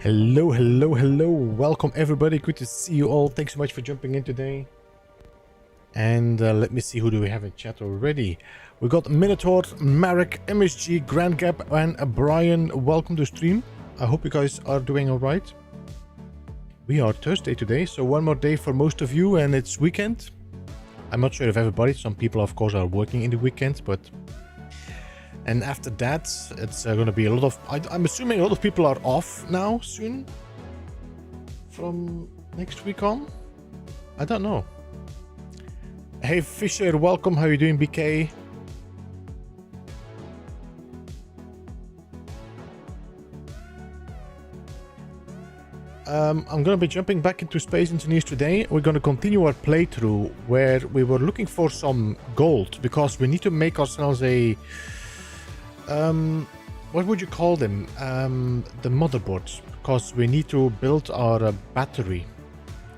Hello, hello, hello. Welcome everybody. Good to see you all. Thanks so much for jumping in today. And let me see, who do we have in chat already? We got Minotaur, Marek, MSG, Grand Gap, and Brian. Welcome to stream. I hope you guys are doing all right. We are Thursday today, so one more day for most of you, and it's weekend. I'm not sure if everybody. Some people, of course, are working in the weekends, but... And after that, it's going to be a lot of... I'm assuming a lot of people are off now, soon? From next week on? I don't know. Hey, Fisher, welcome. How are you doing, BK? I'm going to be jumping back into Space Engineers today. We're going to continue our playthrough where we were looking for some gold, because we need to make ourselves a... what would you call them? The motherboards, because we need to build our battery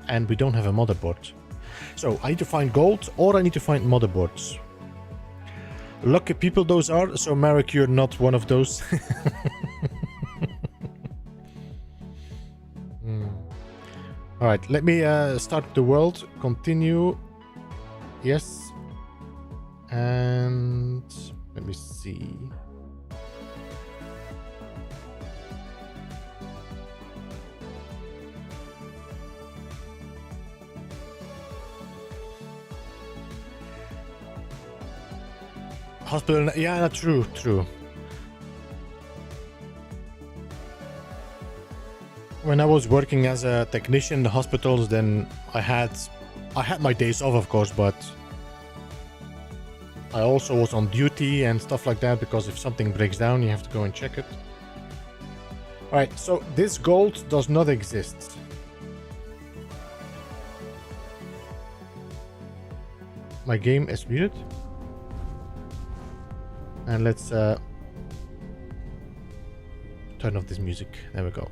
and we don't have a motherboard. So I need to find gold, or I need to find motherboards. Lucky people those are. So Marek, you're not one of those. All right, let me start the world. Continue. Yes. And let me see. Hospital, yeah, true. When I was working as a technician in the hospitals, then I had my days off, of course, but I also was on duty and stuff like that, because if something breaks down, you have to go and check it. All right, so this gold does not exist. My game is muted. And let's turn off this music. There we go.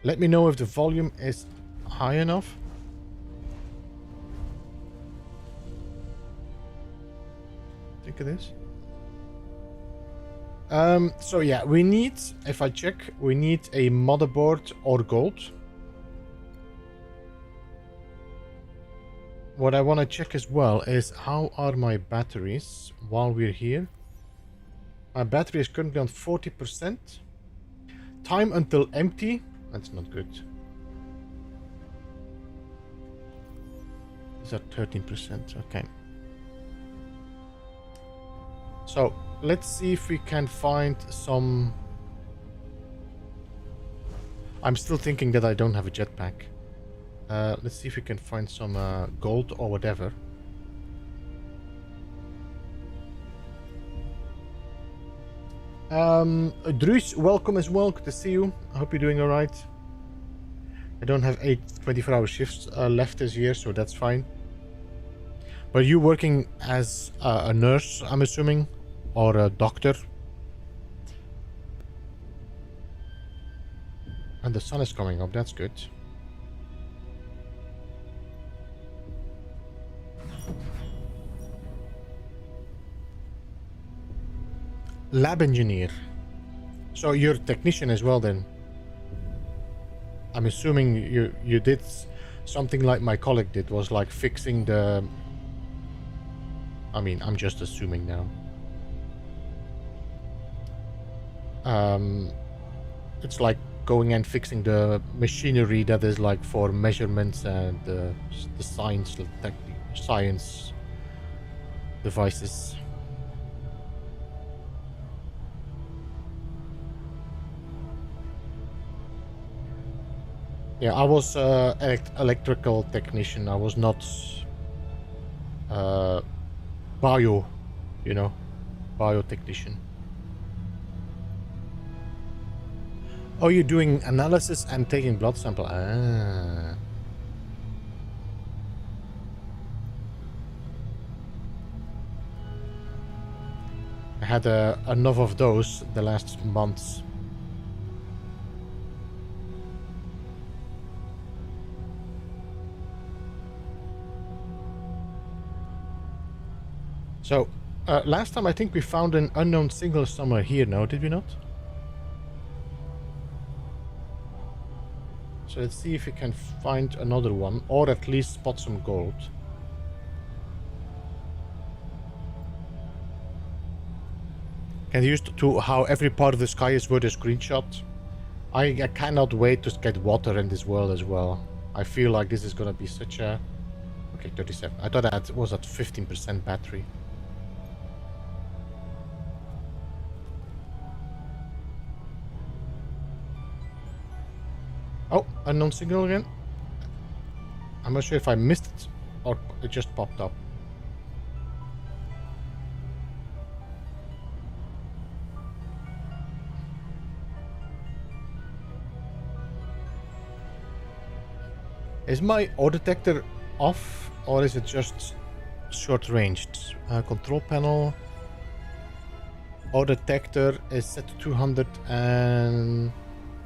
Let me know if the volume is high enough. I think it is. So yeah, we need, if I check, we need a motherboard or gold. What I want to check as well is how are my batteries while we're here. My battery is currently on 40%. Time until empty. That's not good. Is that 13%? Okay. So let's see if we can find some... I'm still thinking that I don't have a jetpack. Let's see if we can find some gold or whatever. Druus, welcome as well. Good to see you. I hope you're doing alright. I don't have 8 24-hour shifts left this year, so that's fine. But are you working as a nurse, I'm assuming? Or a doctor? And the sun is coming up, that's good. Lab engineer. So you're a technician as well then? I'm assuming you did something like my colleague did, was like fixing the... I mean, I'm just assuming now. It's like going and fixing the machinery that is like for measurements and the science devices. Yeah, I was electrical technician. I was not bio technician. Oh, you're doing analysis and taking blood sample. Ah. I had enough of those the last months. So, last time I think we found an unknown signal somewhere here now, did we not? So let's see if we can find another one, or at least spot some gold. Can use to how every part of the sky is worth a screenshot. I cannot wait to get water in this world as well. I feel like this is gonna be such a... Okay, 37. I thought that was at 15% battery. Oh, unknown signal again. I'm not sure if I missed it or it just popped up. Is my ore detector off or is it just short-ranged? Control panel. Ore detector is set to 200 and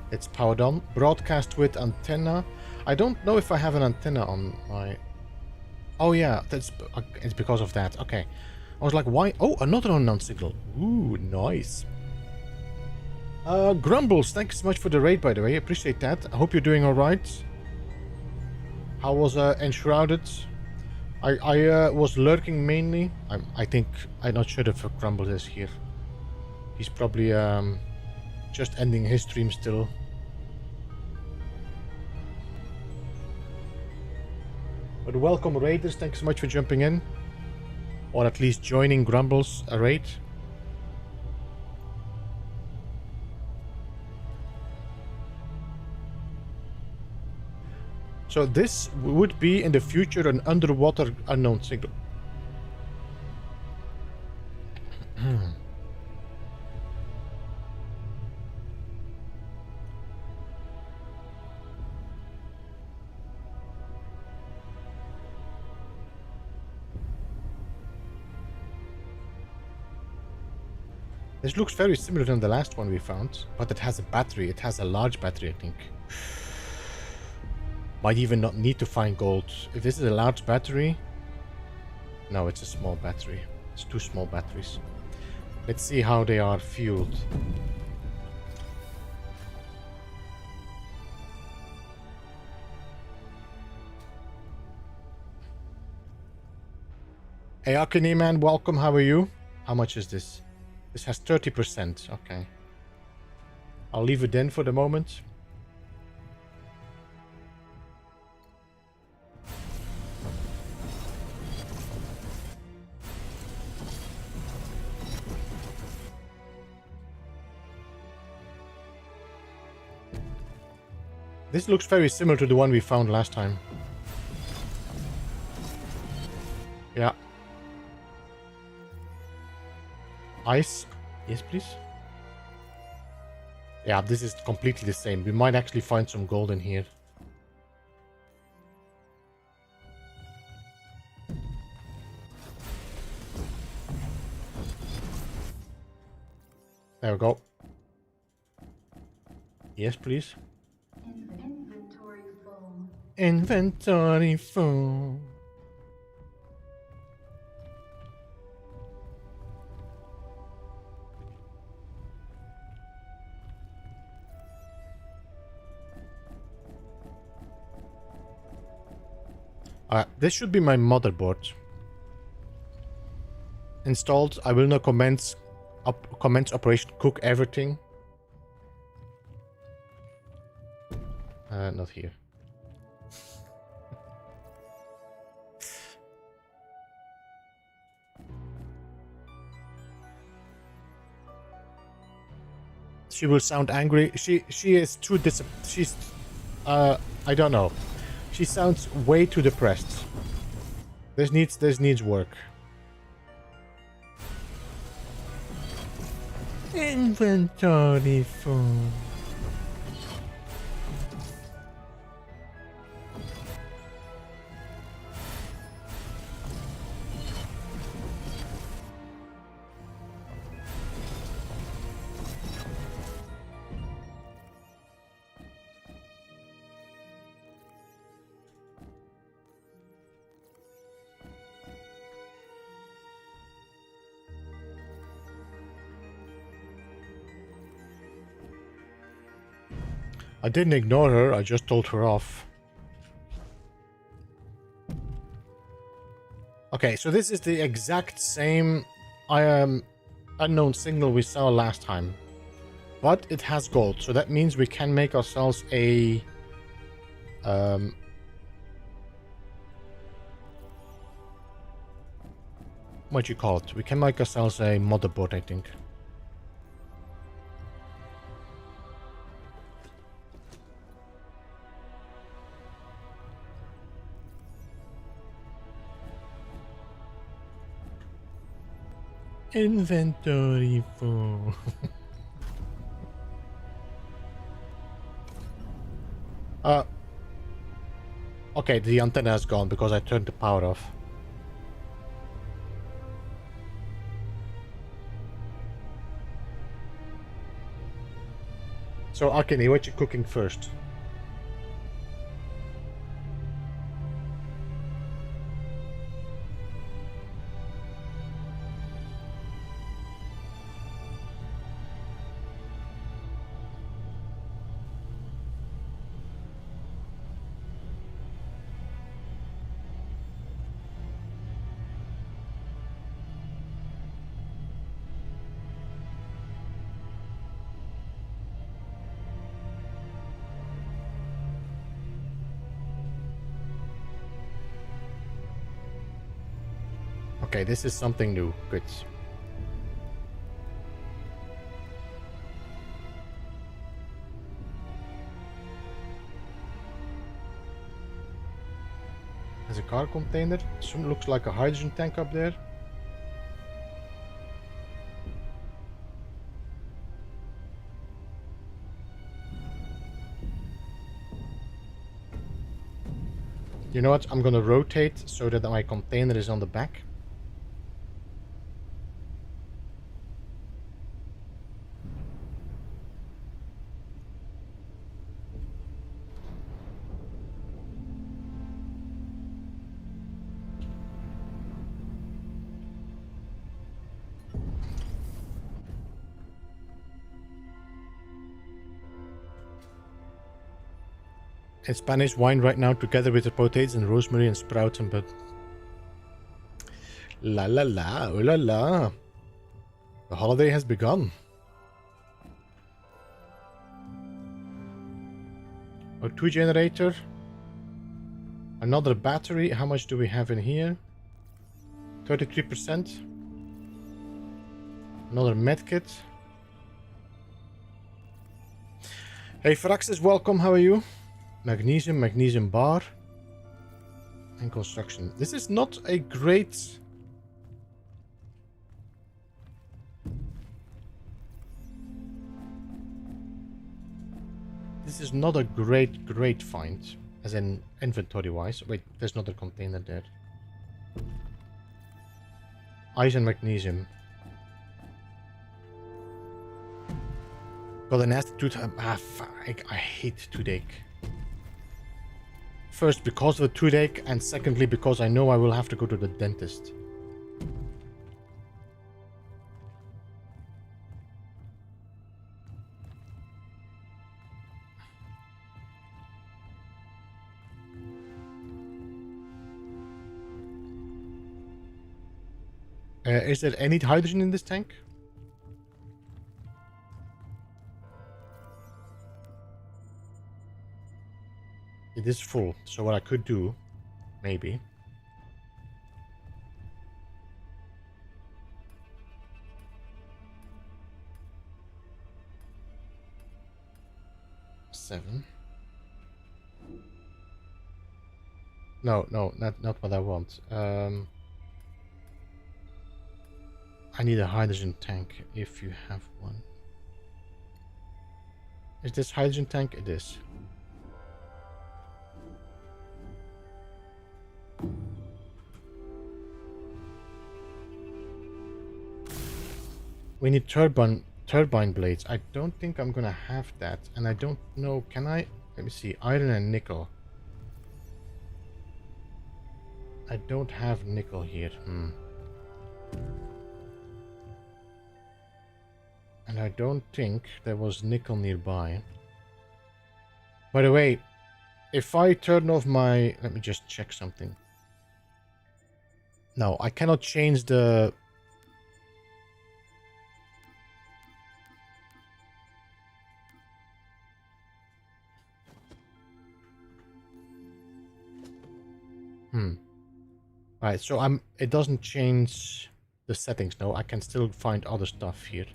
it's powered on. Broadcast with antenna. I don't know if I have an antenna on my... Oh yeah, it's because of that. Okay. I was like, why? Oh, another unknown signal. Ooh, nice. Grumbles, thanks so much for the raid, by the way. Appreciate that. I hope you're doing alright. How was Enshrouded? I was lurking mainly. I think... I'm not sure if Grumbles is here. He's probably just ending his stream still. But welcome raiders, thanks so much for jumping in. Or at least joining Grumbles a raid. So this would be in the future an underwater unknown signal. This looks very similar than the last one we found, but it has a battery. It has a large battery, I think. Might even not need to find gold. If this is a large battery... No, it's a small battery. It's two small batteries. Let's see how they are fueled. Hey Akane man, welcome, how are you? How much is this? This has 30%, okay. I'll leave it in for the moment. This looks very similar to the one we found last time. Yeah. Ice. Yes, please. Yeah, this is completely the same. We might actually find some gold in here. There we go. Yes, please. Inventory full. Inventory full. This should be my motherboard. Installed. I will now commence operation cook everything. Not here. She will sound angry. She is too she's I don't know. She sounds way too depressed. This needs work. Inventory full. I didn't ignore her, I just told her off. Okay, so this is the exact same unknown signal we saw last time. But it has gold, so that means we can make ourselves a... what do you call it? We can make ourselves a motherboard, I think. Inventory full. Okay, the antenna is gone because I turned the power off. So, Akini, what you cooking first? Okay, this is something new. Good. There's a car container. Some looks like a hydrogen tank up there. You know what? I'm gonna rotate so that my container is on the back. In Spanish wine right now together with the potatoes and rosemary and sprouts and but la la la, oh la la. The holiday has begun. O2 generator. Another battery. How much do we have in here? 33%. Another medkit. Hey Faraxis, welcome. How are you? Magnesium, magnesium bar. And construction. This is not a great... This is not a great find. As in inventory-wise. Wait, there's another container there. Ice and magnesium. Got a nasty tooth. I hate toothache. First, because of the toothache, and secondly, because I know I will have to go to the dentist. Is there any hydrogen in this tank? It is full, so what I could do, maybe... Seven. No, not what I want. I need a hydrogen tank, if you have one. Is this hydrogen tank? It is. We need turbine blades. I don't think I'm gonna have that, and I don't know. Can I? Let me see. Iron and nickel. I don't have nickel here. And I don't think there was nickel nearby. By the way, if I turn off my... Let me just check something. No, I cannot change the... Right, so it doesn't change the settings. No, I can still find other stuff here.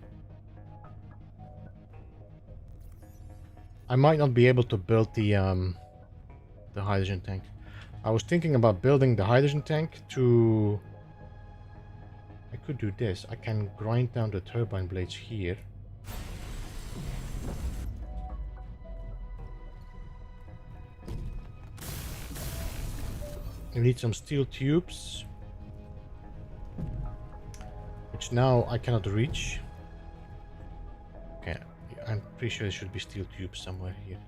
I might not be able to build the hydrogen tank. I was thinking about building the hydrogen tank to... I could do this. I can grind down the turbine blades here. You need some steel tubes, which now I cannot reach. Okay, I'm pretty sure there should be steel tubes somewhere here.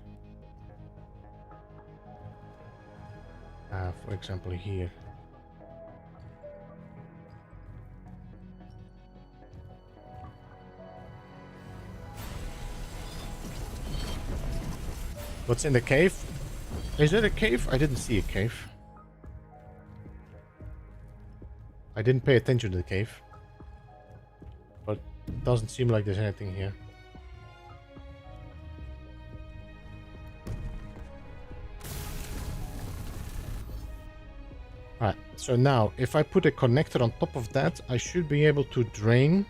For example, here. What's in the cave? Is it a cave? I didn't see a cave. I didn't pay attention to the cave. But it doesn't seem like there's anything here. Alright, so now, if I put a connector on top of that, I should be able to drain.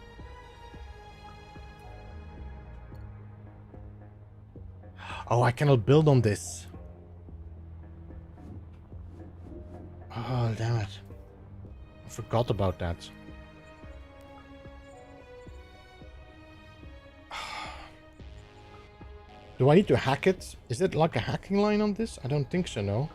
Oh, I cannot build on this. Oh, damn it. I forgot about that. Do I need to hack it? Is it like a hacking line on this? I don't think so, no.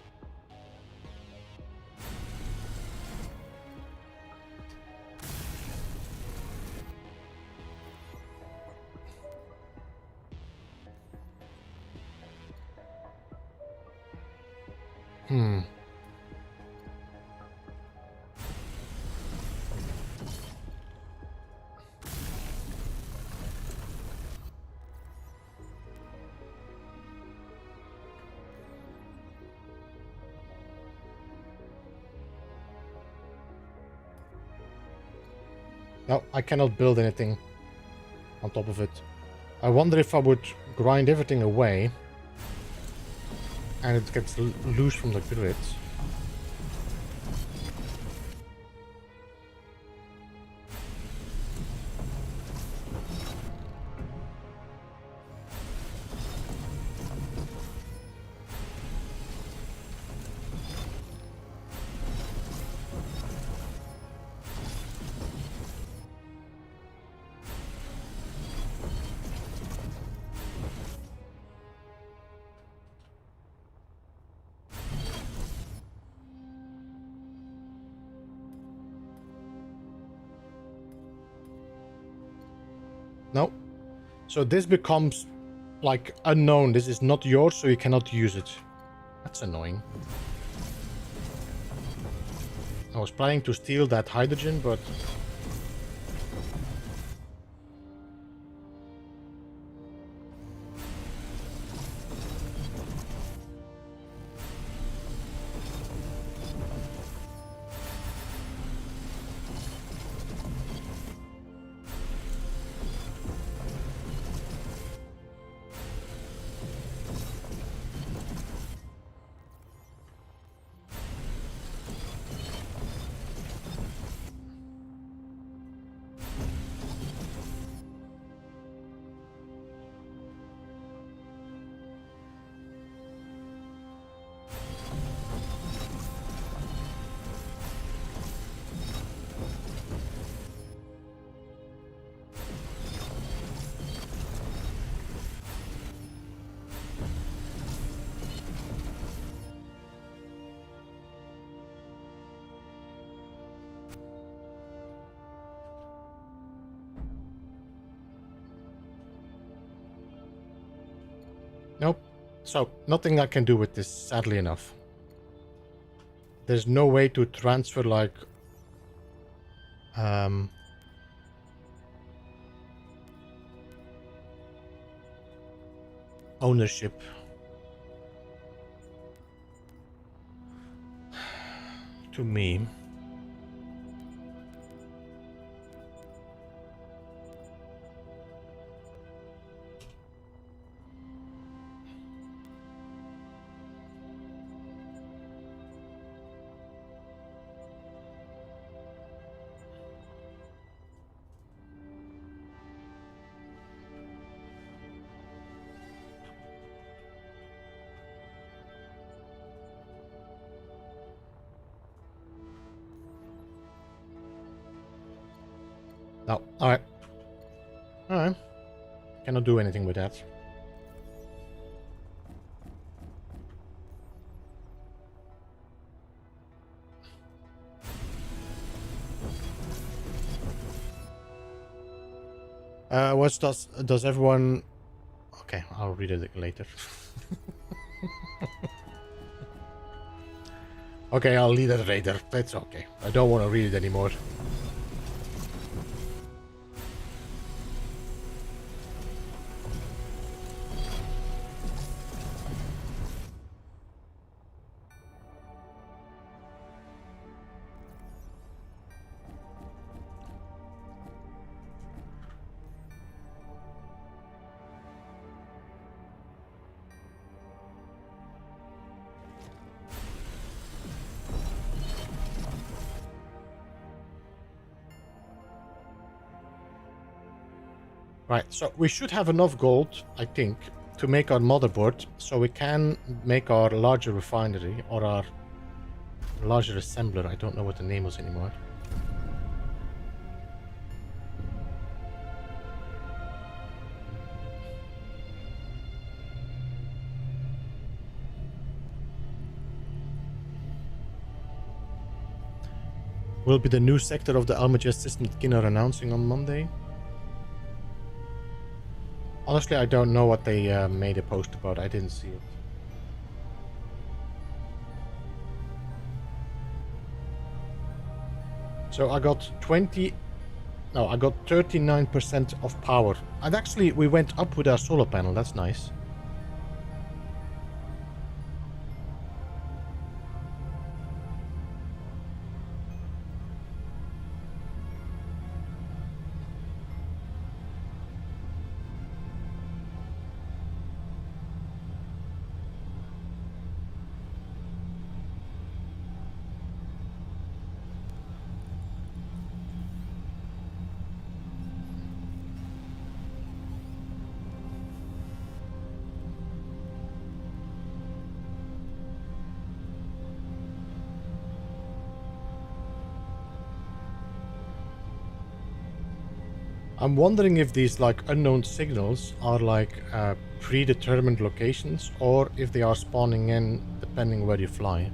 No, I cannot build anything on top of it. I wonder if I would grind everything away and it gets loose from the grid. No. So this becomes like unknown. This is not yours, so you cannot use it. That's annoying. I was planning to steal that hydrogen, but... Nope. So, nothing I can do with this, sadly enough. There's no way to transfer, like... ownership to me. No, alright. Alright. Cannot do anything with that. What does everyone... Okay, I'll read it later. Okay, I'll read it later. That's okay. I don't want to read it anymore. Right, so we should have enough gold, I think, to make our motherboard, so we can make our larger refinery, or our larger assembler. I don't know what the name was anymore. Will be the new sector of the Almagest system that Kin are announcing on Monday. Honestly, I don't know what they made a post about. I didn't see it. So I got 39% of power. And actually, we went up with our solar panel. That's nice. I'm wondering if these like unknown signals are like predetermined locations, or if they are spawning in depending where you fly.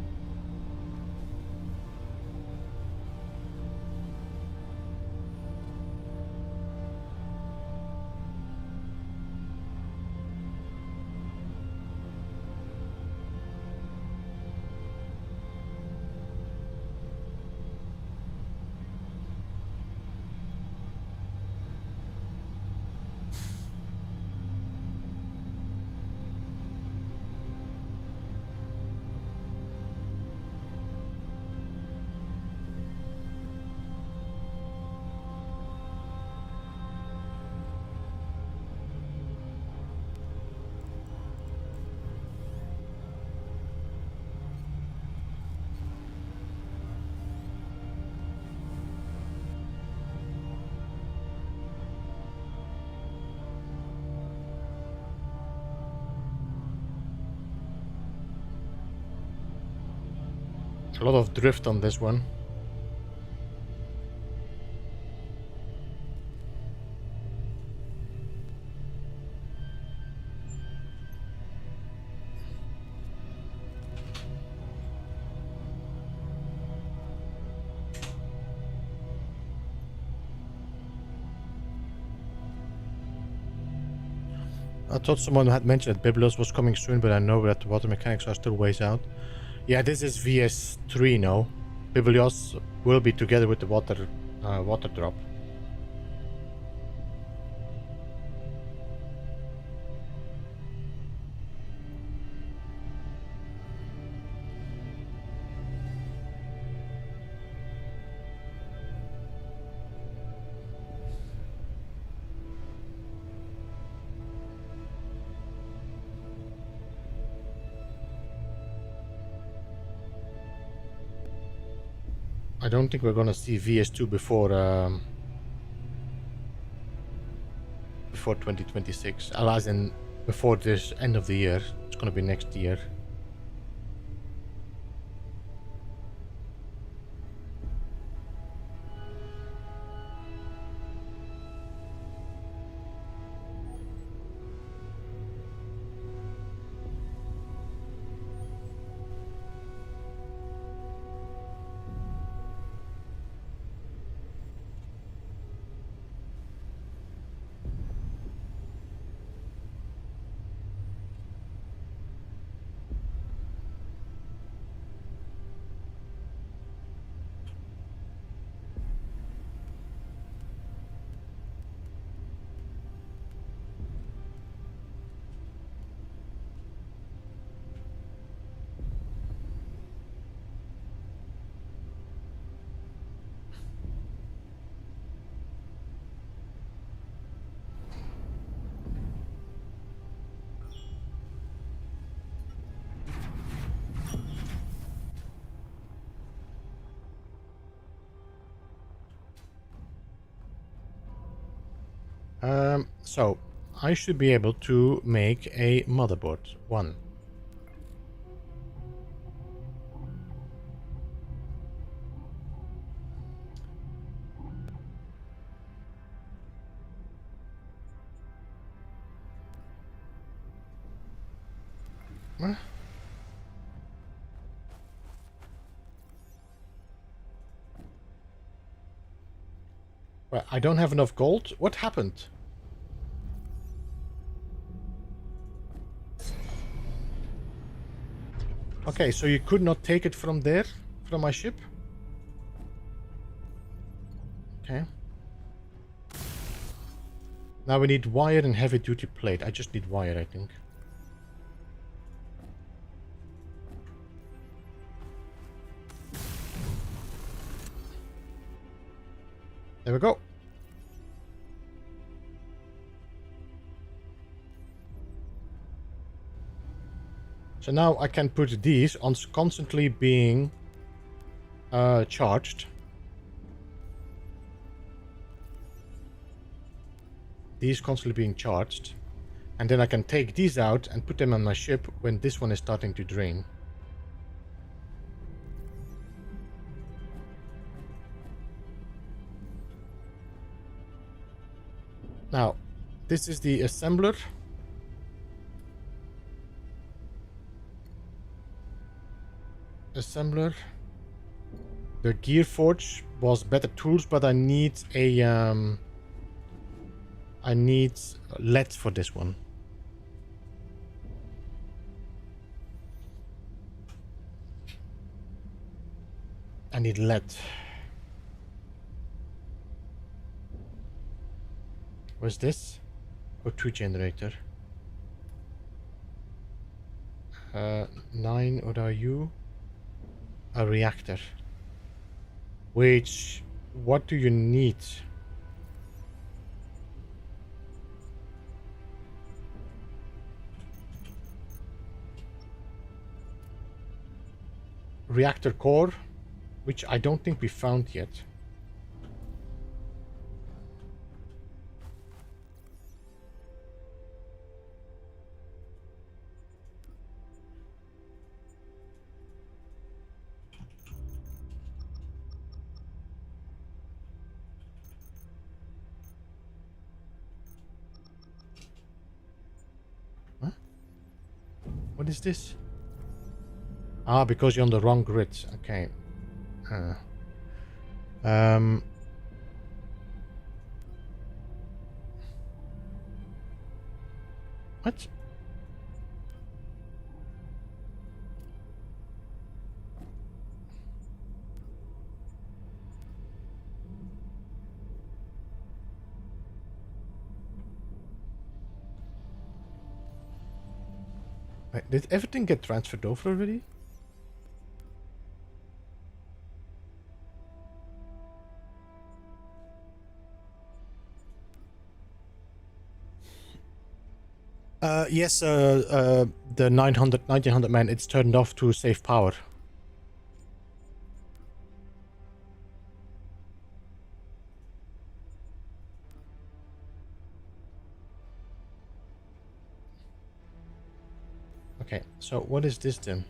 A lot of drift on this one. I thought someone had mentioned that Biblos was coming soon, but I know that the water mechanics are still ways out. Yeah, this is VS3 now. Biblios will be together with the water drop. I don't think we're gonna see VS2 before 2026. As in before this end of the year. It's gonna be next year. So I should be able to make a motherboard. One. Huh? Well, I don't have enough gold. What happened? Okay, so you could not take it from there, from my ship? Okay. Now we need wire and heavy duty plate. I just need wire, I think. There we go. So now I can put these on constantly being charged. These constantly being charged. And then I can take these out and put them on my ship when this one is starting to drain. Now, this is the assembler. The gear forge was better tools, but I need a I need lead for this one. I need lead. What's this? O2 generator. 9, what are you? A reactor. Which, what do you need? Reactor core, which I don't think we found yet. Huh? What is this? Ah, because you're on the wrong grid. Okay. What? Wait, did everything get transferred over already? Yes, the 1900 man, it's turned off to save power. Okay, so what is this then?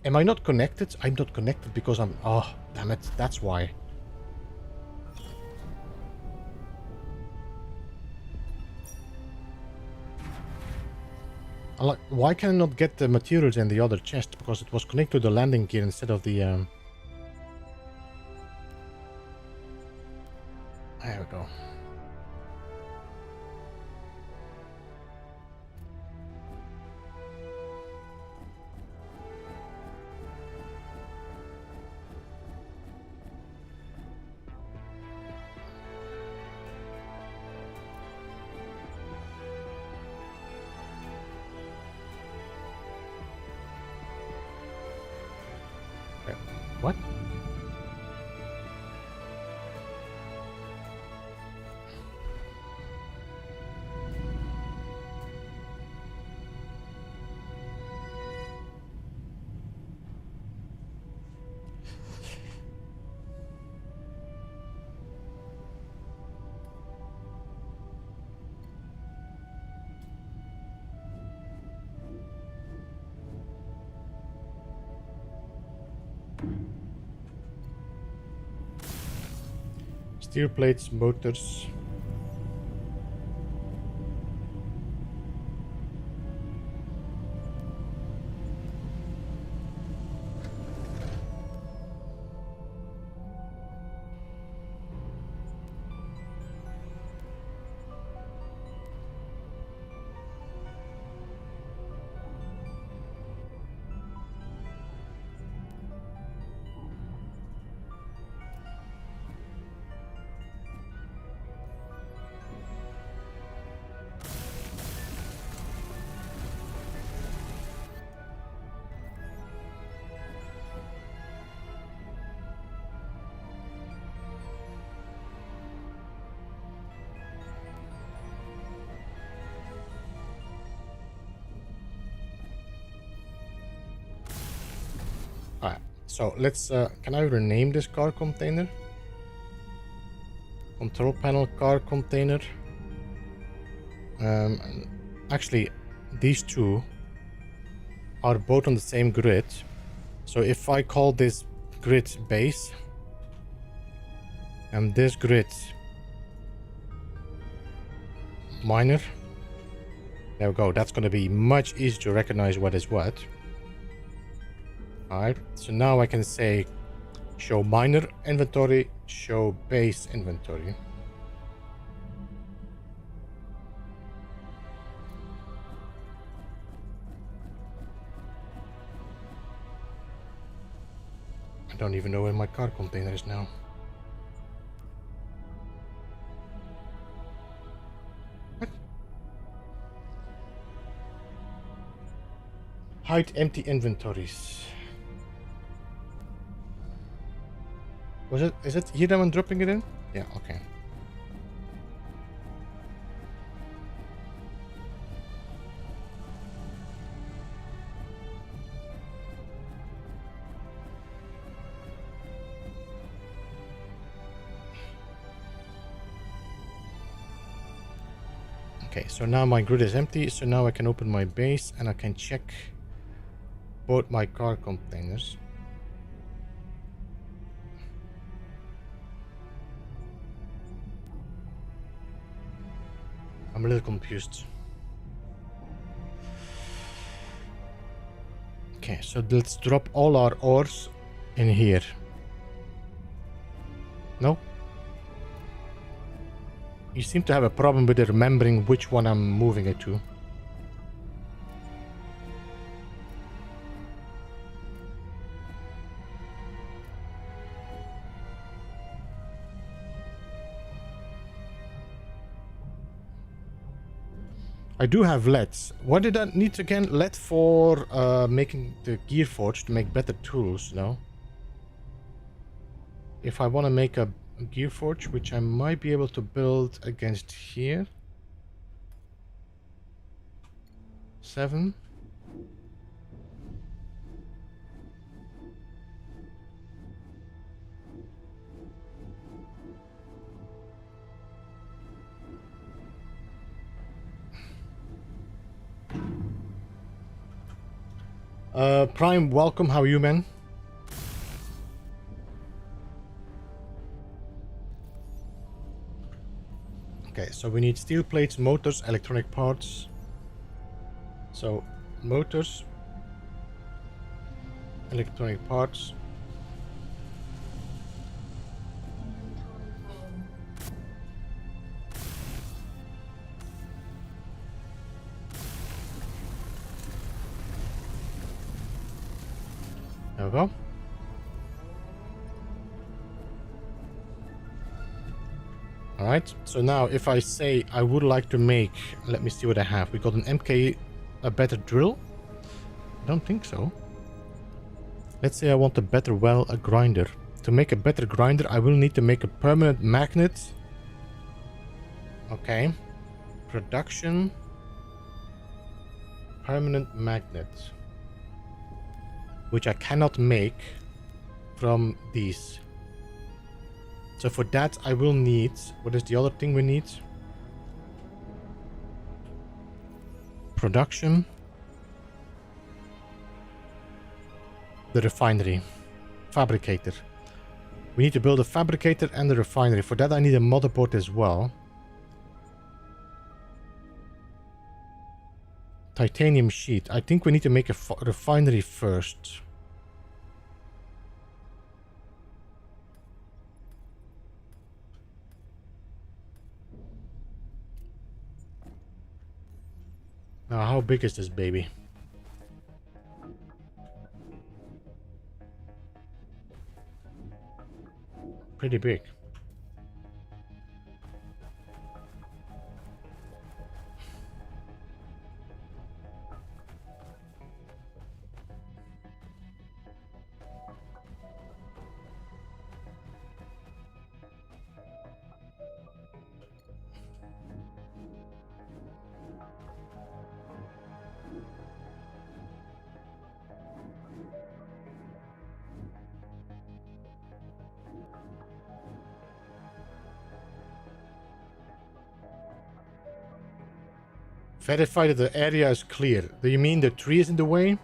Am I not connected? I'm not connected because I'm... Oh, damn it. That's why. Like, why can I not get the materials in the other chest? Because it was connected to the landing gear instead of the... There we go. What? Steer plates, motors. Alright, so let's... can I rename this car container? Control panel car container. Actually, these two are both on the same grid. So if I call this grid base and this grid minor, there we go. That's going to be much easier to recognize what is what. Alright, so now I can say show minor inventory, show base inventory. I don't even know where my car container is now. What? Hide empty inventories. Is it here that I'm dropping it in? Yeah, okay. Okay, so now my grid is empty, so now I can open my base and I can check both my car containers. I'm a little confused. Okay, so let's drop all our ores in here. No? You seem to have a problem with remembering which one I'm moving it to. I do have leads. What did I need again? Lead for making the gear forge to make better tools, no? If I want to make a gear forge, which I might be able to build against here. 7. Prime, welcome. How are you, man? Okay, so we need steel plates, motors, electronic parts. So, motors, electronic parts. There we go. Alright, so now if I say I would like to make, let me see what I have. We got an MK, a better drill? I don't think so. Let's say I want a better a grinder. To make a better grinder, I will need to make a permanent magnet. Okay. Production. Permanent magnet. Which I cannot make from these. So for that I will need, what is the other thing we need? Production. The refinery. Fabricator. We need to build a fabricator and a refinery. For that I need a motherboard as well. Titanium sheet. I think we need to make a refinery first. Now, how big is this baby? Pretty big. Verify that the area is clear. Do you mean the tree is in the way?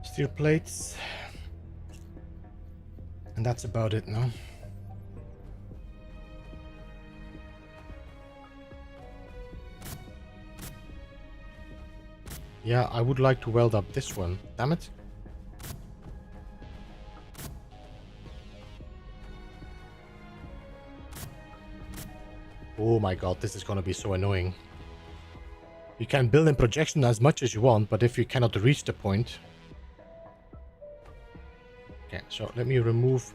Steel plates. And that's about it now. Yeah, I would like to weld up this one. Damn it. Oh my god, this is gonna be so annoying. You can build in projection as much as you want, but if you cannot reach the point... Okay, so let me remove...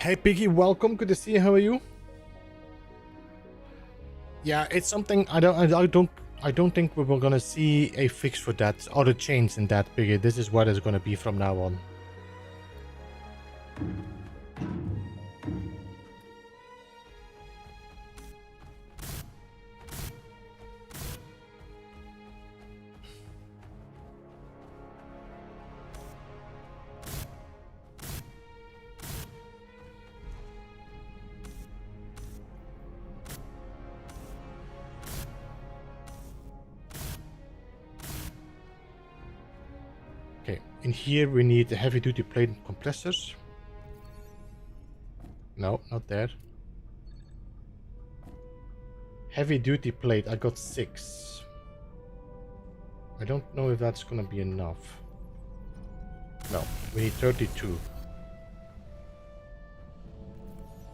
Hey Piggy, welcome. Good to see you. How are you? Yeah, it's something I don't think we're gonna see a fix for that or a change in that, Piggy. This is what it's gonna be from now on. Okay, in here we need the heavy duty plate compressors. No, not there. Heavy duty plate, I got 6. I don't know if that's gonna be enough. No, we need 32.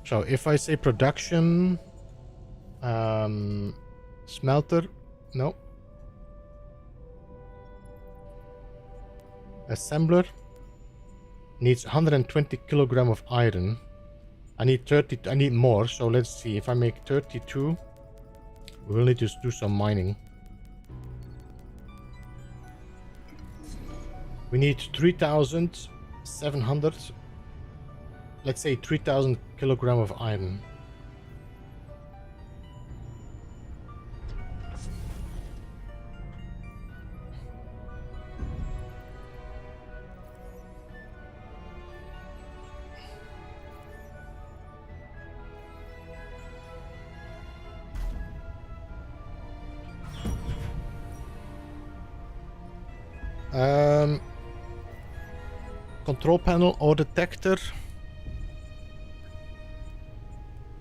So if I say production, smelter, no. Assembler needs 120 kilogram of iron. I need 30. I need more. So let's see. If I make 32, we will need to do some mining. We need 3,700. Let's say 3,000 kilogram of iron. Control panel or detector.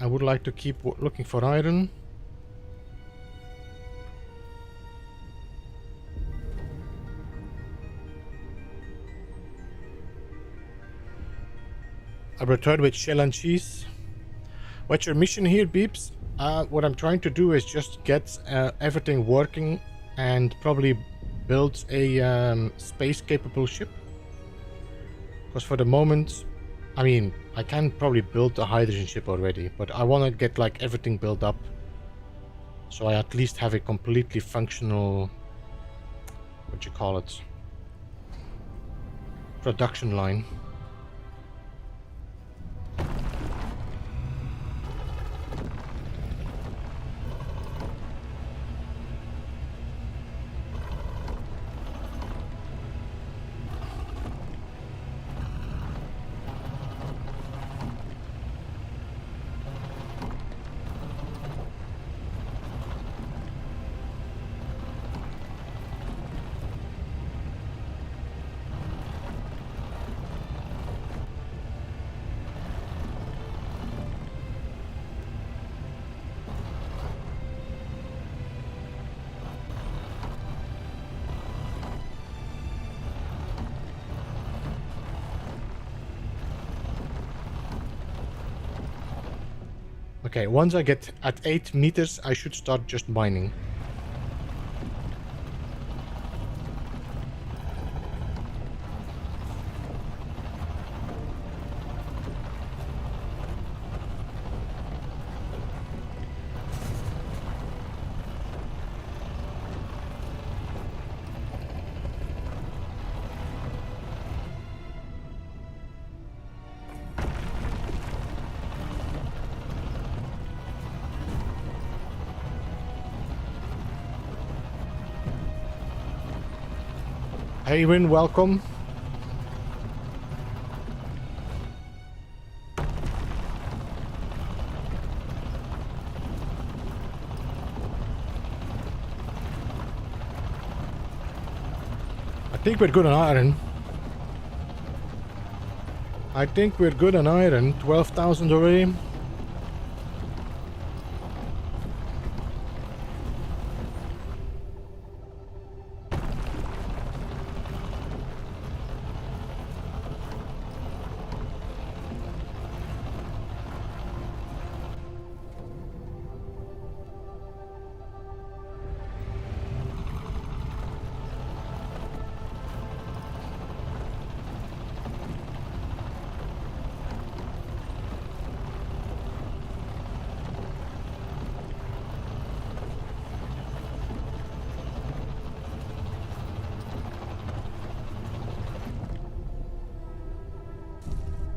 I would like to keep looking for iron. I returned with shell and cheese. What's your mission here, Beeps? What I'm trying to do is just get everything working and probably build a space-capable ship. Because for the moment, I mean, I can probably build a hydrogen ship already, but I want to get like everything built up. So I at least have a completely functional, what you call it, production line. Okay, once I get at 8 meters, I should start just mining. Hey Win, welcome. I think we're good on iron. I think we're good on iron. 12,000 already.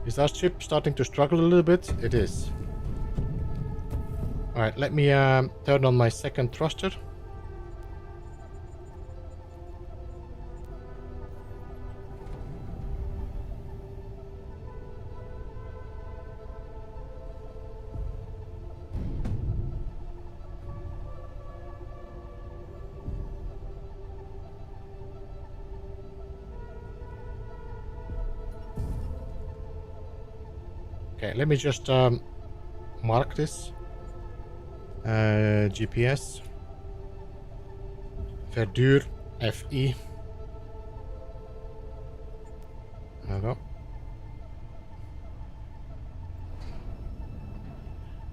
Is our ship starting to struggle a little bit? It is. Alright, let me turn on my second thruster. Okay, let me just mark this. GPS. Verdure FE. There we go.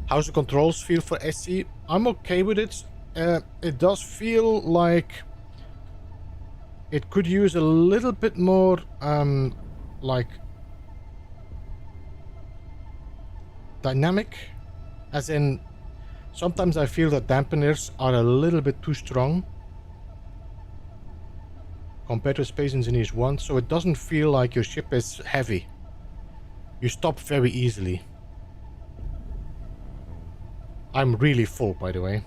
How's the controls feel for SC? I'm okay with it. It does feel like it could use a little bit more, like, dynamic, as in, sometimes I feel that dampeners are a little bit too strong compared to Space Engineers 1, so it doesn't feel like your ship is heavy. You stop very easily. I'm really full, by the way.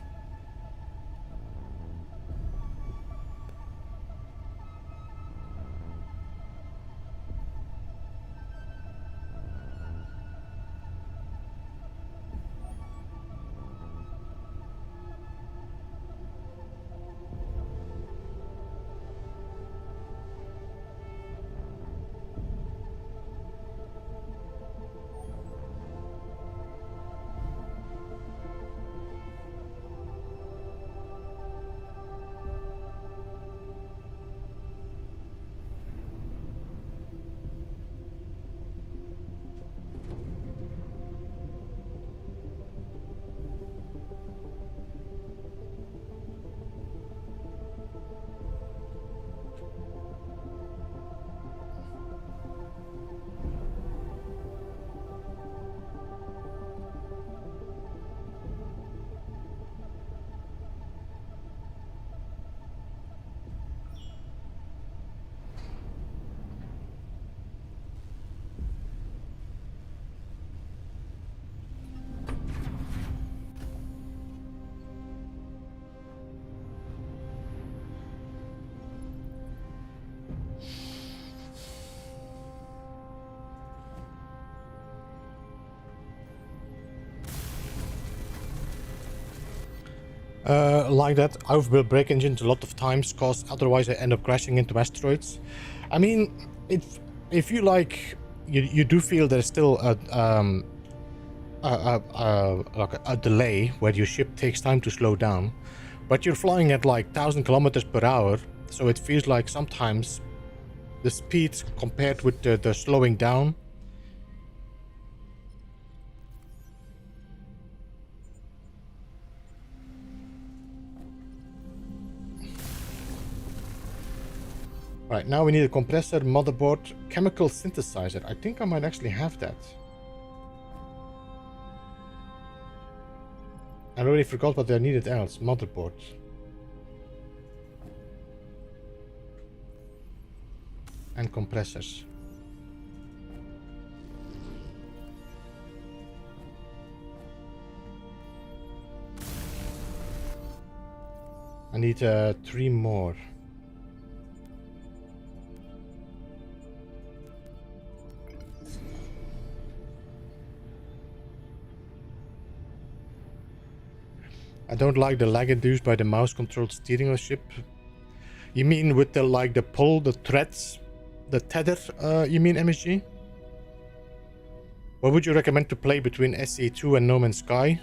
Like that, I will break engines a lot of times, cause otherwise I end up crashing into asteroids. I mean, if you like, you do feel there's still like a delay where your ship takes time to slow down, but you're flying at like 1,000 kilometers per hour, so it feels like sometimes the speed compared with the slowing down. Right, now we need a compressor, motherboard, chemical synthesizer. I think I might actually have that. I already forgot what I needed else. Motherboard. And compressors. I need 3 more. I don't like the lag induced by the mouse-controlled steering of the ship. You mean with the like the pull, the threads, the tether? You mean MSG? What would you recommend to play between SE2 and No Man's Sky?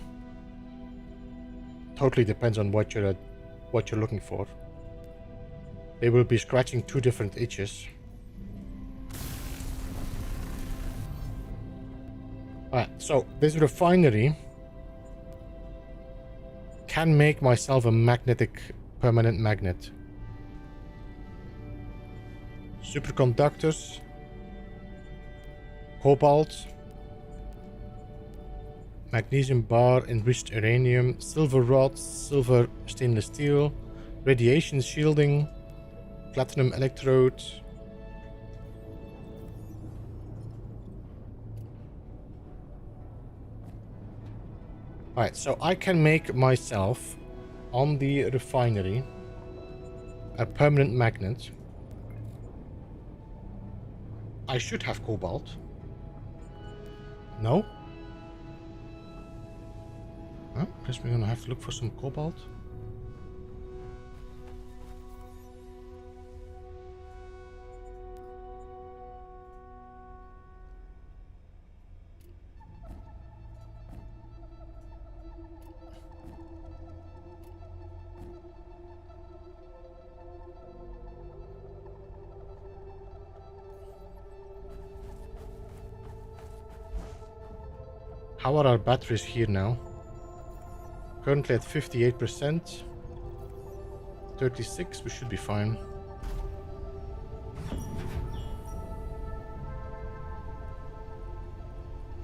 Totally depends on what you're looking for. They will be scratching 2 different itches. Alright, so this refinery can make myself a magnetic permanent magnet. Superconductors, cobalt, magnesium bar, enriched uranium, silver rods, silver stainless steel, radiation shielding, platinum electrode. Alright, so I can make myself, on the refinery, a permanent magnet. I should have cobalt. No? Huh? Guess we're gonna have to look for some cobalt. How are our batteries here now? Currently at 58%. 36, we should be fine.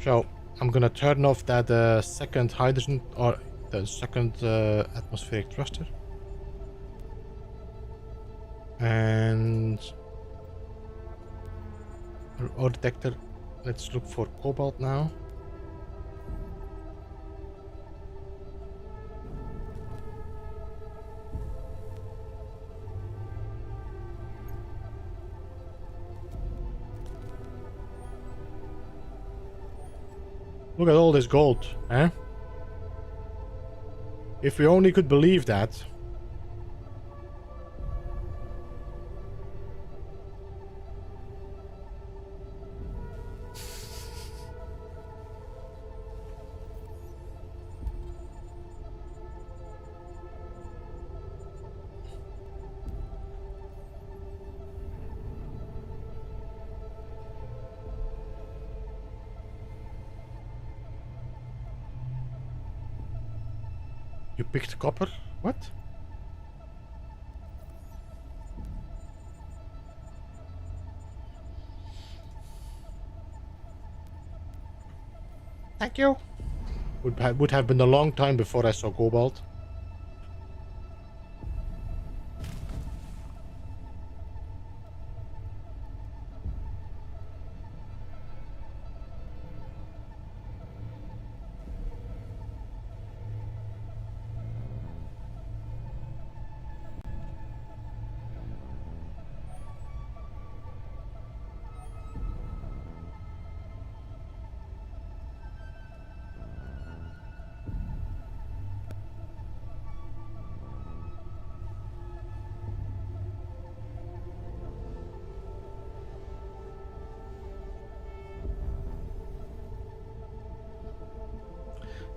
So I'm gonna turn off that second hydrogen or the second atmospheric thruster. And ore detector. Let's look for cobalt now. Look at all this gold, eh? If we only could believe that. You picked copper? What? Thank you. Would have been a long time before I saw cobalt.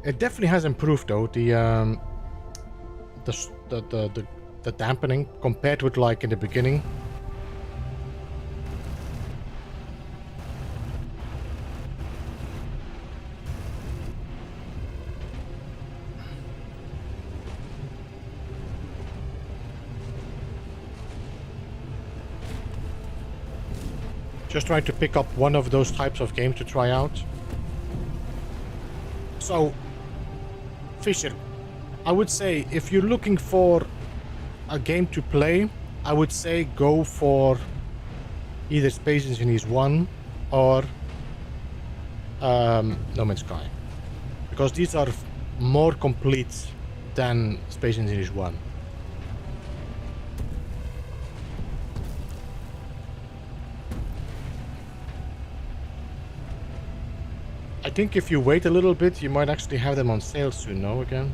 It definitely has improved though. The dampening compared with like in the beginning. Just trying to pick up one of those types of games to try out. So, Fisher, I would say if you're looking for a game to play, I would say go for either Space Engineers 1 or No Man's Sky. Because these are more complete than Space Engineers 1. I think if you wait a little bit, you might actually have them on sale soon, no? Again?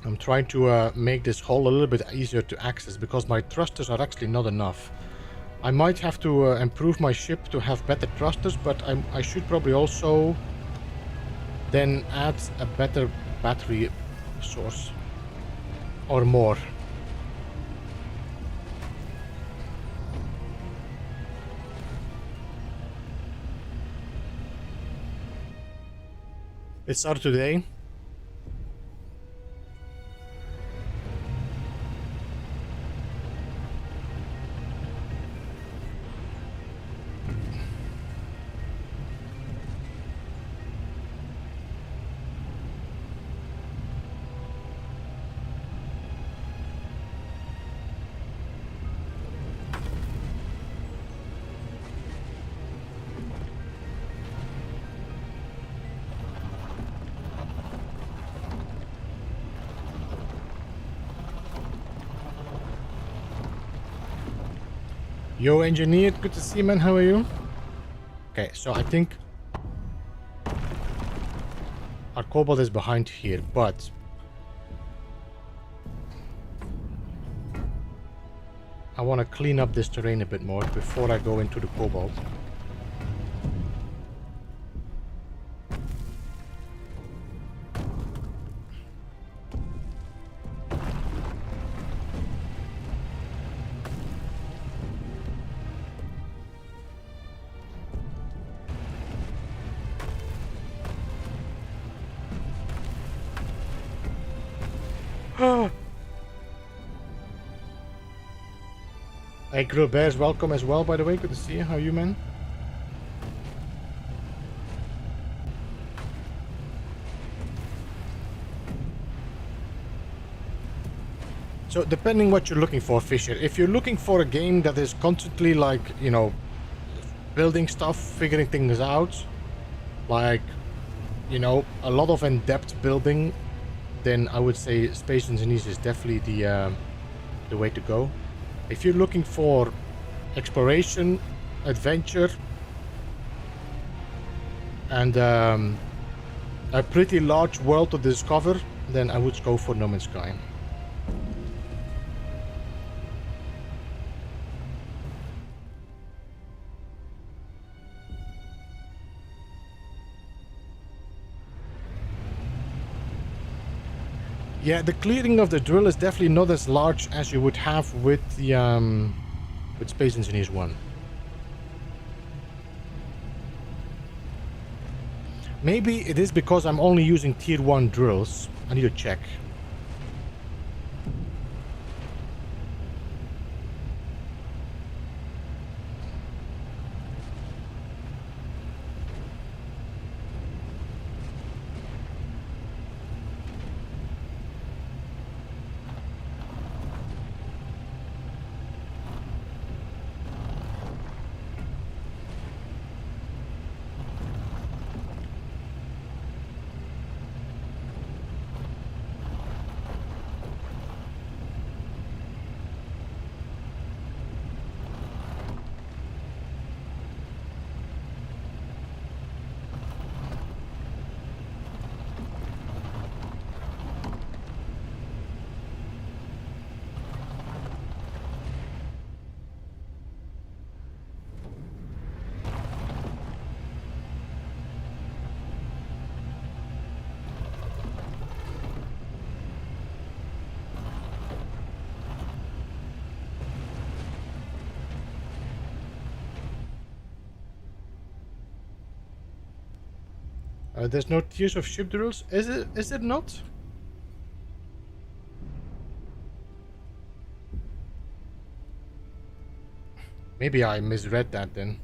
I'm trying to make this hole a little bit easier to access because my thrusters are actually not enough. I might have to improve my ship to have better thrusters, but I should probably also then add a better battery source or more. It started today. Yo, engineer, good to see you, man. How are you? Okay, so I think our cobalt is behind here, but I want to clean up this terrain a bit more before I go into the cobalt. Hey, Grill Bears, welcome as well, by the way. Good to see you. How are you, man? So, depending what you're looking for, Fisher. If you're looking for a game that is constantly, like, you know, building stuff, figuring things out, like, you know, a lot of in-depth building, then I would say Space Engineers is definitely the way to go. If you're looking for exploration, adventure, and a pretty large world to discover, then I would go for No Man's Sky. Yeah, the clearing of the drill is definitely not as large as you would have with the with Space Engineers 1. Maybe it is because I'm only using tier 1 drills. I need to check. There's no tiers of ship drills. Is it not? Maybe I misread that then.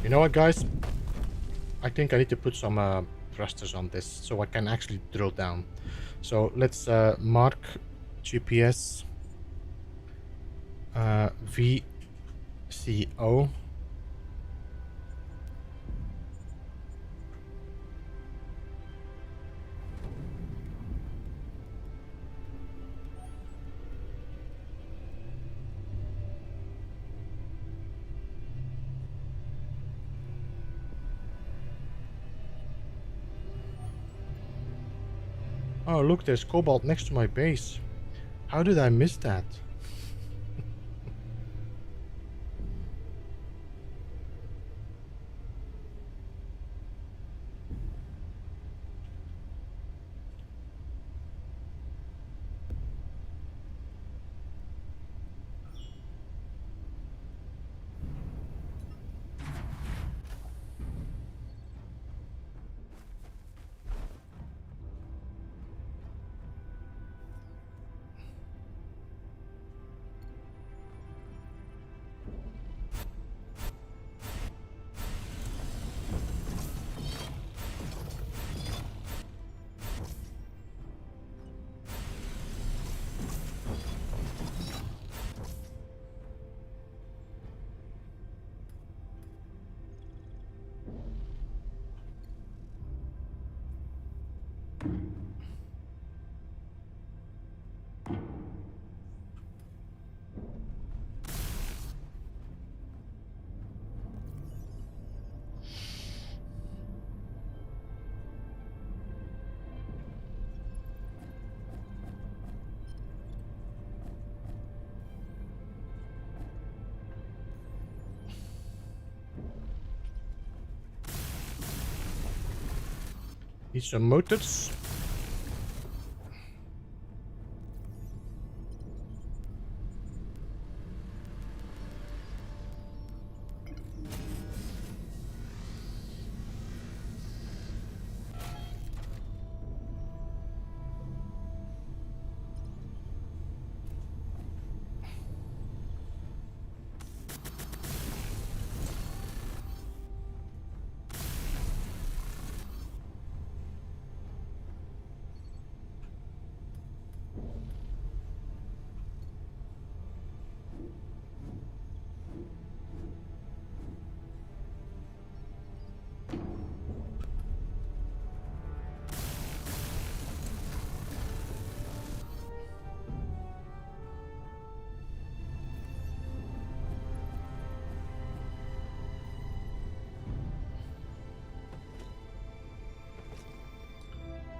You know what, guys? I think I need to put some thrusters on this so I can actually drill down. So let's mark GPS VCO. Oh, look, there's cobalt next to my base. How did I miss that? Need some motors.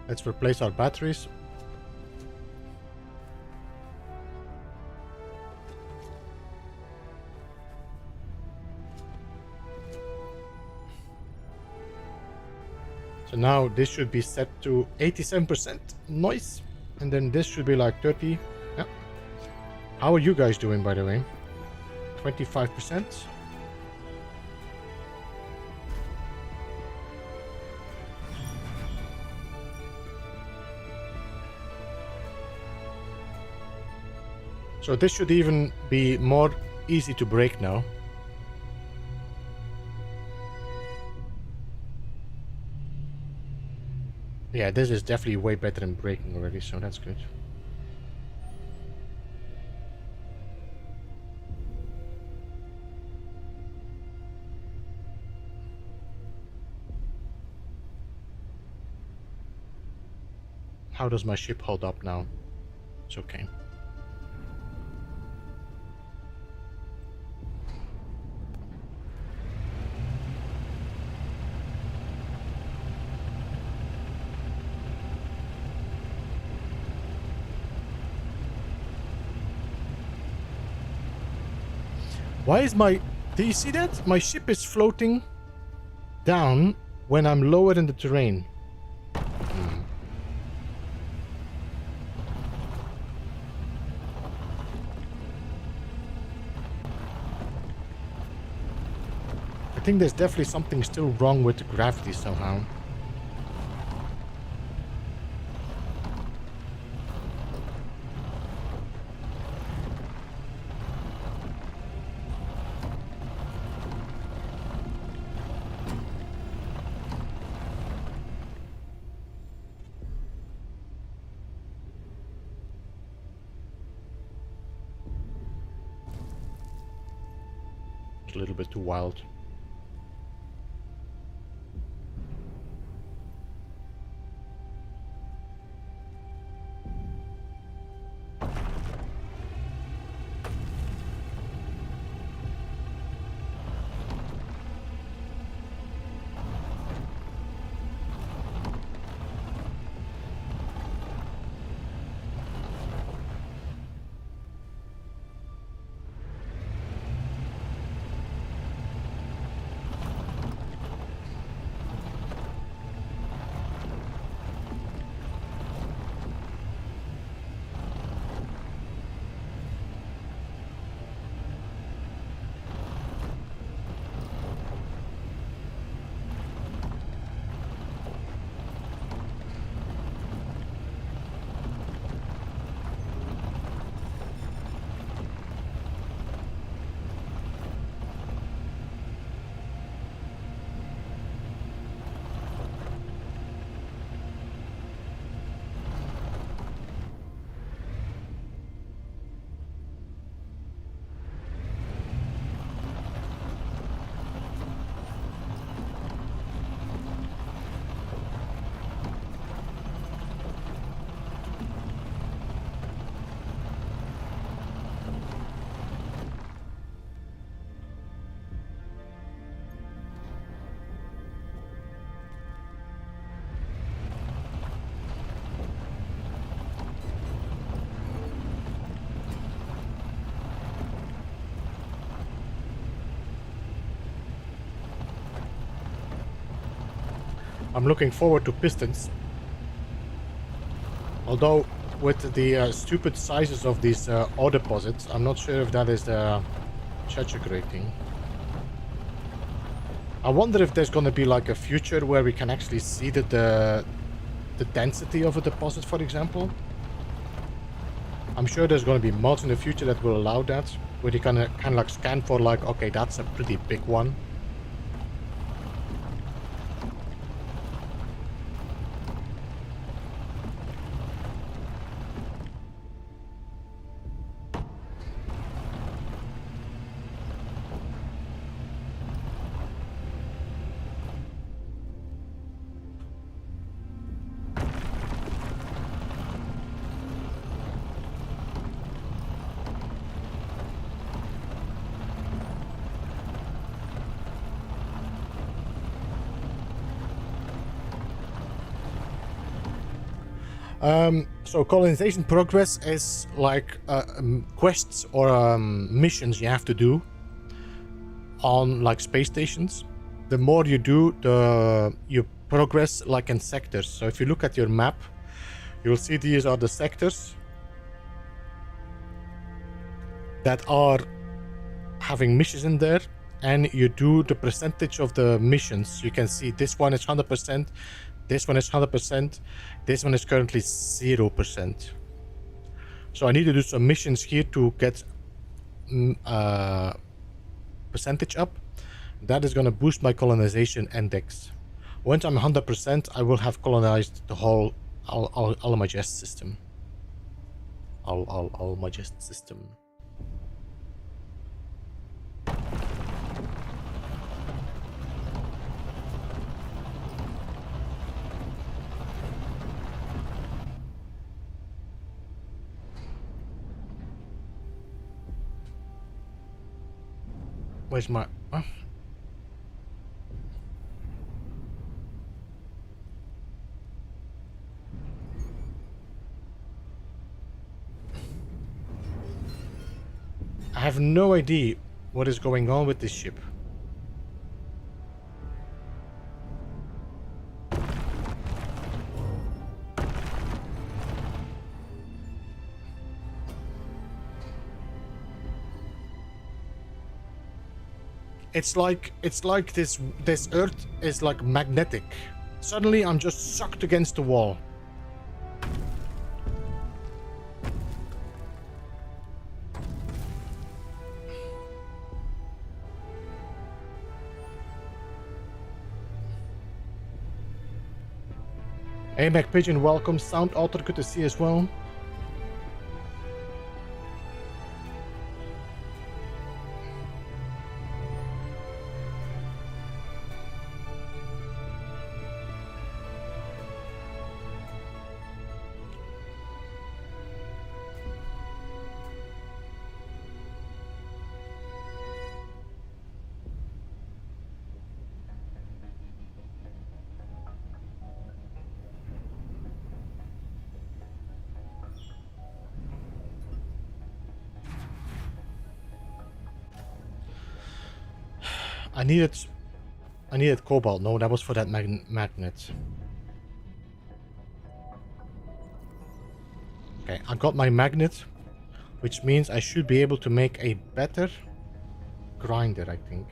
Let's replace our batteries. So now this should be set to 87%. Nice. And then this should be like 30. Yeah. How are you guys doing, by the way? 25%. So this should even be more easy to break now. Yeah, this is definitely way better than breaking already, so that's good. How does my ship hold up now? It's okay. Why is my... Do you see that? My ship is floating down when I'm lower in the terrain. I think there's definitely something still wrong with the gravity somehow. It's a little bit too wild. I'm looking forward to pistons. Although, with the stupid sizes of these ore deposits, I'm not sure if that is such a great thing. I wonder if there's going to be like a future where we can actually see the density of a deposit, for example. I'm sure there's going to be mods in the future that will allow that, where you can kind of like scan for like, okay, that's a pretty big one. So colonization progress is like quests or missions you have to do on like space stations. The more you do, you progress like in sectors. So if you look at your map, you'll see these are the sectors that are having missions in there, and you do the percentage of the missions. You can see this one is 100%, this one is 100%, this one is currently 0%. So I need to do some missions here to get percentage up. That is going to boost my colonization index. Once I'm 100%, I will have colonized the whole Almagest system. Almagest system. Where's my... I have no idea what is going on with this ship. It's like this Earth is like magnetic. Suddenly I'm just sucked against the wall. Hey MacPigeon, welcome. Sound Author, good to see you as well. I needed cobalt. No, that was for that magnet. Okay, I got my magnet, which means I should be able to make a better grinder, I think.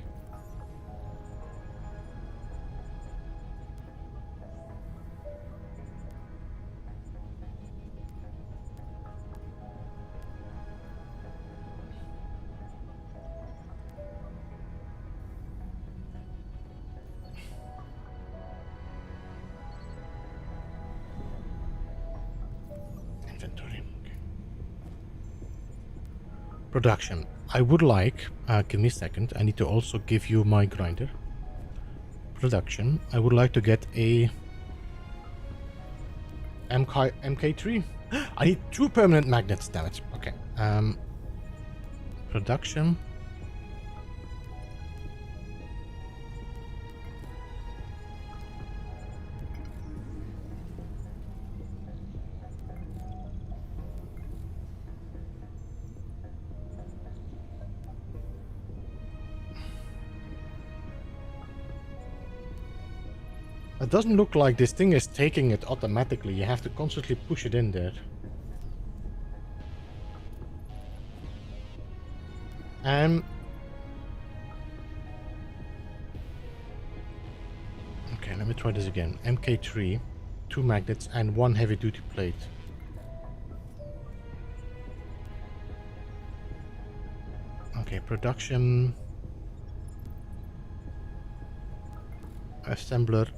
Inventory. Okay. Production. I would like, give me a second. I need to also give you my grinder. Production. I would like to get a MK3. I need 2 permanent magnets, damn it. Okay. Production. It doesn't look like this thing is taking it automatically. You have to constantly push it in there. Okay, let me try this again. MK3, 2 magnets and 1 heavy duty plate. Okay, production. Assembler.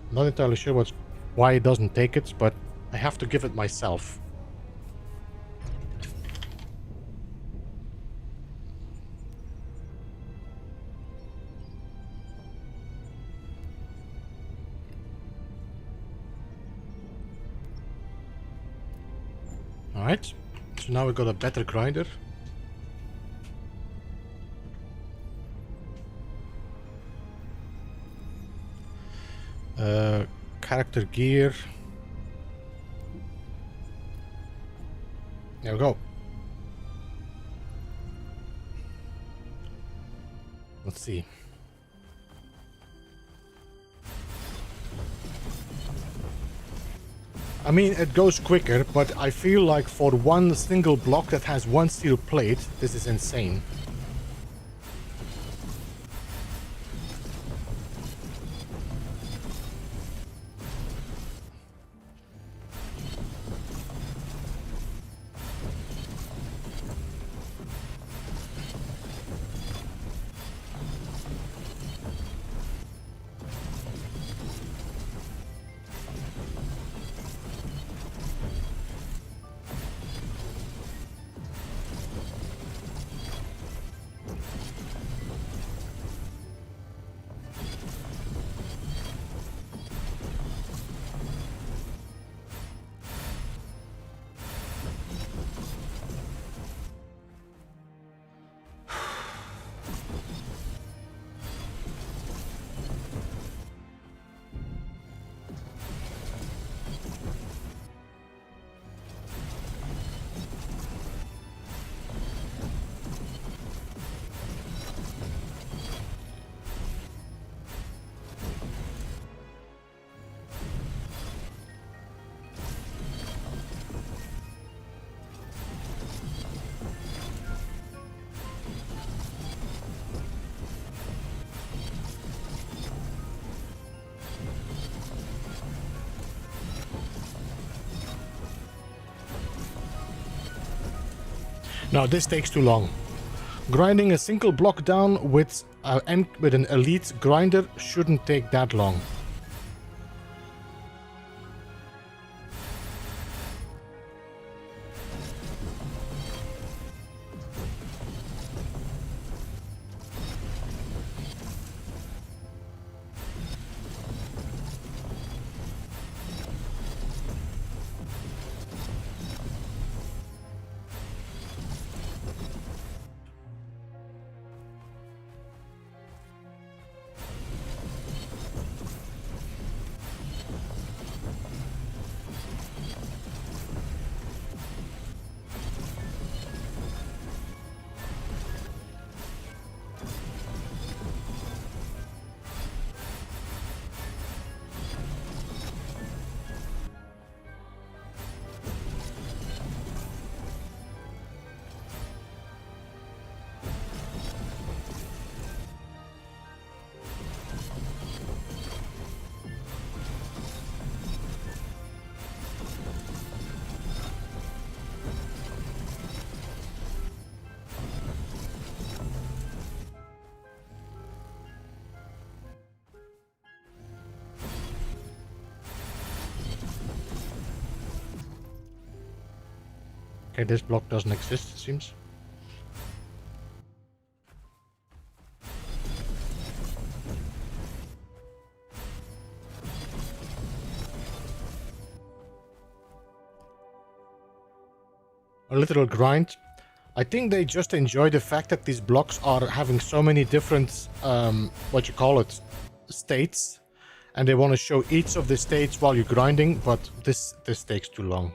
Not entirely sure why it doesn't take it, but I have to give it myself. Alright, so now we got a better grinder. Character gear. There we go. Let's see. I mean, it goes quicker, but I feel like for one single block that has one steel plate, this is insane. Now this takes too long. Grinding a single block down with an elite grinder shouldn't take that long. Okay, this block doesn't exist, it seems. A literal grind. I think they just enjoy the fact that these blocks are having so many different, what you call it, states. And they want to show each of the states while you're grinding, but this takes too long.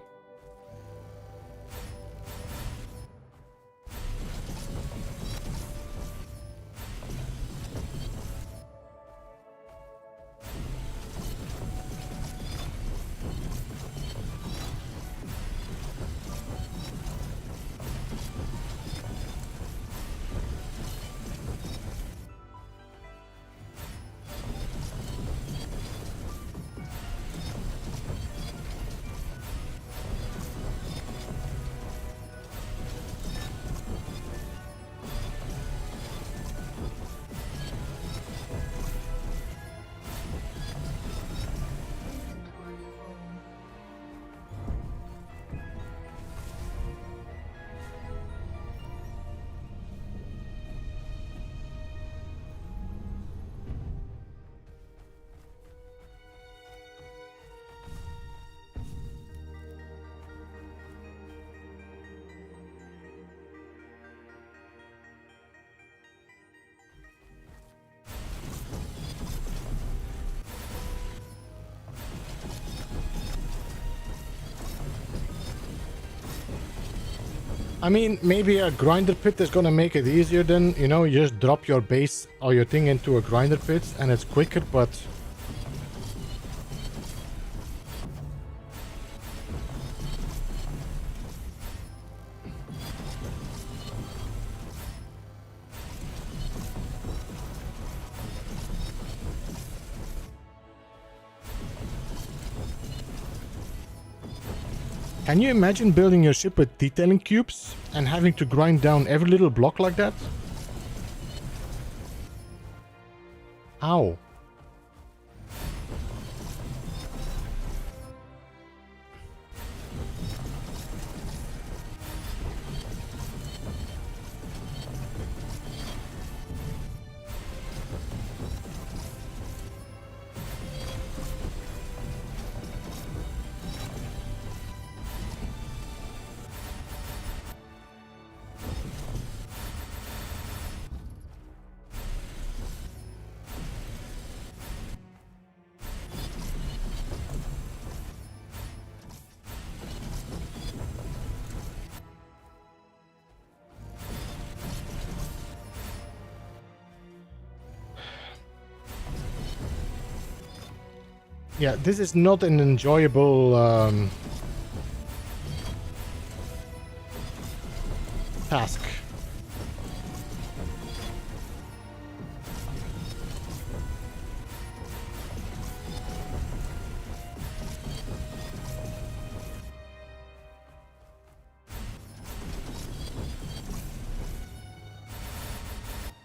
Inventory full. I mean, maybe a grinder pit is gonna make it easier then, you know, you just drop your base or your thing into a grinder pit and it's quicker, but... Can you imagine building your ship with detailing cubes and having to grind down every little block like that? How? Yeah, this is not an enjoyable task.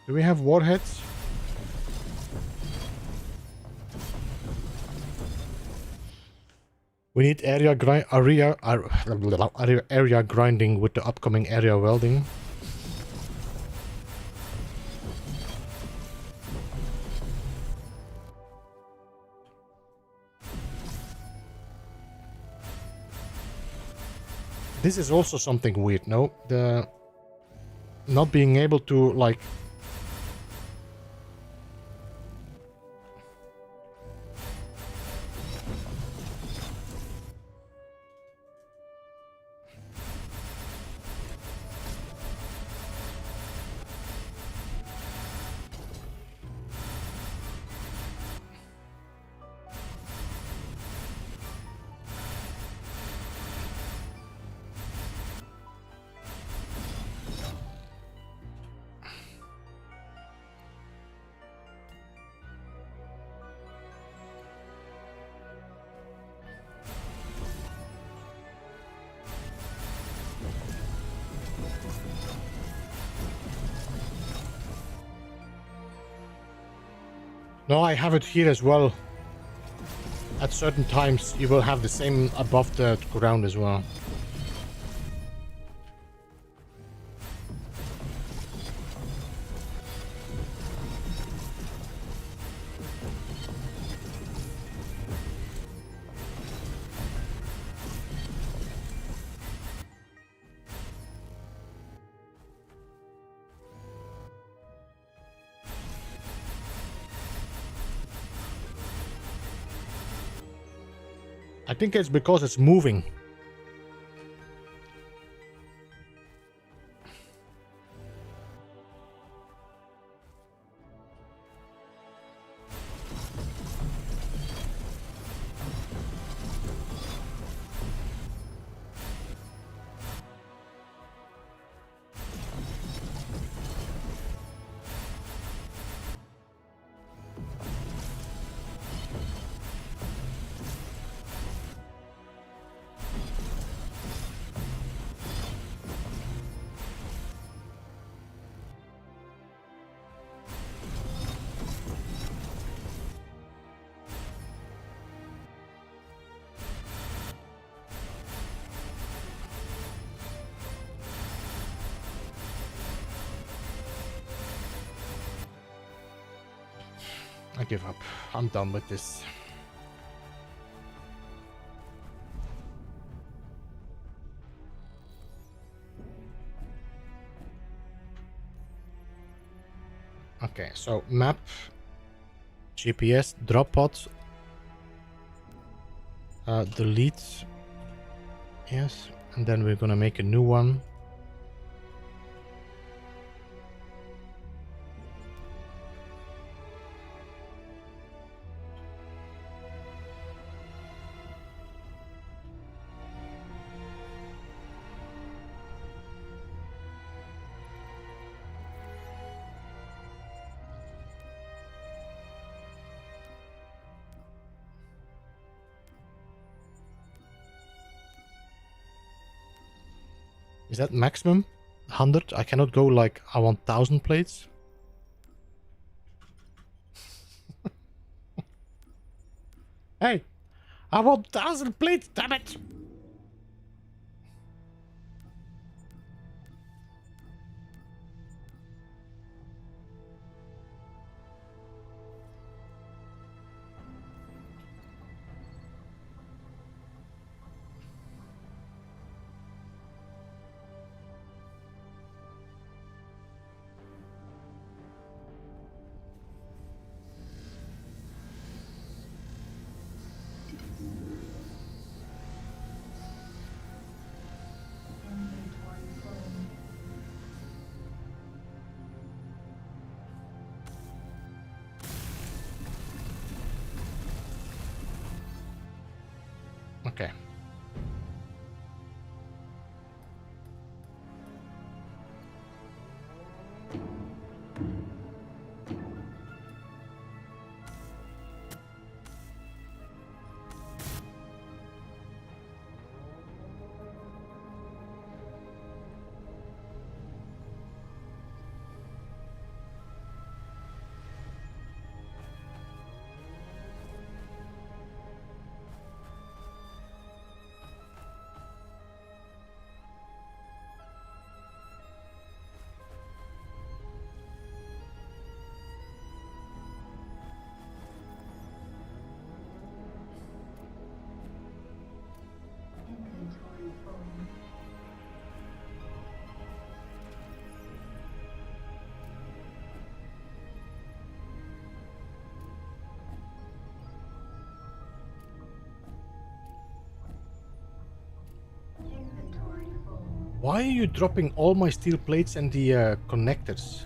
Do we have warheads? We need area grinding with the upcoming area welding. This is also something weird, no? The not being able to like No, I have it here as well. At certain times, you will have the same above the ground as well. I think it's because it's moving. I give up. I'm done with this. Okay, so map, GPS, drop pod, delete, yes, and then we're gonna make a new one. Is that maximum? 100? I cannot go like, I want 1000 plates. Hey, I want 1000 plates, damn it! Inventory full. Okay. Inventory full. Inventory full. Why are you dropping all my steel plates and the connectors?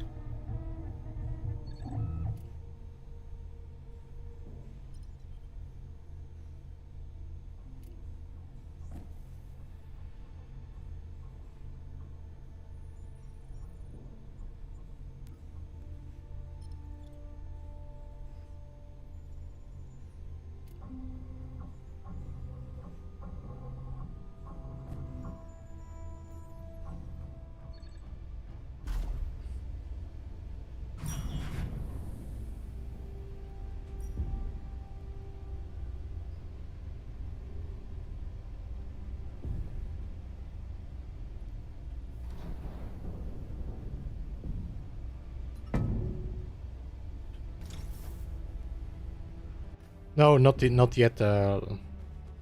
No, not yet.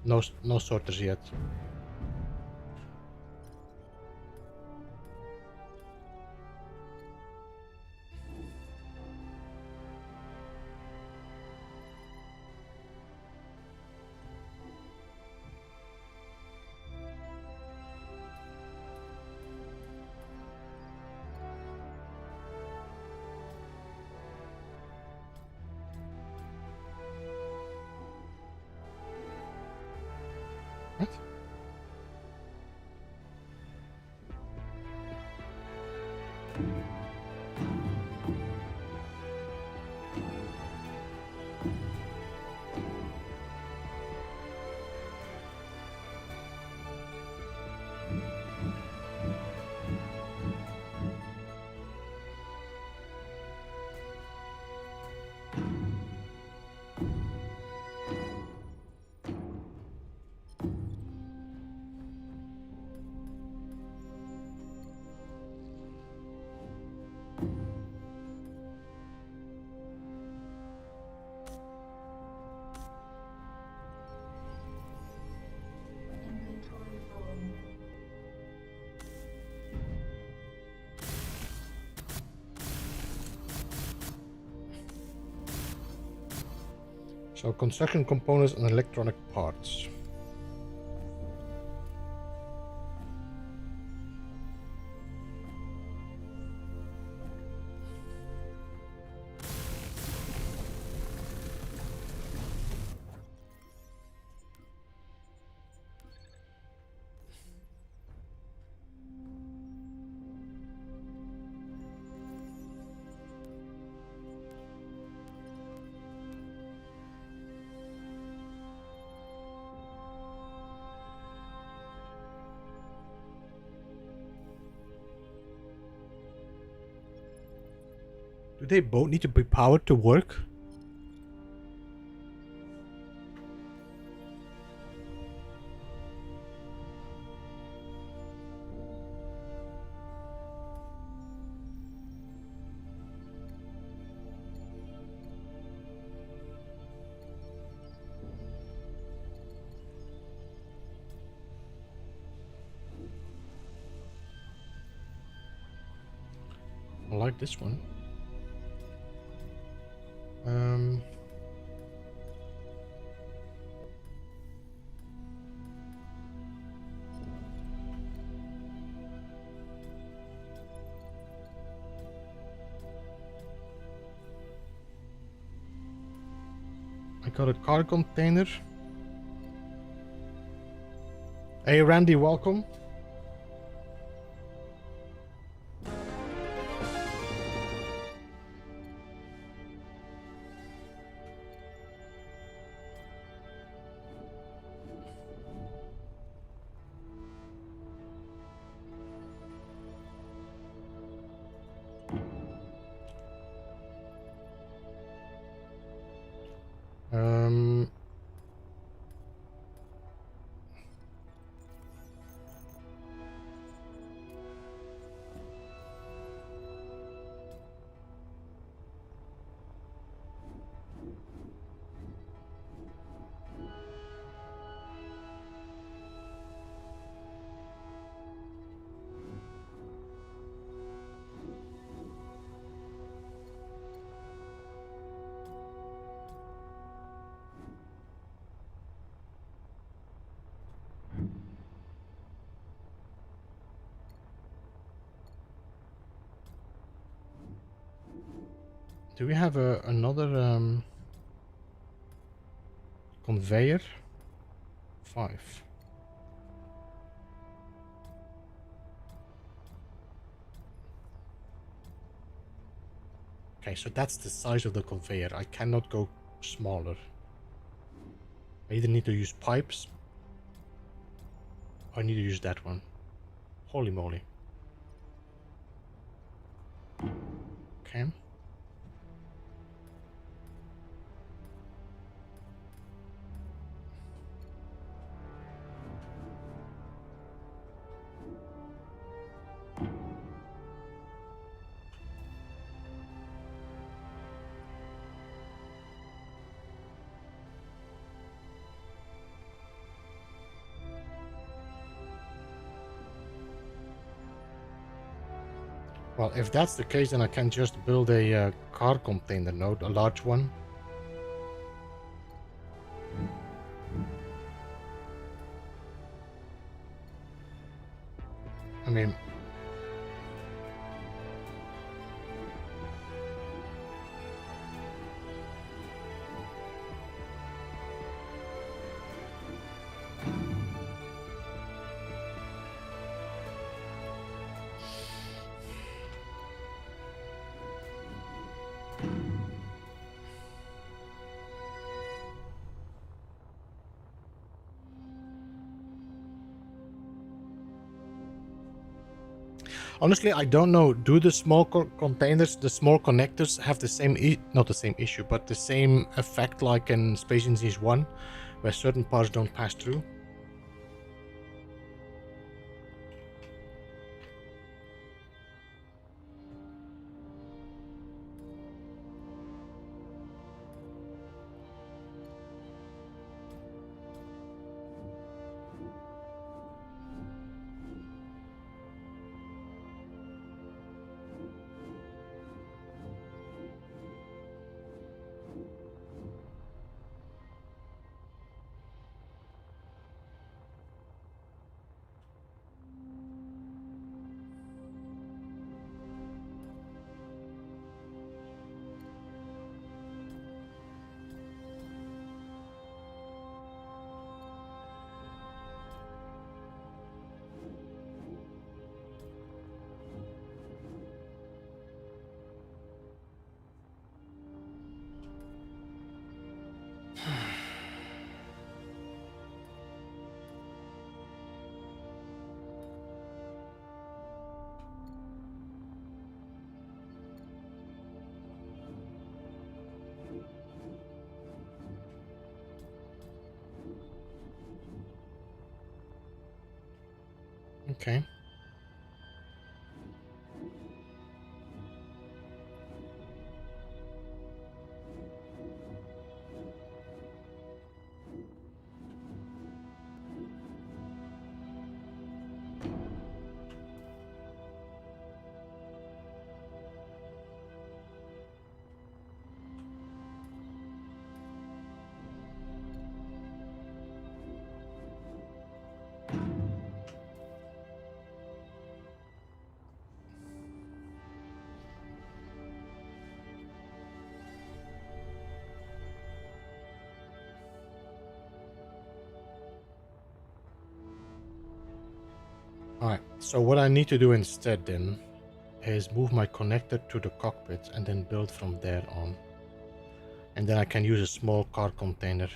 No sorters yet. So construction components and electronic parts. Do they both need to be powered to work? I like this one. I got a car container. Hey Randy, welcome. Do we have another conveyor? 5. Okay, so that's the size of the conveyor. I cannot go smaller. I either need to use pipes or I need to use that one. Holy moly. Okay. Well, if that's the case, then I can just build a car container node, a large one. I mean, honestly, I don't know. Do the small containers, the small connectors, have the same, not the same issue, but the same effect like in Space Engineers 1, where certain parts don't pass through? Okay. Alright, so what I need to do instead then is move my connector to the cockpit and then build from there on. And then I can use a small car container.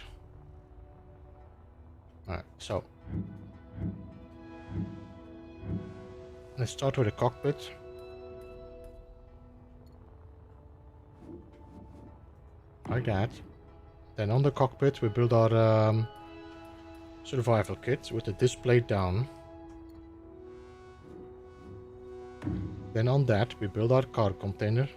Alright, so let's start with the cockpit. Like that. Then on the cockpit we build our survival kit with the display down. Then on that we build our car container.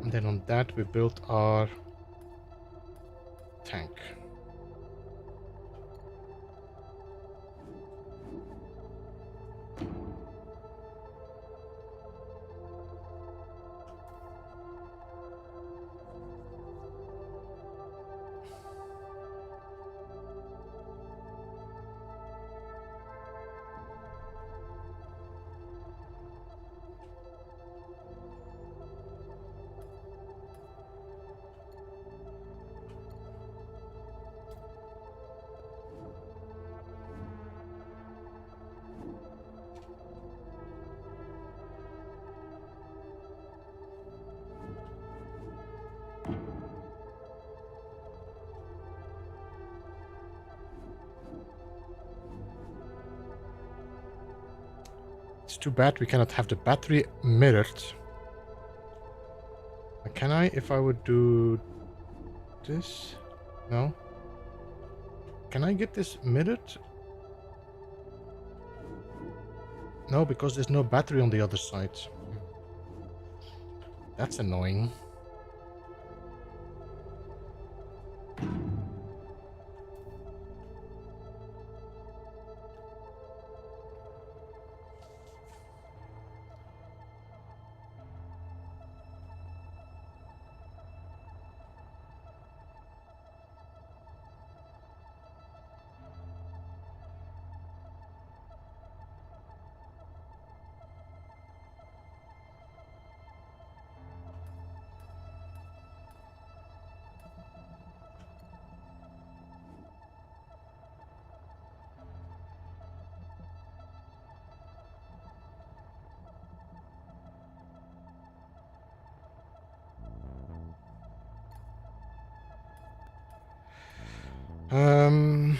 And then on that we build our tank. It's too bad we cannot have the battery mirrored. Can I, if I would do this? No. Can I get this mirrored? No, because there's no battery on the other side. That's annoying. Um...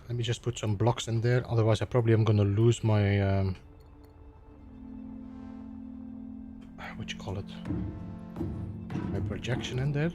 Let me just put some blocks in there, otherwise I probably am gonna lose my what you call it? My projection in there.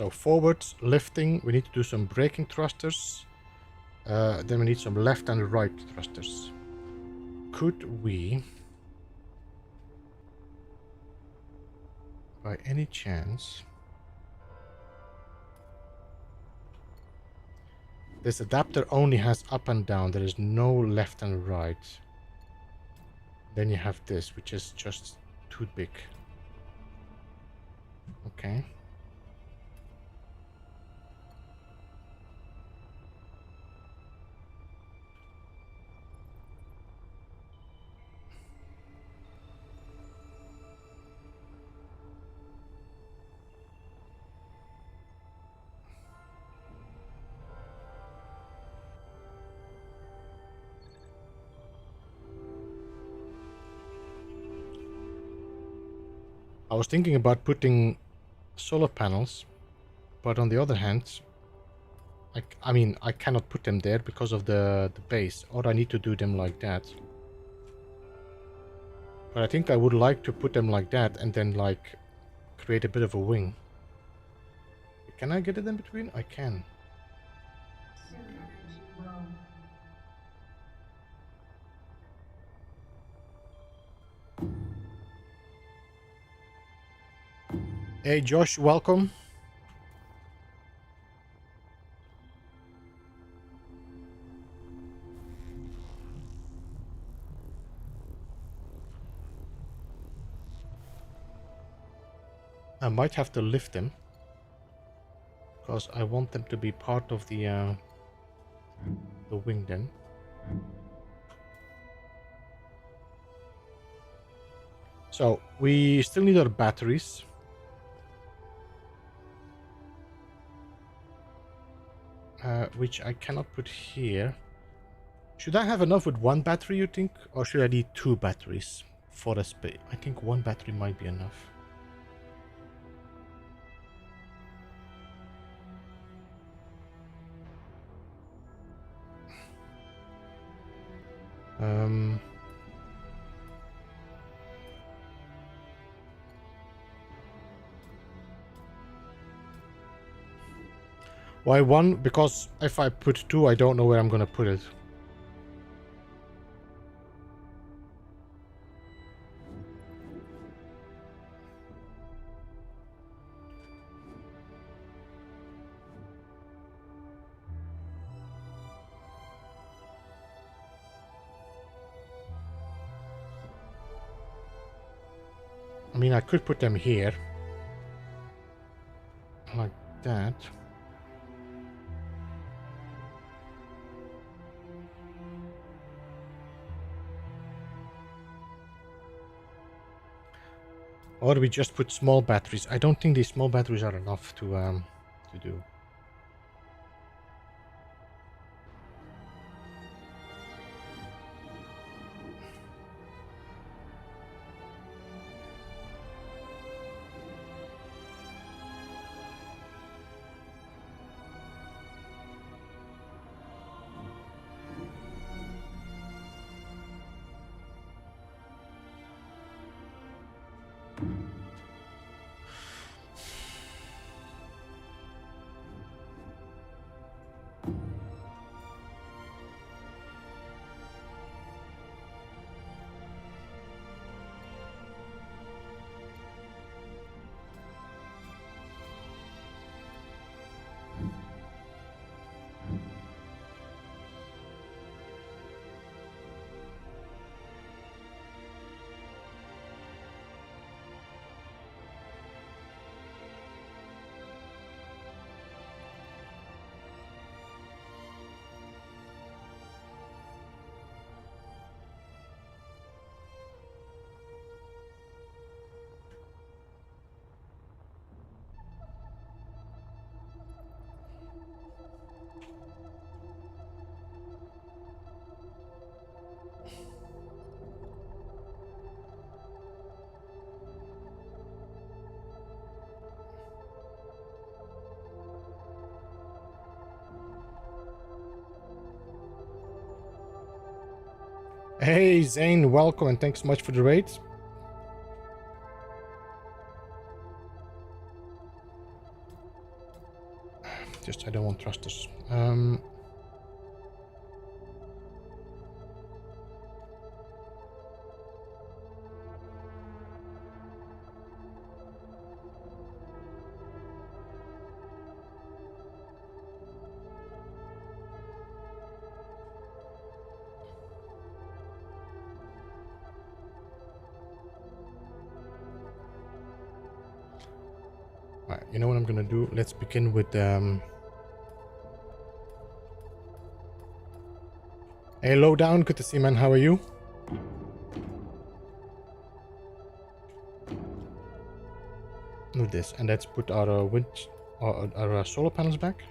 So forward lifting, we need to do some braking thrusters. Then we need some left and right thrusters. Could we, by any chance, this adapter only has up and down, there is no left and right. Then you have this, which is just too big. Okay. I was thinking about putting solar panels, but on the other hand, I mean, I cannot put them there because of the base, or I need to do them like that. But I think I would like to put them like that and then like create a bit of a wing. Can I get it in between? I can. Super low. Hey Josh, welcome. I might have to lift them because I want them to be part of the wing then. So we still need our batteries. Which I cannot put here. Should I have enough with one battery, you think? Or should I need two batteries for a space? I think one battery might be enough. Why one? Because if I put two, I don't know where I'm gonna put it. I mean, I could put them here. Like that. Or we just put small batteries. I don't think these small batteries are enough to do. Hey Zane, welcome and thanks so much for the raid. just I don't want thrusters. Right, you know what I'm gonna do? Let's begin with hey, low down, good to see, man. How are you? Do this, and let's put our wind, our solar panels back.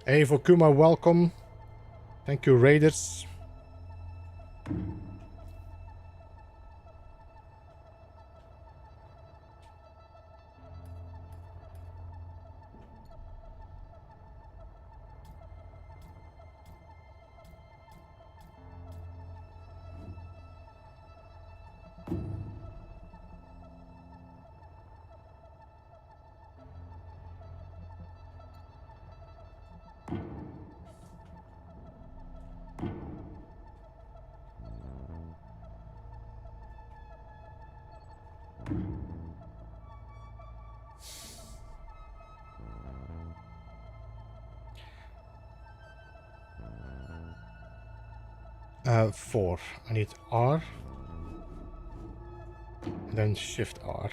Hey, Vokuma, welcome. Thank you, Raiders. Four. I need R. And then Shift R.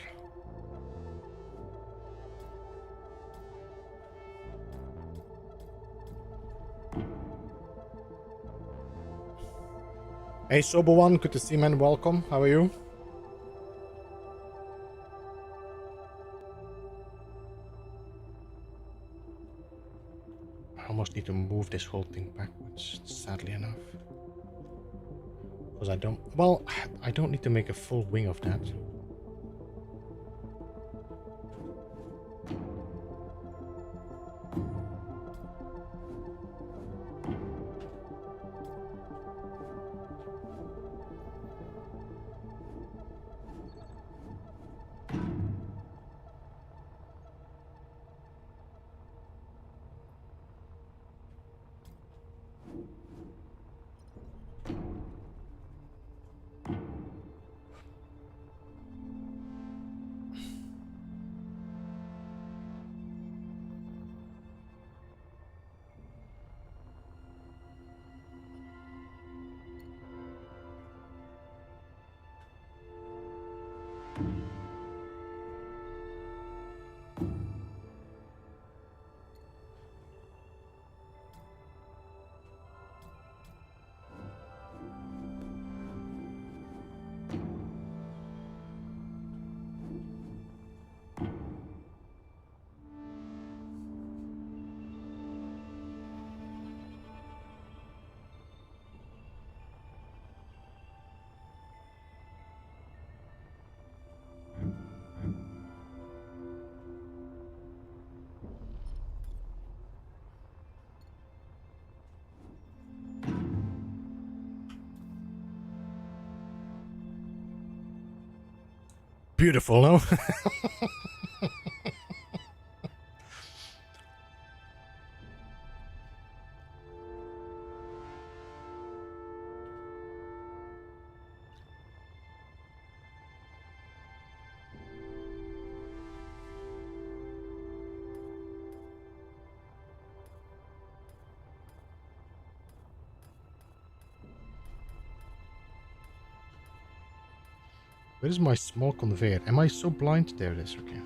Hey, Sober One, good to see, man. Welcome. How are you? I almost need to move this whole thing backwards, sadly enough. Because I don't... Well, I don't need to make a full wing of that. Beautiful, no? Where is my small conveyor? Am I so blind? There it is, okay.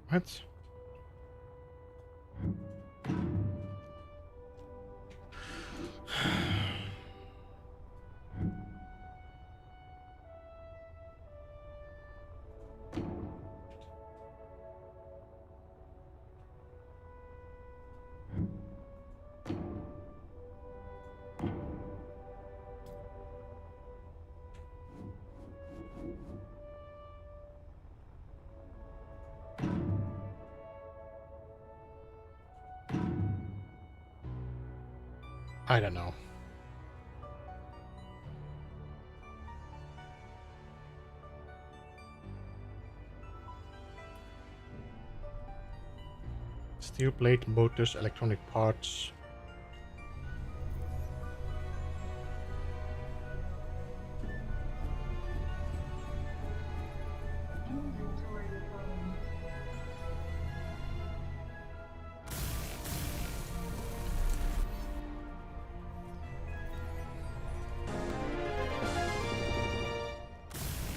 What? I don't know. Steel plate, motors, electronic parts. Inventory full.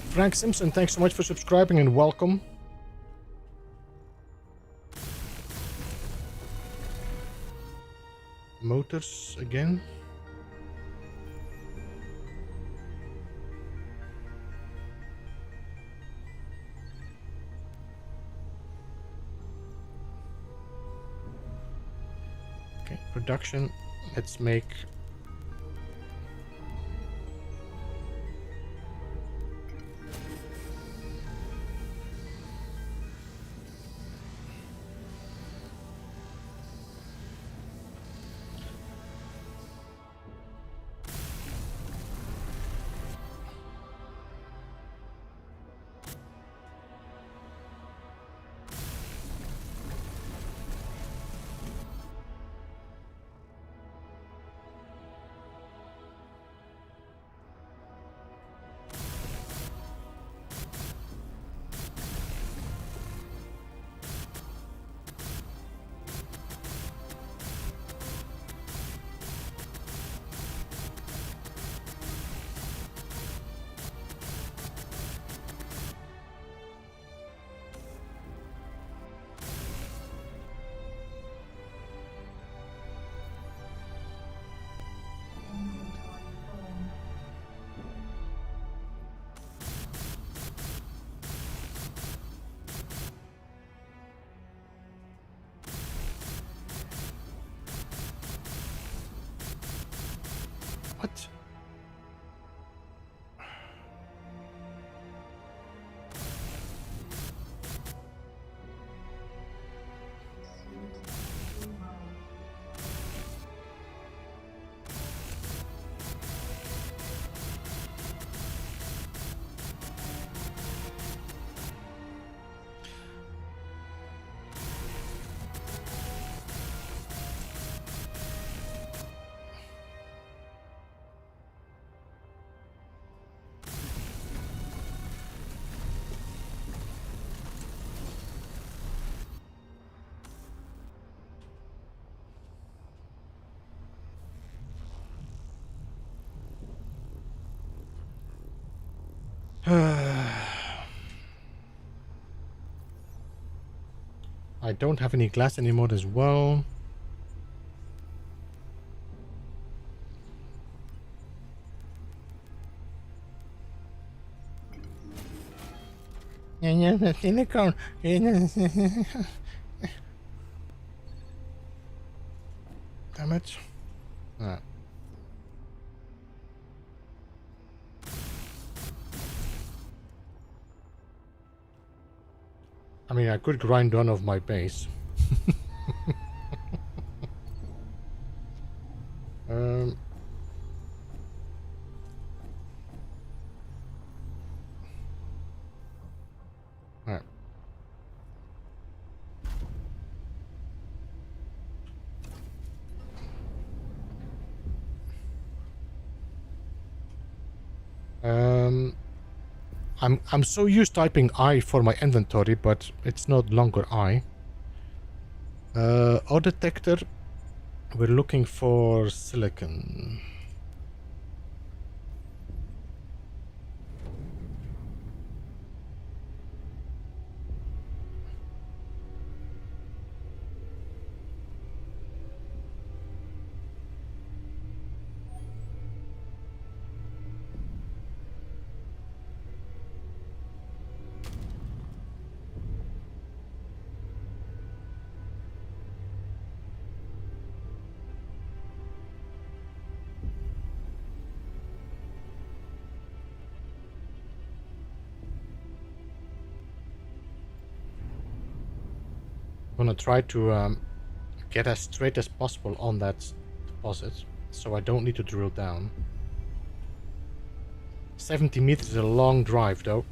Frank Simpson, thanks so much for subscribing and welcome. Motors again. Okay, production. Let's make Inventory full. what? Suit zero. I don't have any glass anymore as well. Silicone. Damn it. Ah. I mean, I could grind one of my base. um, alright. I'm so used typing I for my inventory, but it's no longer I. Ore detector. We're looking for silicon. gonna try to get as straight as possible on that deposit, so I don't need to drill down. 70 meters is a long drive, though.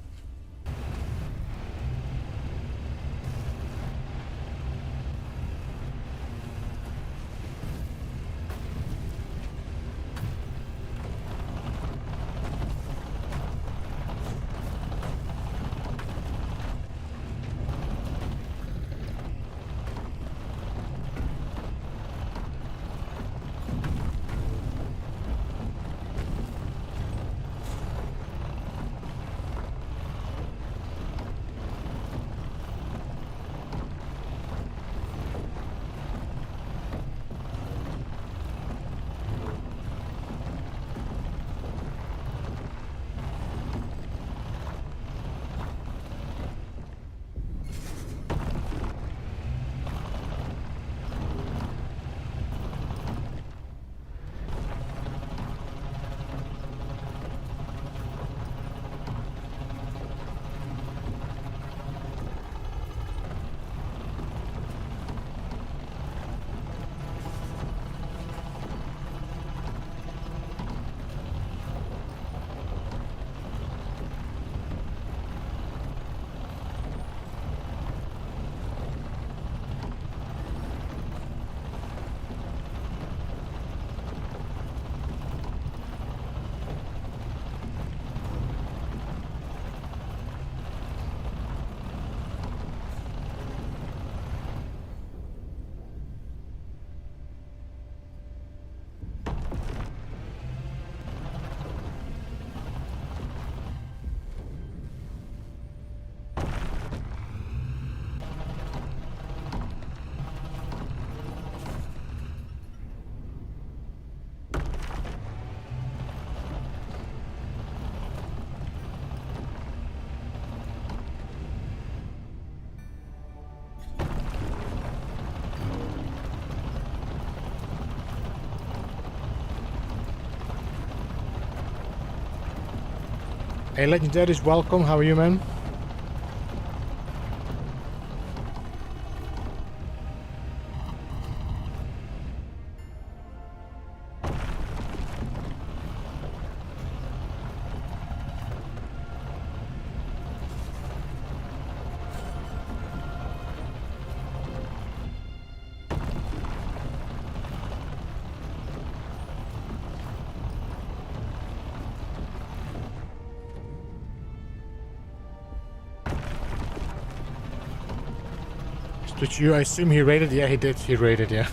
Hey, Legendaries, welcome. How are you, man? Did you, I assume he raided? Yeah, he did. He raided, yeah.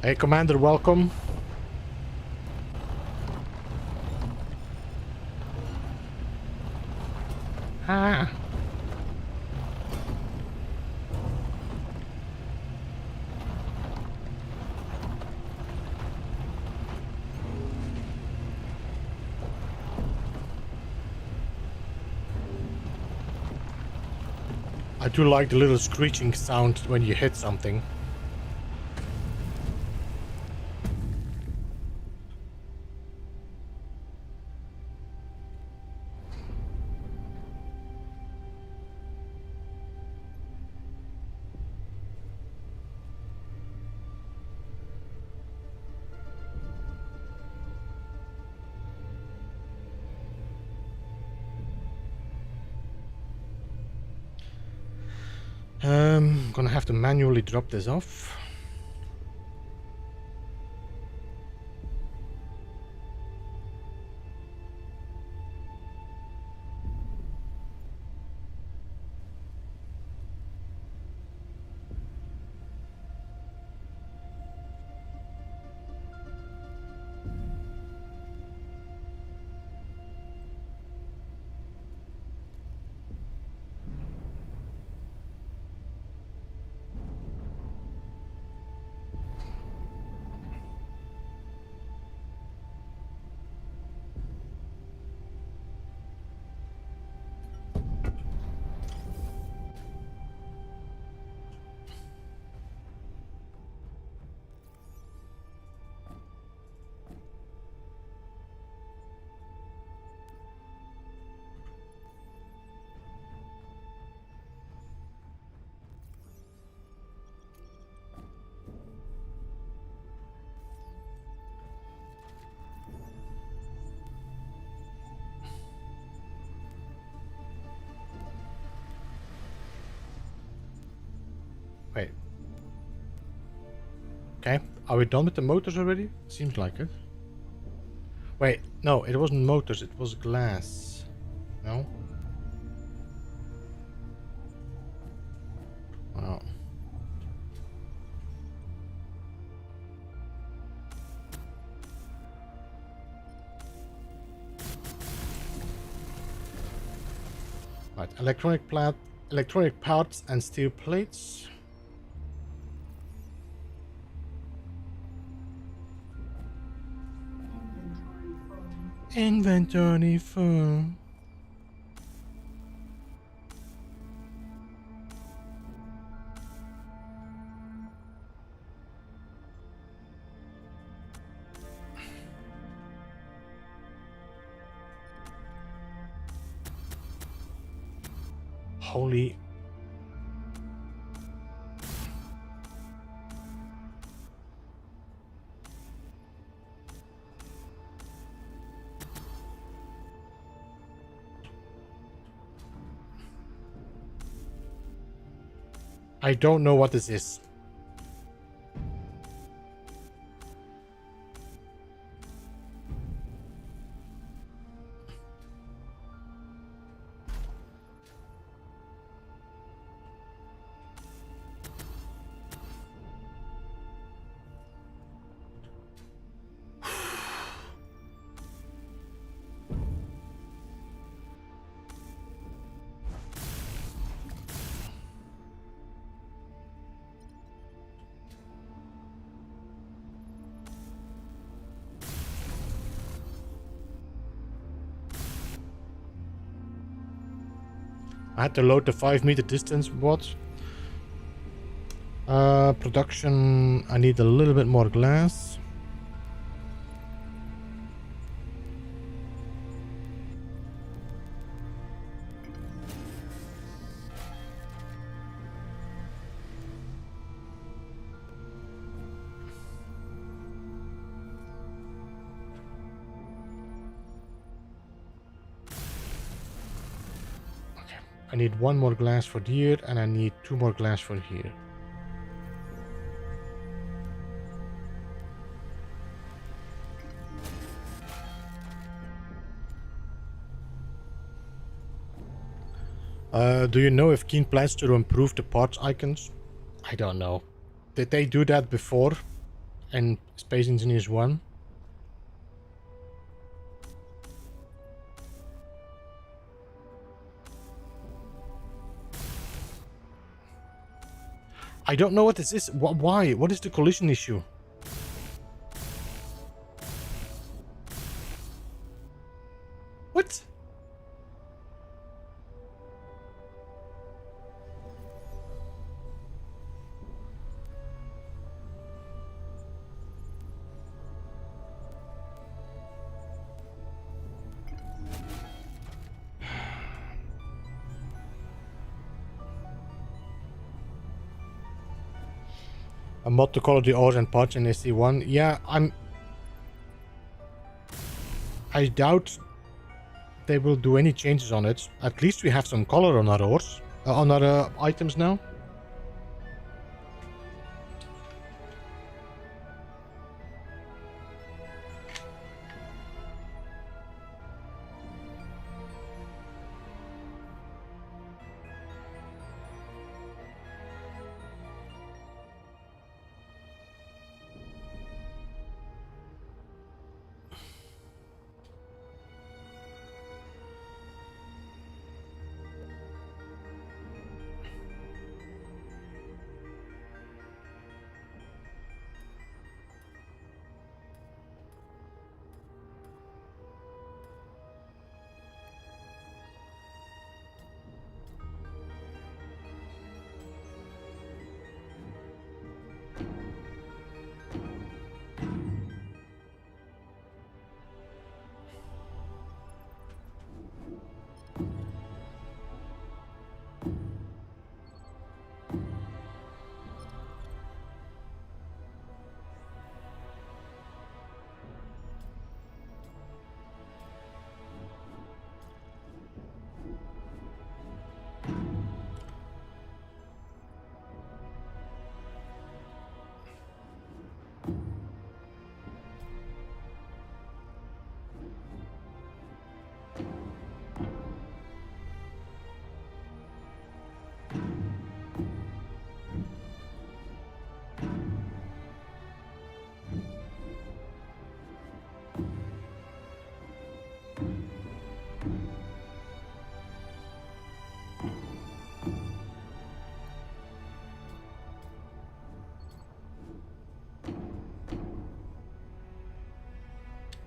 Hey, Commander, welcome. Ah. I do like the little screeching sound when you hit something. Gonna have to manually drop this off. Okay, are we done with the motors already? Seems like it. Wait, no, it wasn't motors, it was glass. No? Wow. Right, electronic parts and steel plates. Inventory full. Holy. I don't know what this is. I had to load the 5 meter distance bot. Production, I need a little bit more glass. I need 1 more glass for here, and I need 2 more glass for here. Do you know if Keen plans to improve the parts icons? I don't know. Did they do that before in Space Engineers 1? I don't know what this is. Why? What is the collision issue? What? A mod to color the ores and parts in SC1. Yeah, I doubt they will do any changes on it. At least we have some color on our ores, on our items now.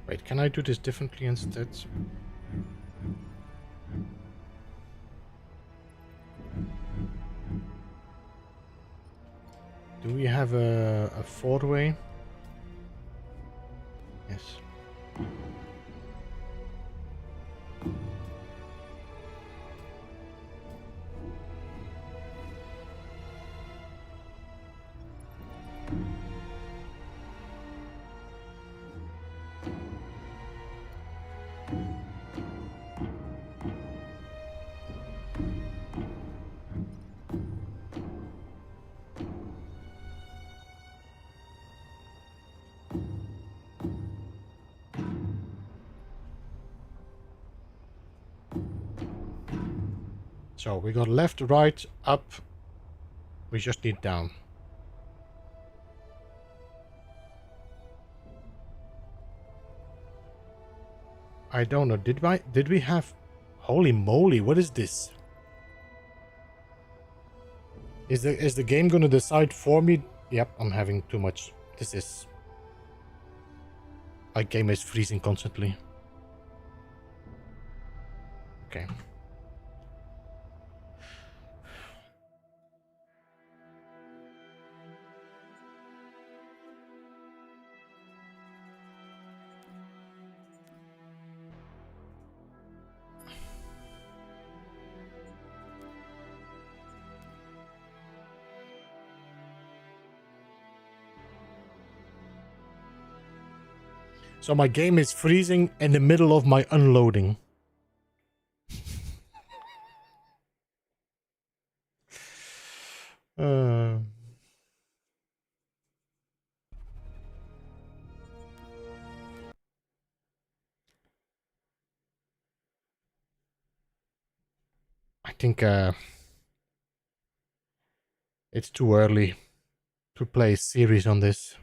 Wait, can I do this differently instead? Do we have a four-way? Yes. So we got left, right, up. We just need down. I don't know. Did we have? Holy moly! What is this? Is the game gonna decide for me? Yep, I'm having too much. This is. My game is freezing constantly. Okay. So my game is freezing in the middle of my unloading. I think it's too early to play a series on this.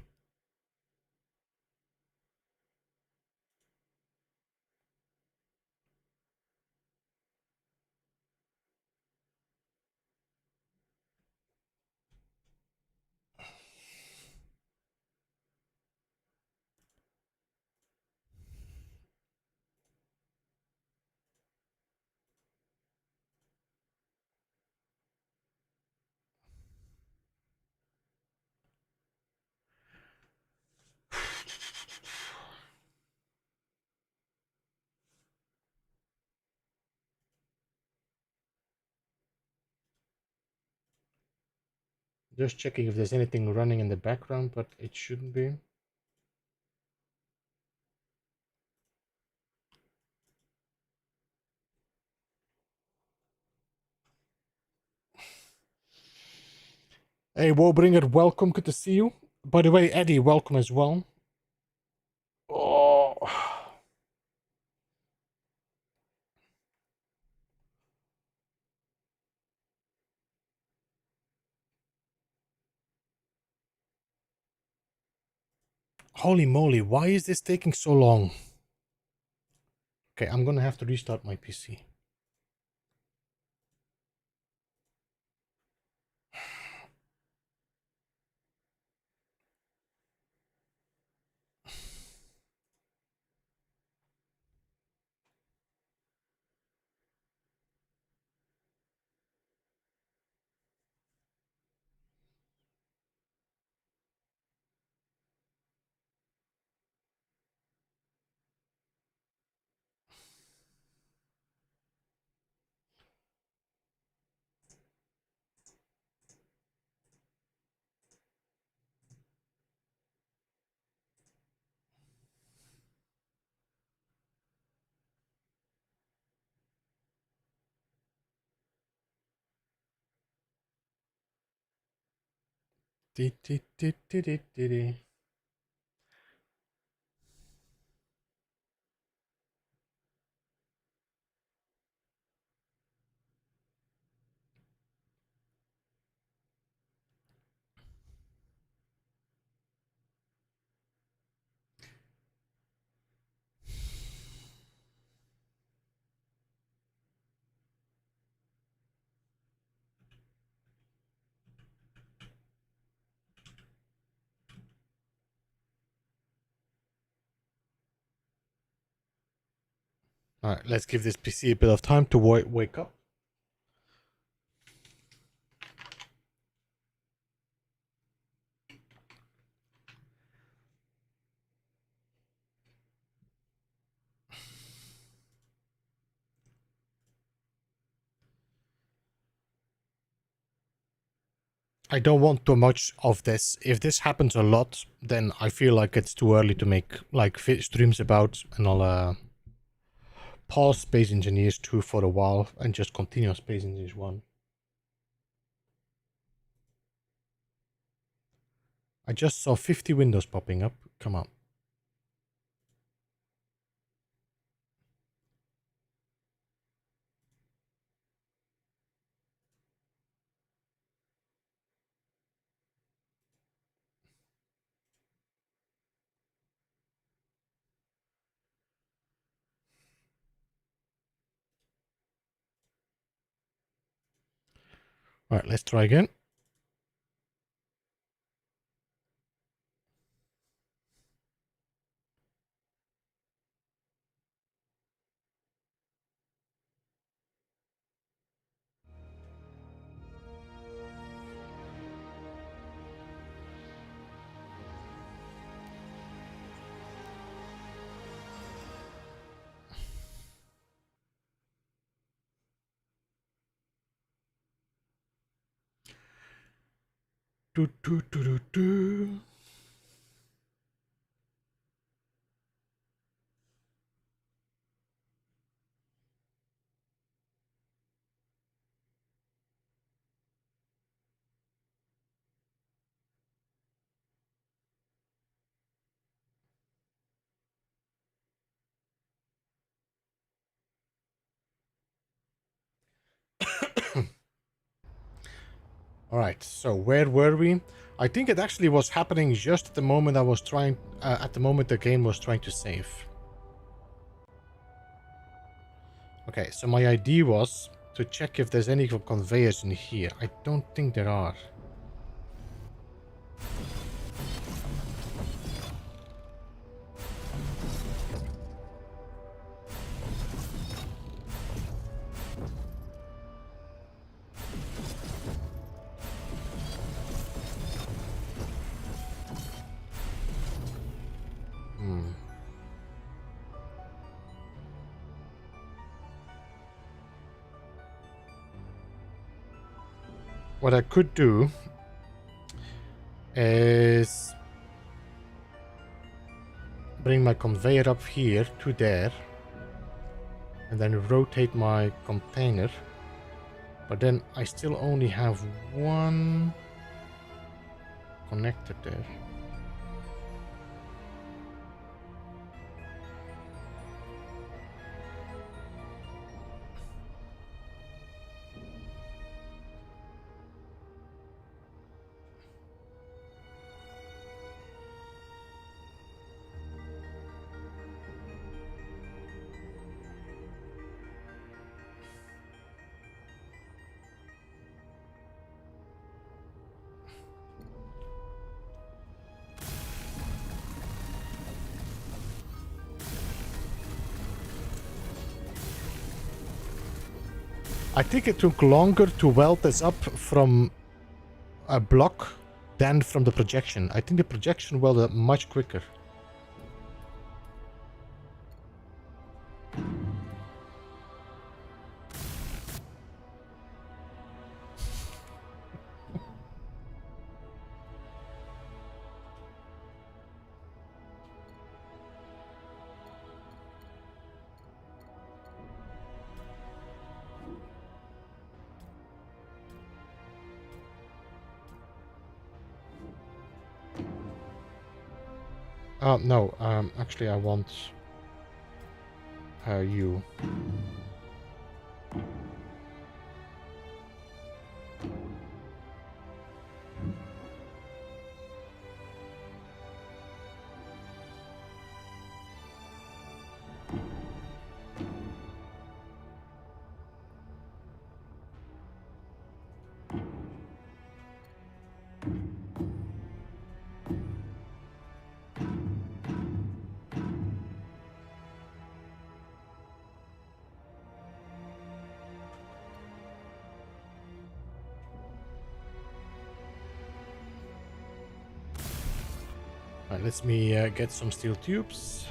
Just checking if there's anything running in the background, but it shouldn't be. Hey, Warbringer, welcome. Good to see you. By the way, Eddie, welcome as well. Oh. Holy moly, why is this taking so long? Okay, I'm gonna have to restart my PC. Alright, let's give this PC a bit of time to wake up. I don't want too much of this. If this happens a lot, then I feel like it's too early to make like streams about, and I'll pause Space Engineers 2 for a while and just continue on Space Engineers 1. I just saw 50 windows popping up. Come on. Alright, let's try again. Do, do, do, do, do. Alright, so where were we? I think it actually was happening just at the moment I was trying, at the moment the game was trying to save. Okay, so my idea was to check if there's any conveyors in here. I don't think there are. What I could do is bring my conveyor up here to there and then rotate my container, but then I still only have one connected there. I think it took longer to weld this up from a block than from the projection. I think the projection welded up much quicker. No, actually I want you. Right, let me get some steel tubes.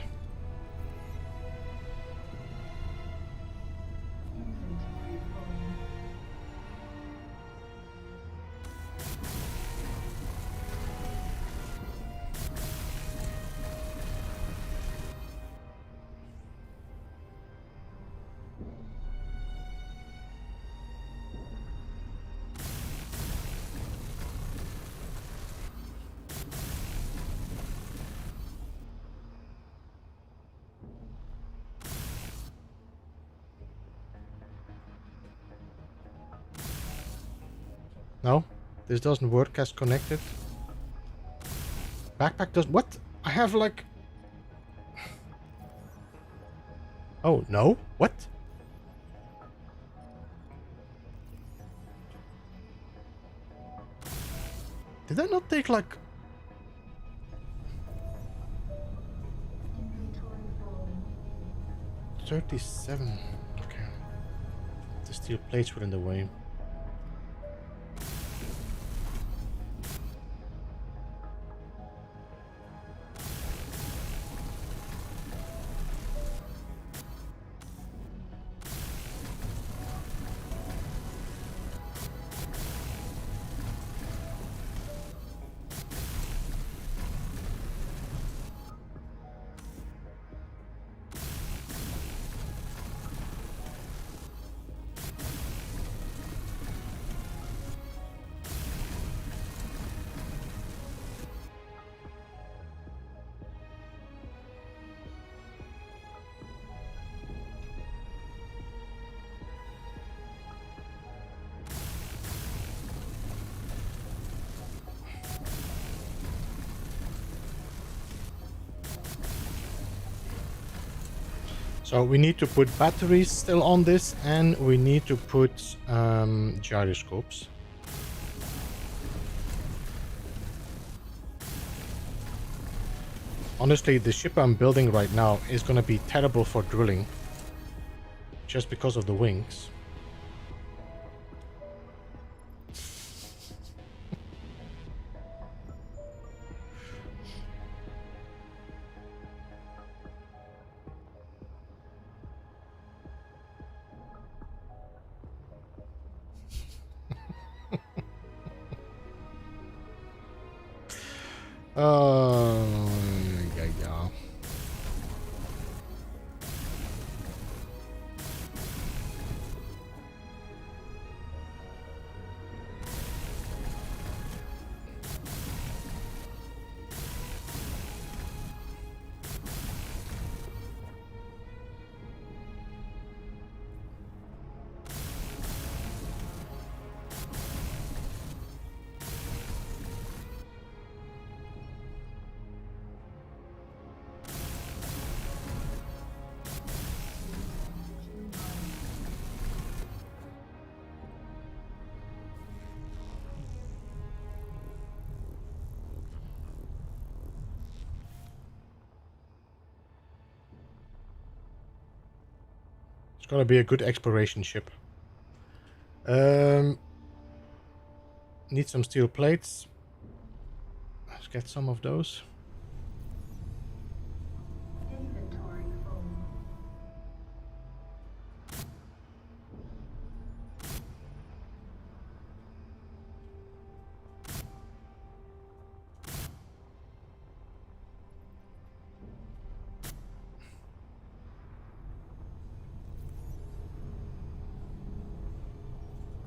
No, this doesn't work as connected. Backpack doesn't. What? I have like. Oh no! What? Did I not take like? $37. Okay. The steel plates were in the way. So we need to put batteries still on this, and we need to put gyroscopes. Honestly, the ship I'm building right now is going to be terrible for drilling, just because of the wings. Yeah. It's gonna be a good exploration ship. Need some steel plates. Let's get some of those. Inventory full.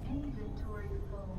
Inventory full.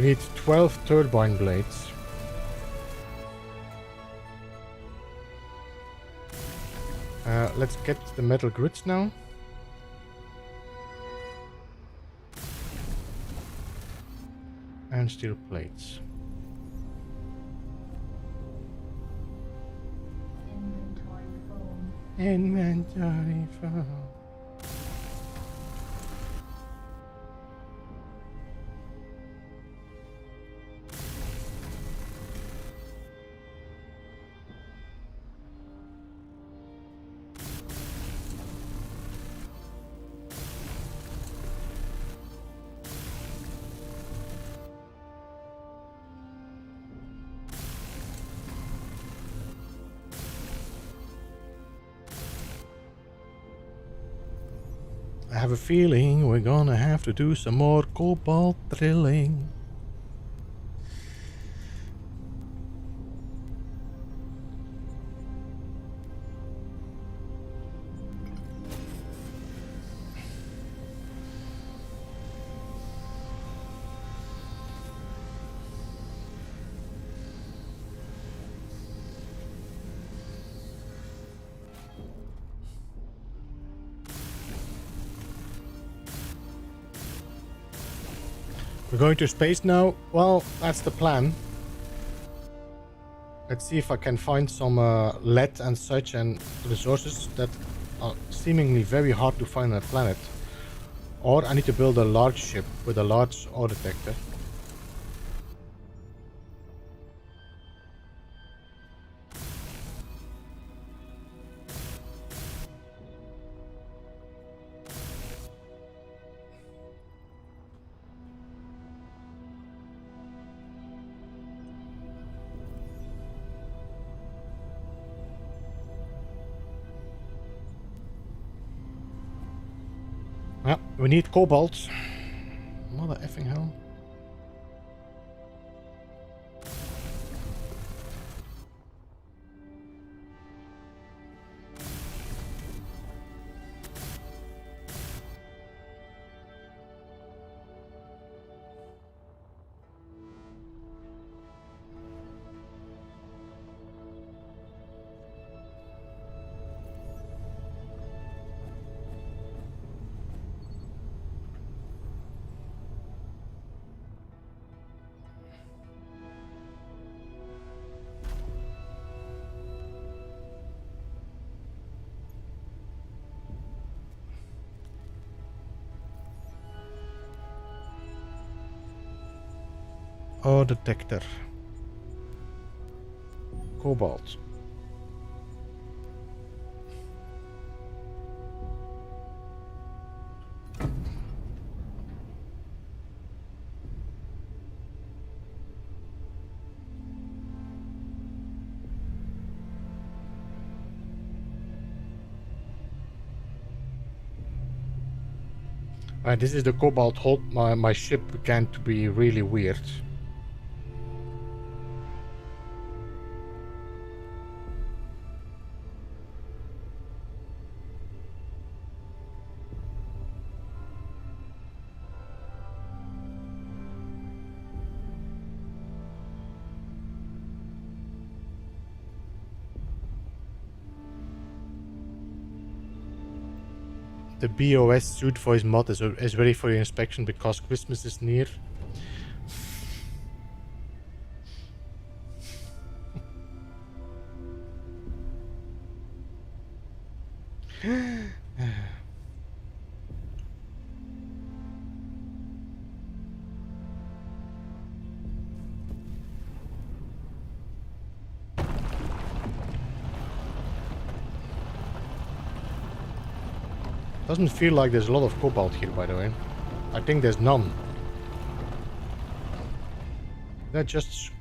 We need 12 turbine blades. Let's get the metal grids now. And steel plates. Inventory full. Inventory full. I have a feeling we're gonna have to do some more cobalt drilling. We're going to space now. Well, that's the plan. Let's see if I can find some lead and such and resources that are seemingly very hard to find on a planet. Or I need to build a large ship with a large ore detector. Yeah, we need cobalt. Mother effing hell. Ore detector. Cobalt. This is the cobalt hold. My ship began to be really weird. The BOS suit voice mod is ready for your inspection because Christmas is near. Doesn't feel like there's a lot of cobalt here, by the way. I think there's none. Did I just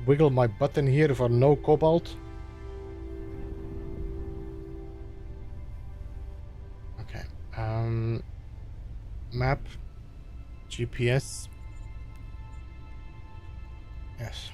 wiggle my button here for no cobalt? Okay. Map. GPS. Yes.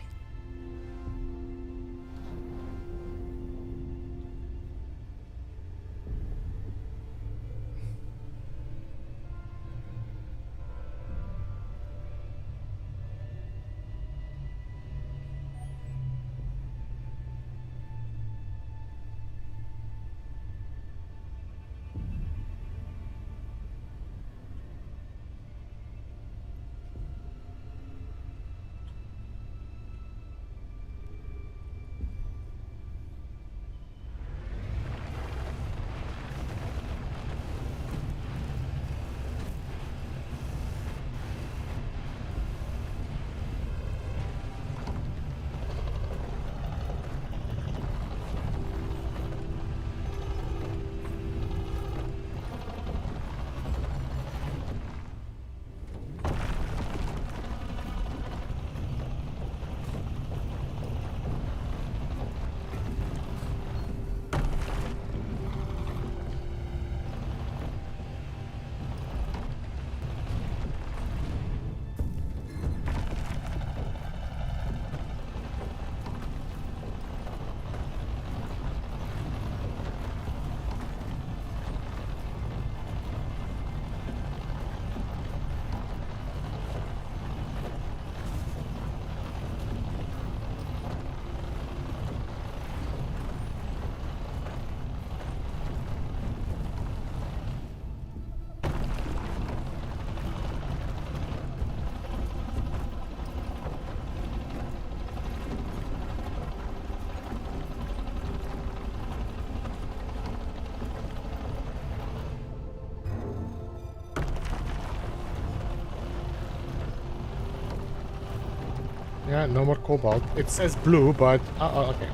Yeah, no more cobalt. It says blue, but... okay.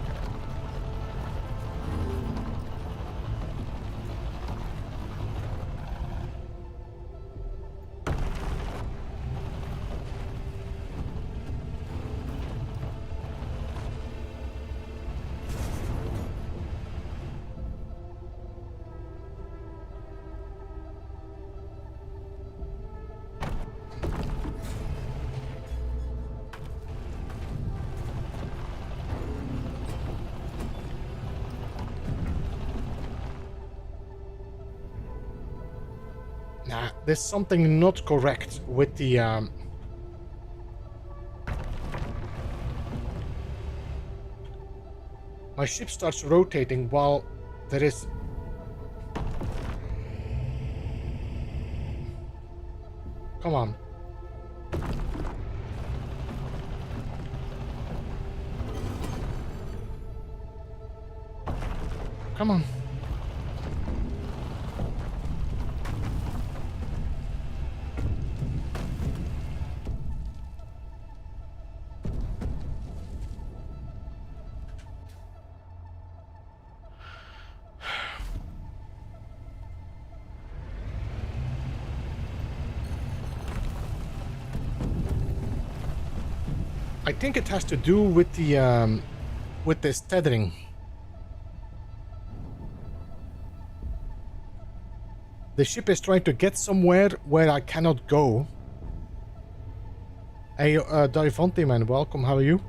Nah, there's something not correct with the... My ship starts rotating while there is... Come on. Come on. I think it has to do with this tethering. The ship is trying to get somewhere where I cannot go. Hey, Davante man, welcome. How are you?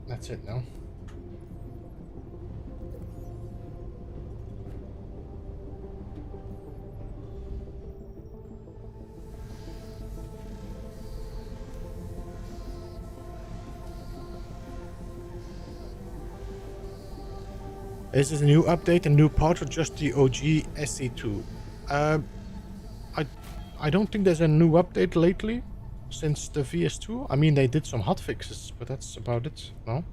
That's it now. Is this a new update, a new part, or just the OG SC2? I don't think there's a new update lately since the VS2. I mean, they did some hotfixes, but that's about it, no?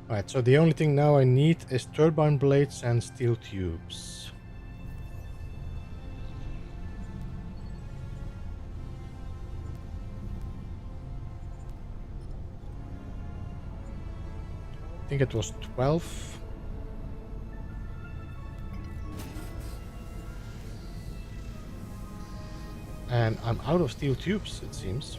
Right, so the only thing now I need is turbine blades and steel tubes. I think it was 12. And I'm out of steel tubes, it seems.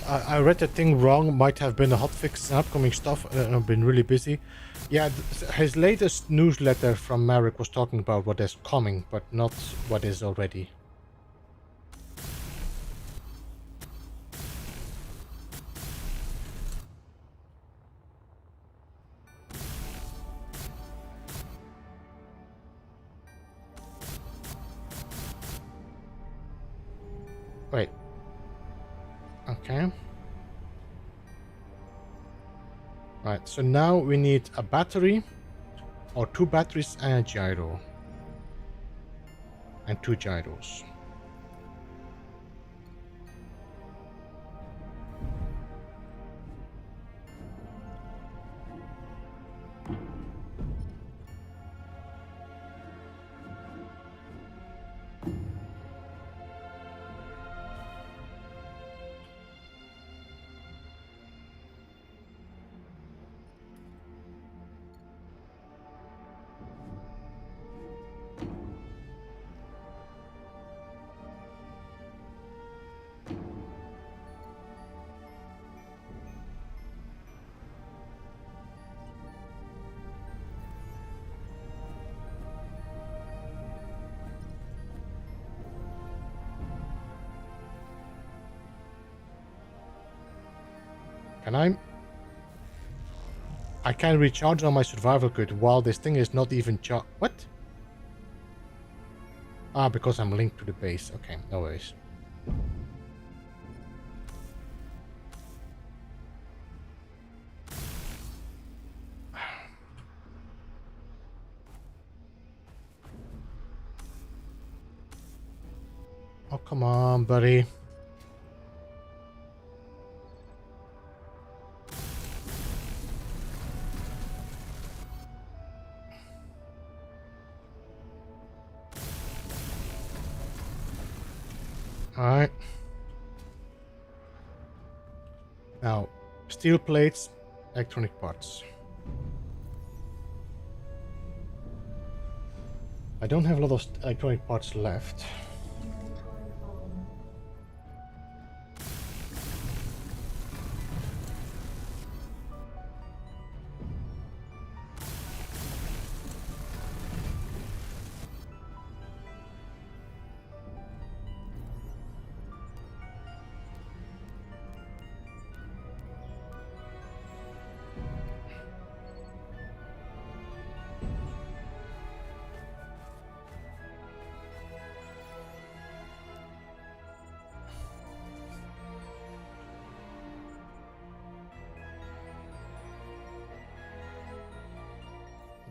I read the thing wrong. Might have been a hotfix and upcoming stuff. I've been really busy. Yeah, his latest newsletter from Marek was talking about what is coming, but not what is already. Wait. Okay. Right, so now we need a battery, or 2 batteries and a gyro. And 2 gyros. Can I can recharge on my survival kit while this thing is not even what? Ah, because I'm linked to the base. Okay, no worries. Oh, come on, buddy. Alright. Now, steel plates, electronic parts. I don't have a lot of electronic parts left.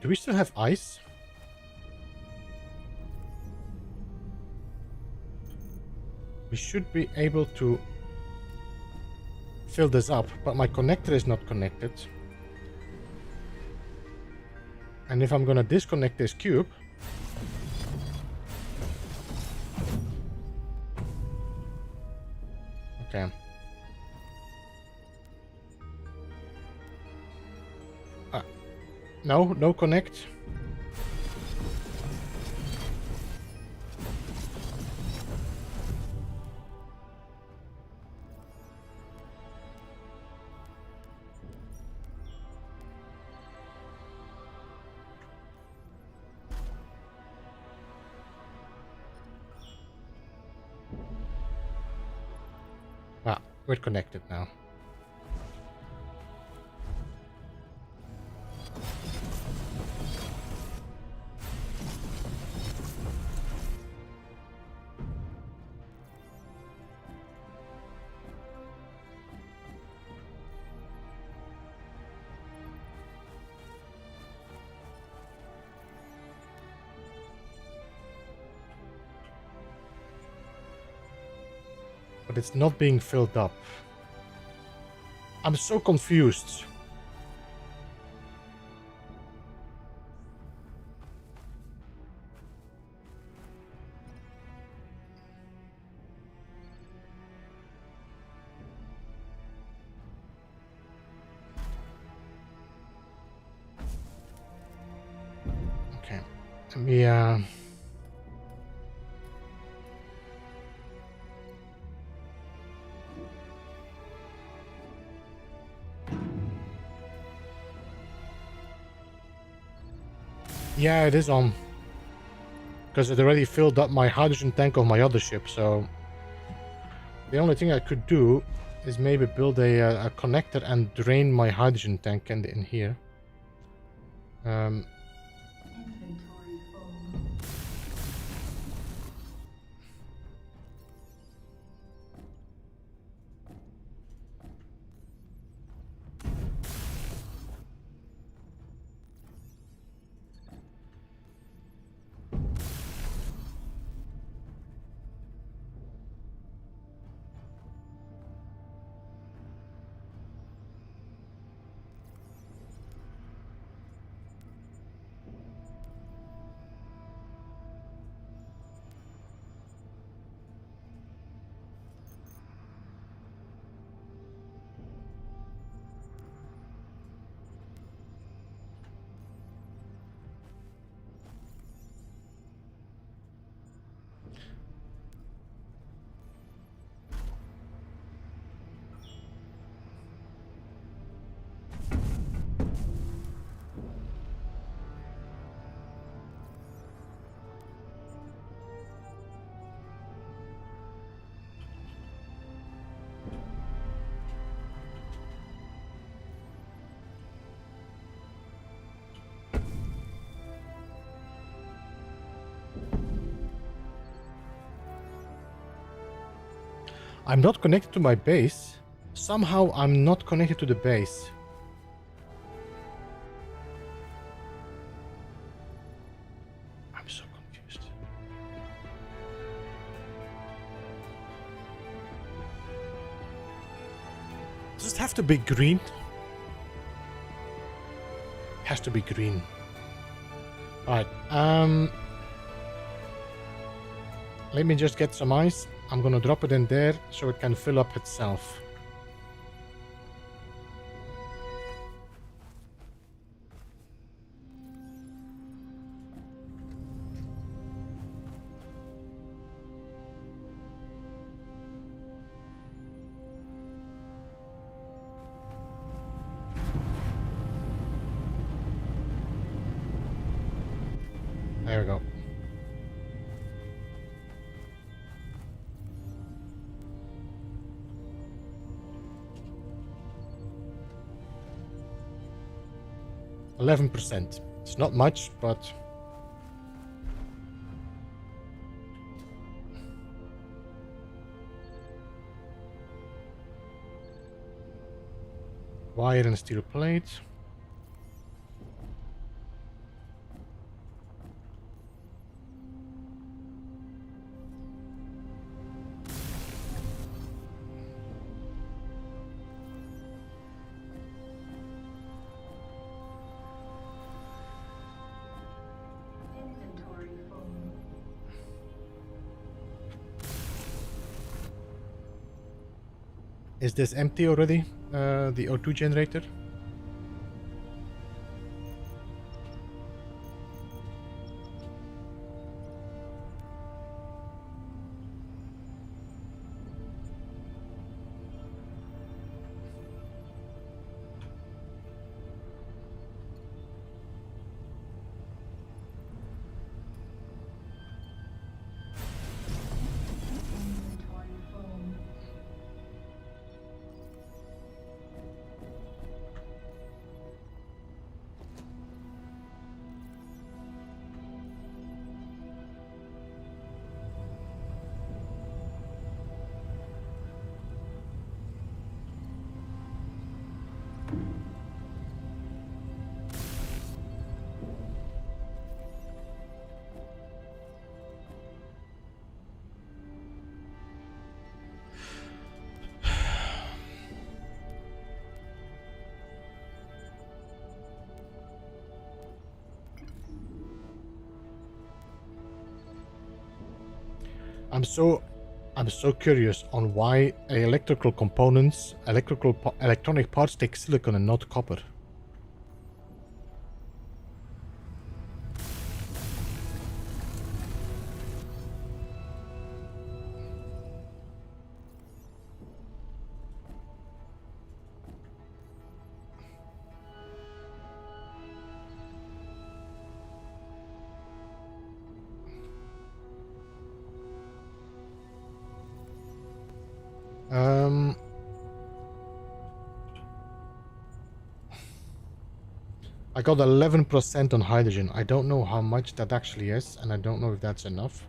Do we still have ice? We should be able to fill this up, but my connector is not connected. And if I'm gonna disconnect this cube... Okay. No connect. Ah, we're connected now. But it's not being filled up. I'm so confused. Okay, let me yeah, it is on. Because it already filled up my hydrogen tank of my other ship, so... The only thing I could do is maybe build a connector and drain my hydrogen tank in here. Inventory full. I'm not connected to my base. Somehow I'm not connected to the base. I'm so confused. Does it have to be green? Has to be green. Alright, let me just get some ice. I'm gonna drop it in there so it can fill up itself. There we go. %. It's not much, but wire and steel plate. Is this empty already? The O2 generator? I'm so curious on why electrical components, electronic parts take silicon and not copper. I got 11% on hydrogen. I don't know how much that actually is, and I don't know if that's enough.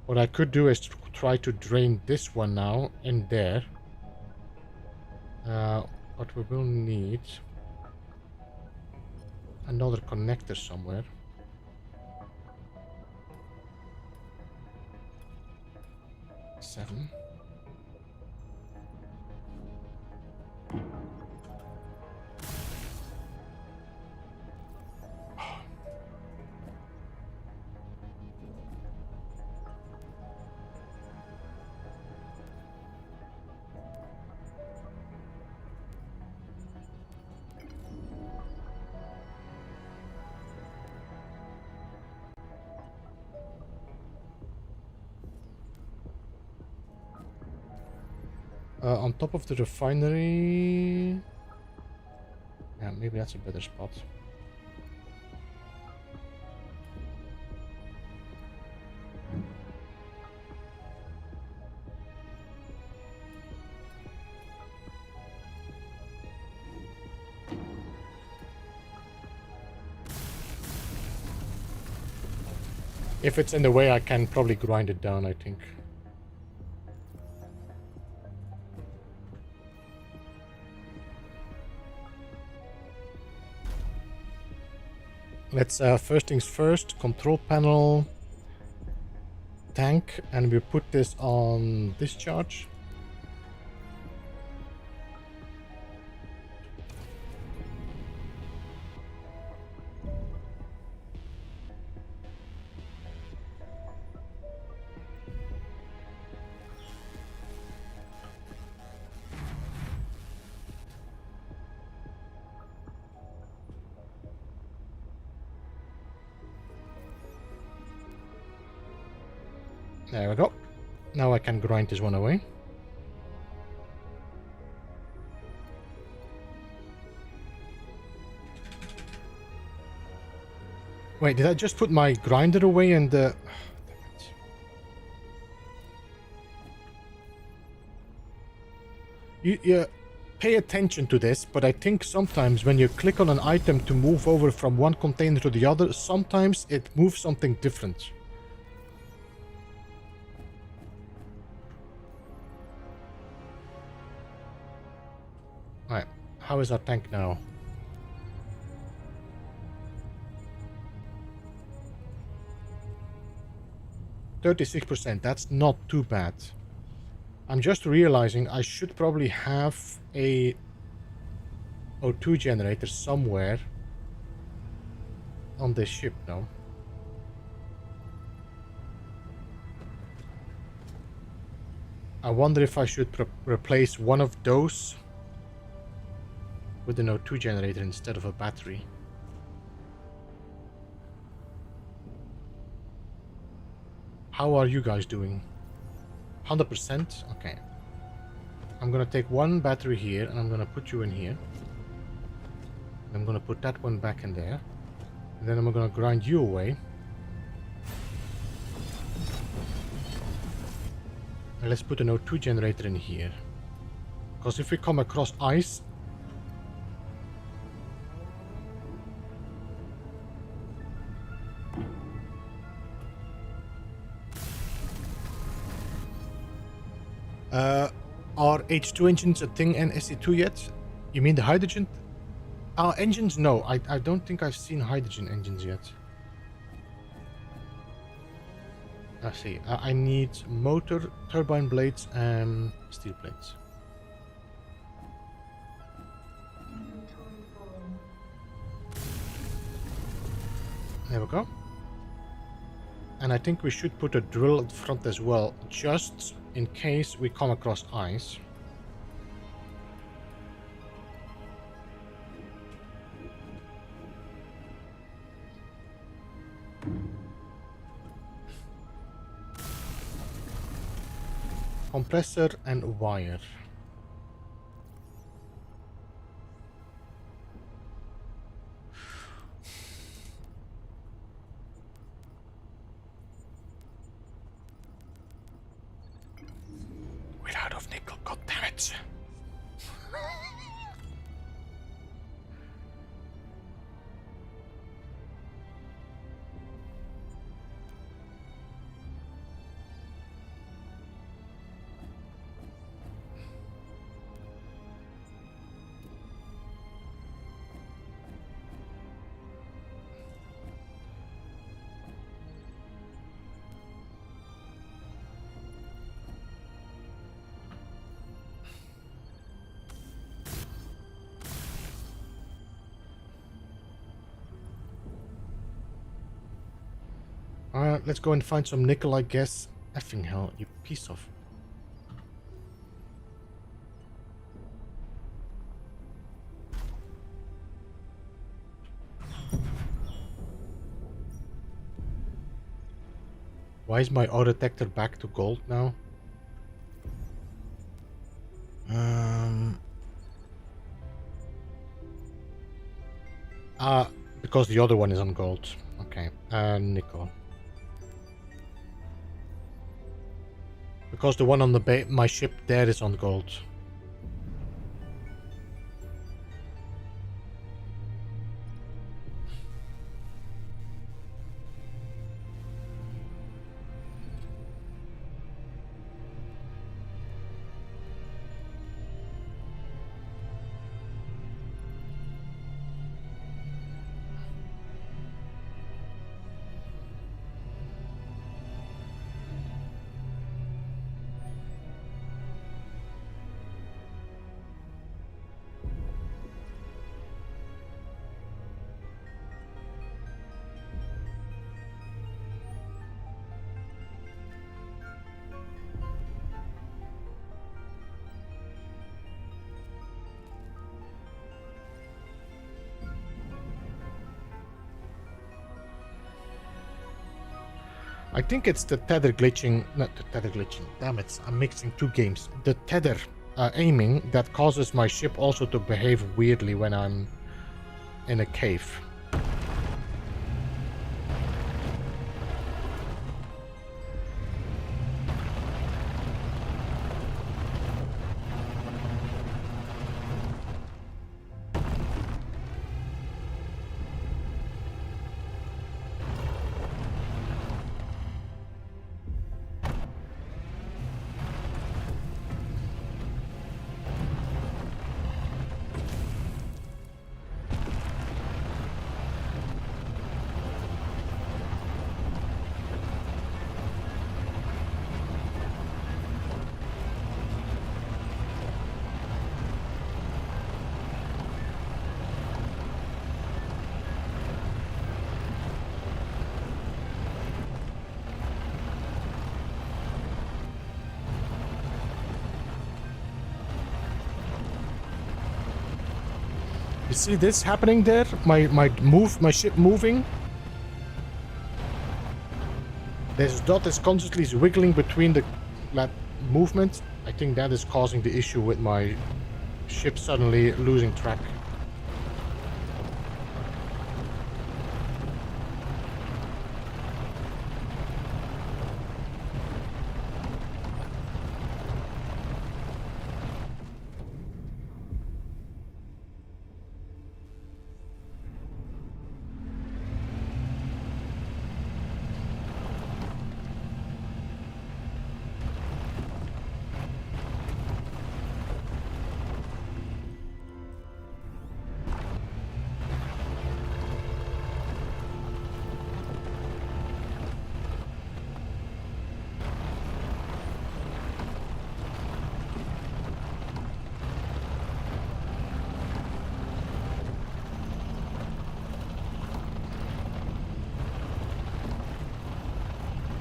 What I could do is try to drain this one now in there. But we will need another connector somewhere. Seven. On top of the refinery... Yeah, maybe that's a better spot. If it's in the way, I can probably grind it down, I think. Let's first things first, control panel, tank, and we put this on discharge. There we go. Now I can grind this one away. Wait, did I just put my grinder away and the... You pay attention to this, but I think sometimes when you click on an item to move over from one container to the other, sometimes it moves something different. Alright, how is our tank now? %, that's not too bad. I'm just realizing I should probably have a O2 generator somewhere on this ship now. I wonder if I should replace one of those with an O2 generator instead of a battery. How are you guys doing? 100%? Okay. I'm gonna take one battery here and I'm gonna put you in here. I'm gonna put that one back in there. And then I'm gonna grind you away. And let's put an O2 generator in here. Because if we come across ice... Are H2 engines a thing in SE2 yet? You mean the hydrogen? Engines? No, I don't think I've seen hydrogen engines yet. I see. I need motor, turbine blades, and steel plates. There we go. And I think we should put a drill at the front as well, just in case we come across ice. Compressor and wire. We're out of nickel, god damn it. Let's go and find some nickel, I guess. Effing hell, you piece of... Why is my auto detector back to gold now? Because the other one is on gold. Okay, nickel. Because the one on the my ship there is on gold. I think it's the tether glitching, not the tether glitching, damn it, I'm mixing two games. The tether aiming that causes my ship also to behave weirdly when I'm in a cave. You see this happening there? My ship moving. This dot is constantly wiggling between the movements. I think that is causing the issue with my ship suddenly losing track.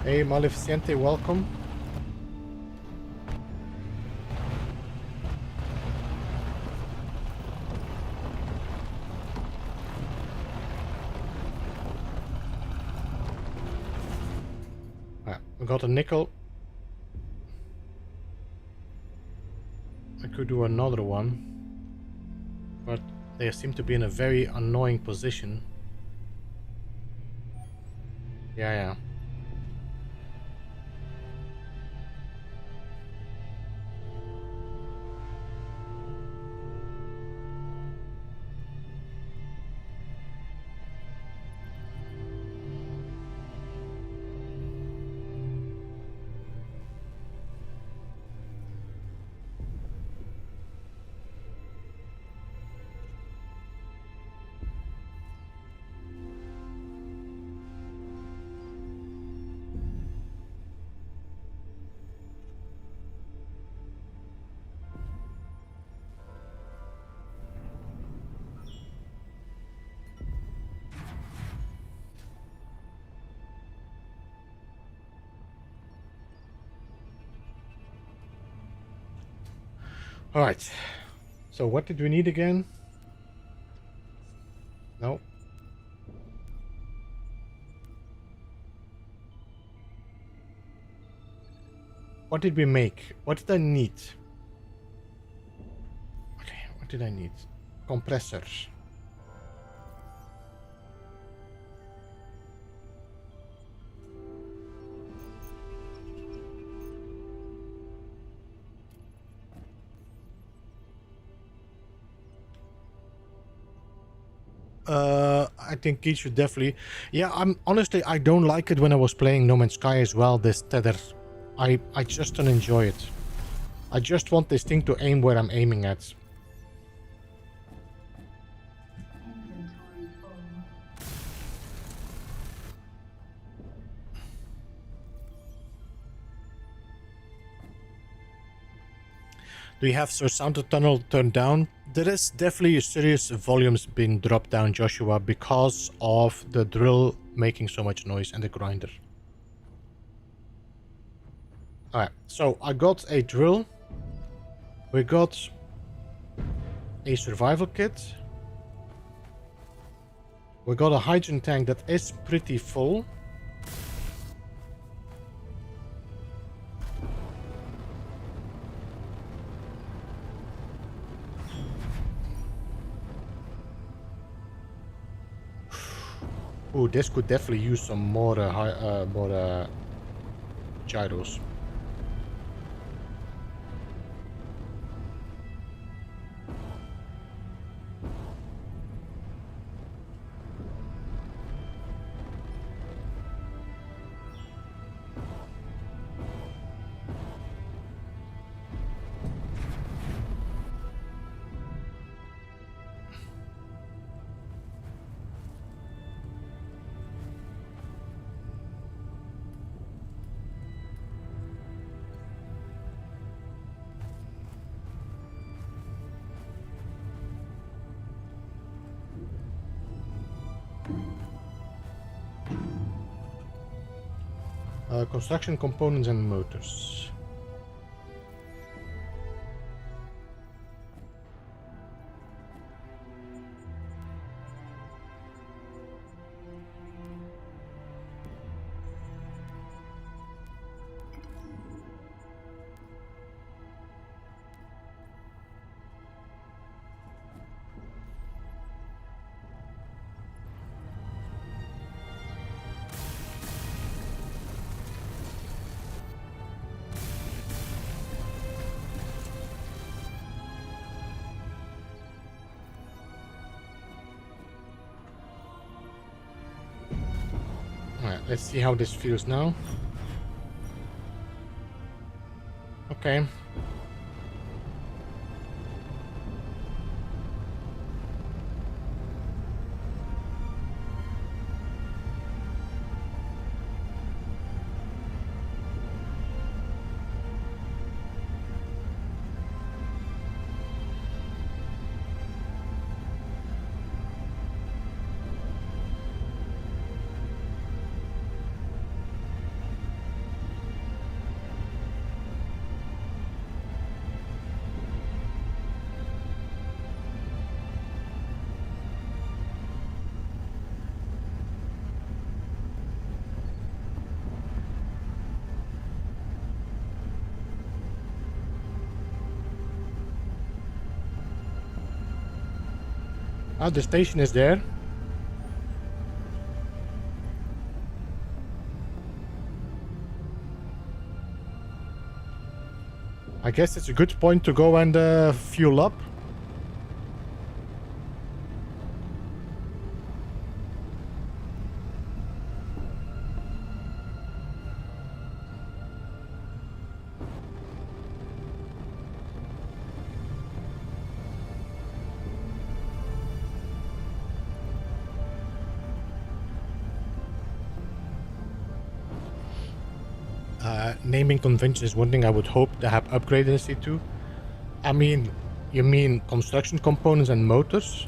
Hey, Maleficiente, welcome. We got a nickel. I could do another one, but they seem to be in a very annoying position. Yeah. Alright, so what did we need again? No. What did we make? What did I need? Okay, what did I need? Compressors. I think he should definitely. Yeah, honestly, I don't like it when I was playing No Man's Sky as well. This tether, I just don't enjoy it. I just want this thing to aim where I'm aiming at. Do you have Sound Tunnel turned down? There is definitely serious volumes being dropped down, Joshua, because of the drill making so much noise and the grinder. Alright, so I got a drill. We got a survival kit. We got a hydrogen tank that is pretty full. Ooh, this could definitely use some more gyros. Construction components and motors. Alright, let's see how this feels now. Okay. Oh, the station is there. I guess it's a good point to go and fuel up. Naming convention is one thing I would hope to have upgraded in C2. I mean, you mean construction components and motors?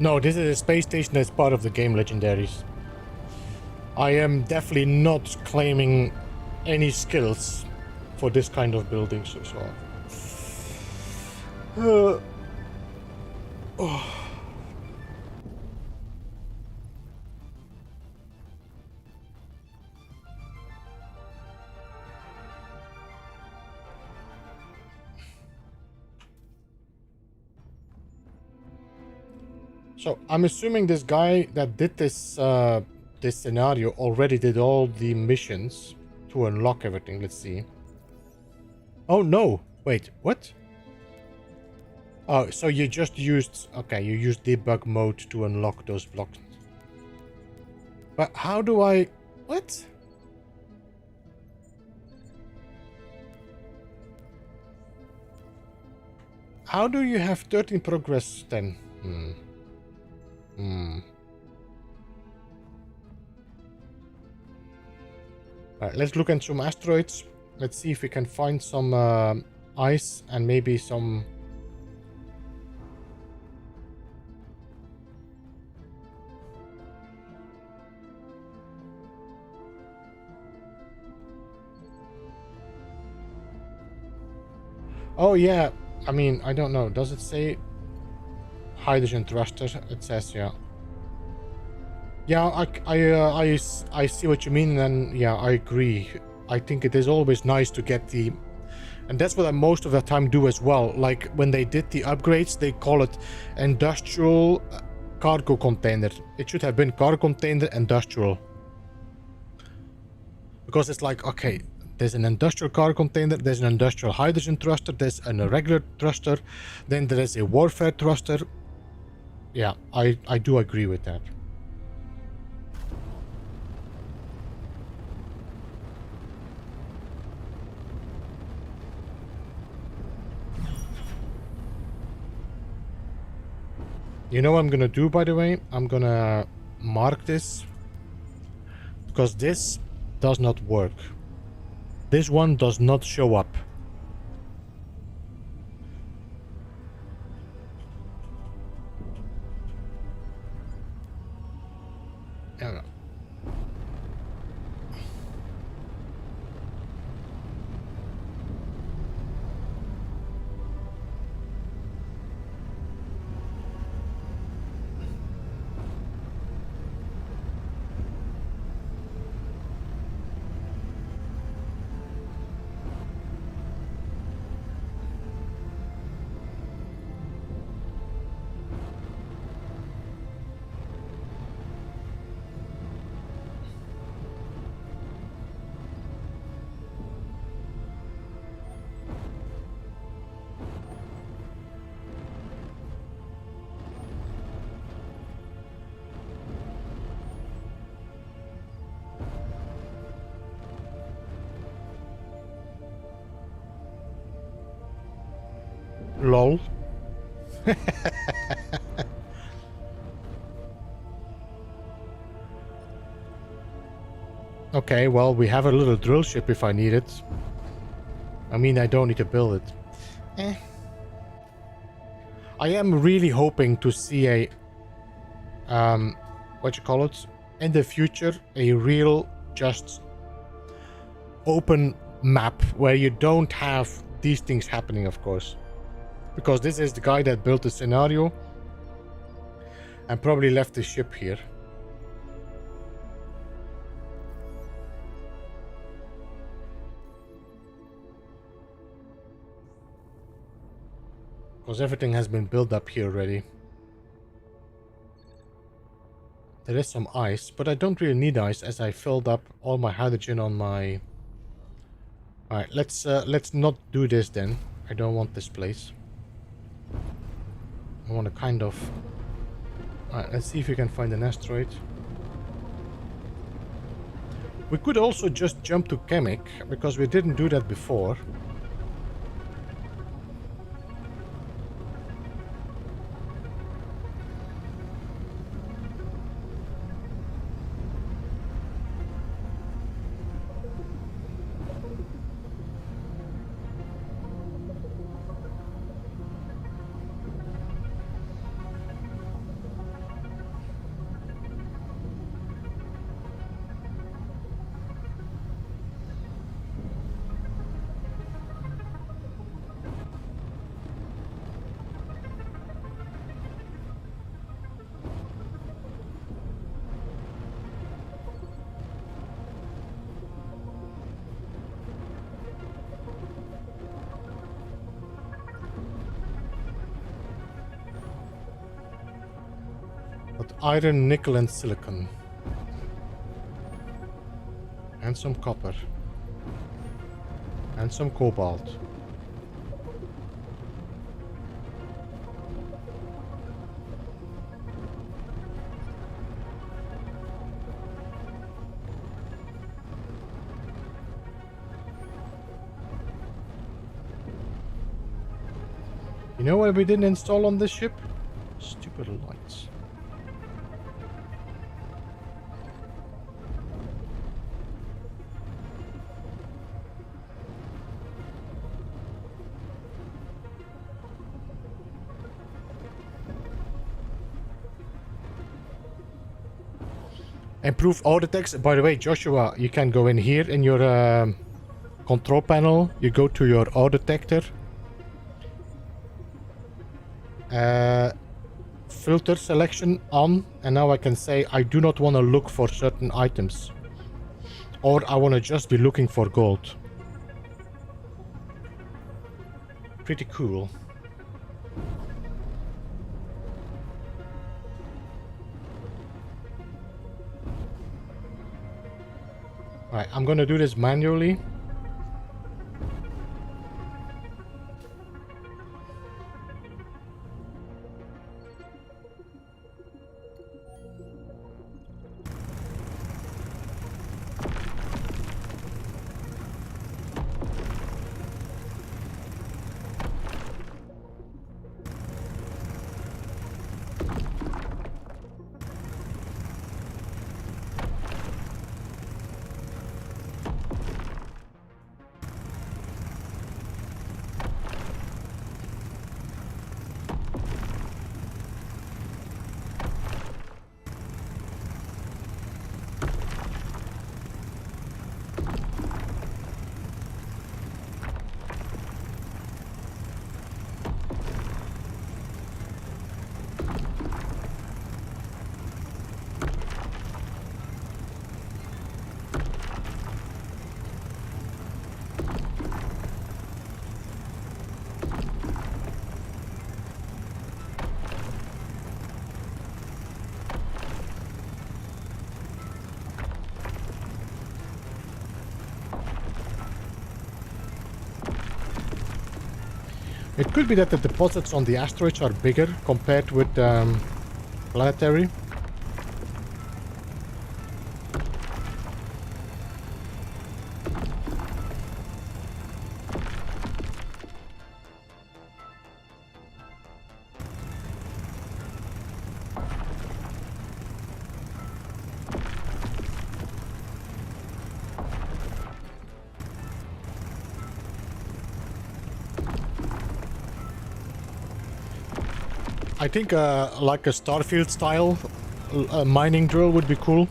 No, this is a space station that's part of the game Legendaries. I am definitely not claiming any skills for this kind of building, so. Oh. So I'm assuming this guy that did this this scenario already did all the missions to unlock everything. Let's see. Oh no, wait, what? Oh, so you just used, okay, you used debug mode to unlock those blocks. But how do I, what? How do you have 13 progress then? Alright, let's look at some asteroids. Let's see if we can find some ice and maybe some... Oh yeah, I mean, I don't know. Does it say hydrogen thruster? It says, yeah. Yeah, I see what you mean, and yeah, I agree. I think it is always nice to get the... And that's what I most of the time do as well. Like, when they did the upgrades, they call it industrial cargo container. It should have been cargo container industrial. Because it's like, okay, there's an industrial cargo container, there's an industrial hydrogen thruster, there's an irregular thruster, then there is a warfare thruster. Yeah, I do agree with that. You know what I'm gonna do, by the way? I'm gonna mark this, because this does not work. This one does not show up. Yeah. Lol. Okay, well, we have a little drill ship if I need it. I mean, I don't need to build it. I am really hoping to see a... what you call it? In the future, a real, just... open map where you don't have these things happening, of course. Because this is the guy that built the scenario and probably left the ship here. Because everything has been built up here already. There is some ice, but I don't really need ice as I filled up all my hydrogen on my... Alright, let's not do this then. I don't want this place. I want to kind of... Alright, let's see if we can find an asteroid. We could also just jump to Chemic, because we didn't do that before. Iron, nickel and silicon. And some copper. And some cobalt. You know what we didn't install on this ship? Stupid lights. Improve auto text. By the way, Joshua, you can go in here in your control panel. You go to your auto detector. Filter selection on, and now I can say I do not want to look for certain items, or I want to just be looking for gold. Pretty cool. Alright, I'm gonna do this manually. It could be that the deposits on the asteroids are bigger compared with planetary. I think like a Starfield style mining drill would be cool.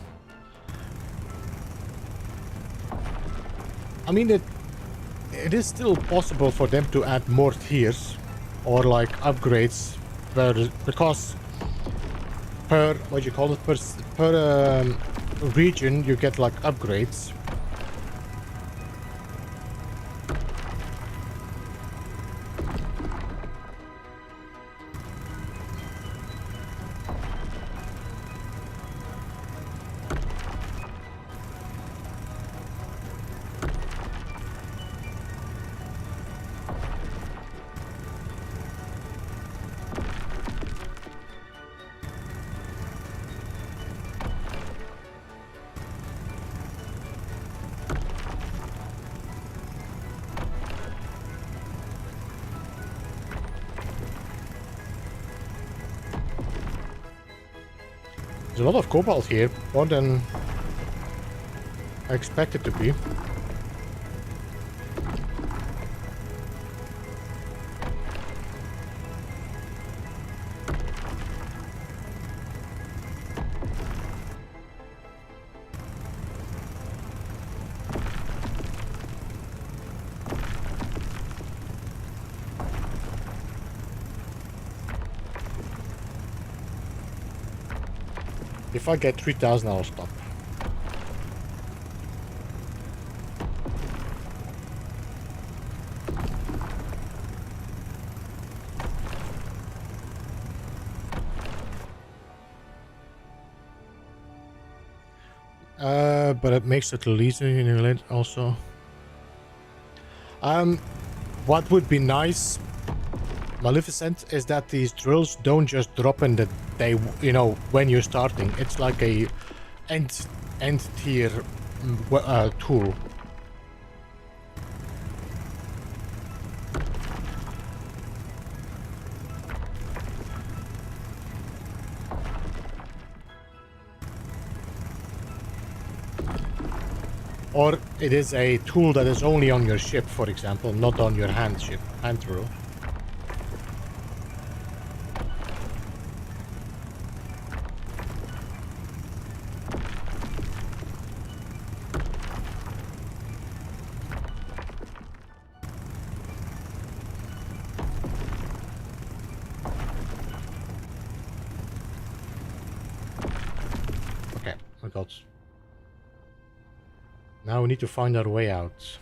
I mean, it is still possible for them to add more tiers or like upgrades because per, what you call it, per region you get like upgrades. There's a lot of cobalt here, more than I expected to be. If I get 3,000, I'll stop. But it makes it a little easier in it also. What would be nice, Maleficent, is that these drills don't just drop in the day, you know, when you're starting. It's like a end tier tool. Or it is a tool that is only on your ship, for example, not on your hand drill. Okay, I got. Now we need to find our way out.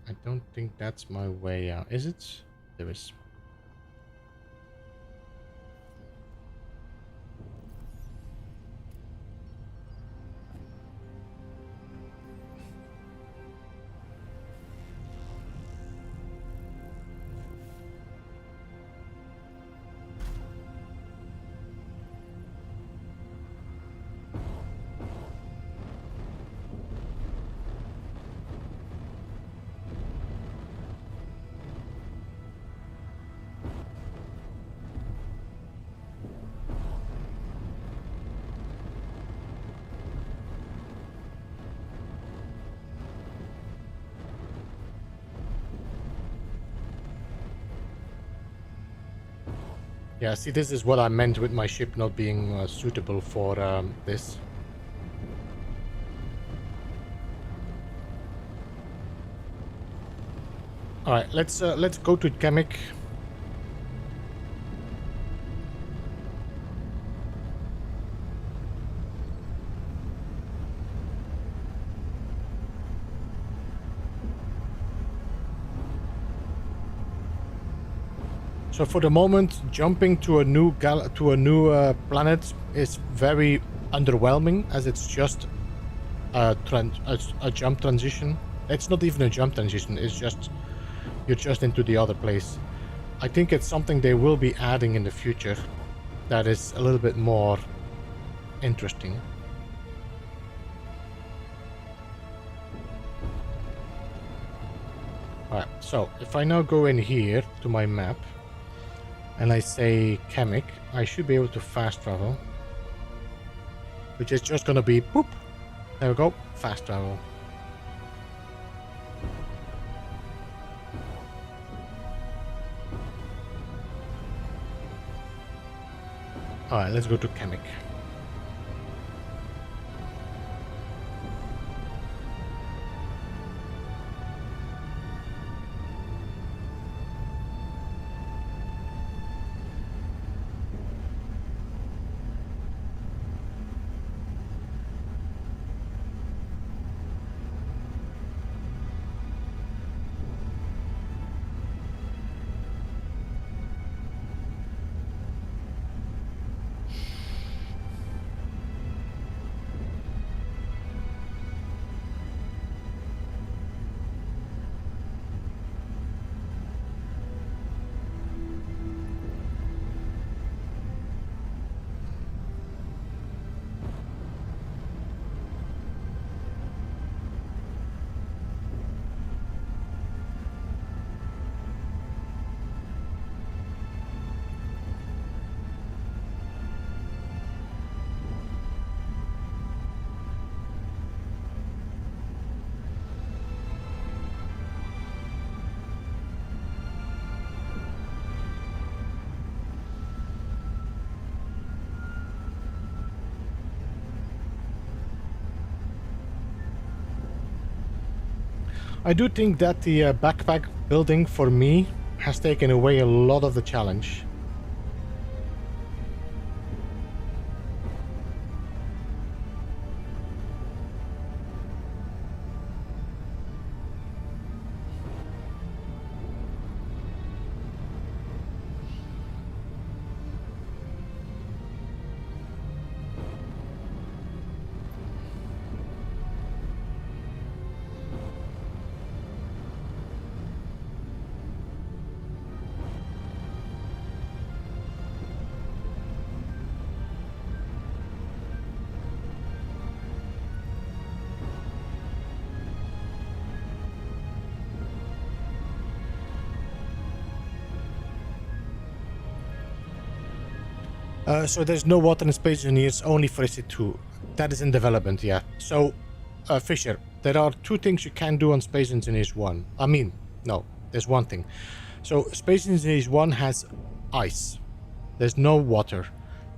I don't think that's my way out. Is it? There is. Yeah, see, this is what I meant with my ship not being suitable for this. All right, let's go to Kamek. So for the moment, jumping to a new planet is very underwhelming, as it's just a jump transition. It's not even a jump transition. It's just you're just into the other place. I think it's something they will be adding in the future that is a little bit more interesting. Alright, so if I now go in here to my map and I say Kamek, I should be able to fast travel. Which is just gonna be boop. There we go, fast travel. Alright, let's go to Kamek. I do think that the backpack building for me has taken away a lot of the challenge. So there's no water in Space Engineers, only for SC2. That is in development, yeah. So, Fisher, there are two things you can do on Space Engineers 1. I mean, no, there's one thing. So, Space Engineers 1 has ice. There's no water.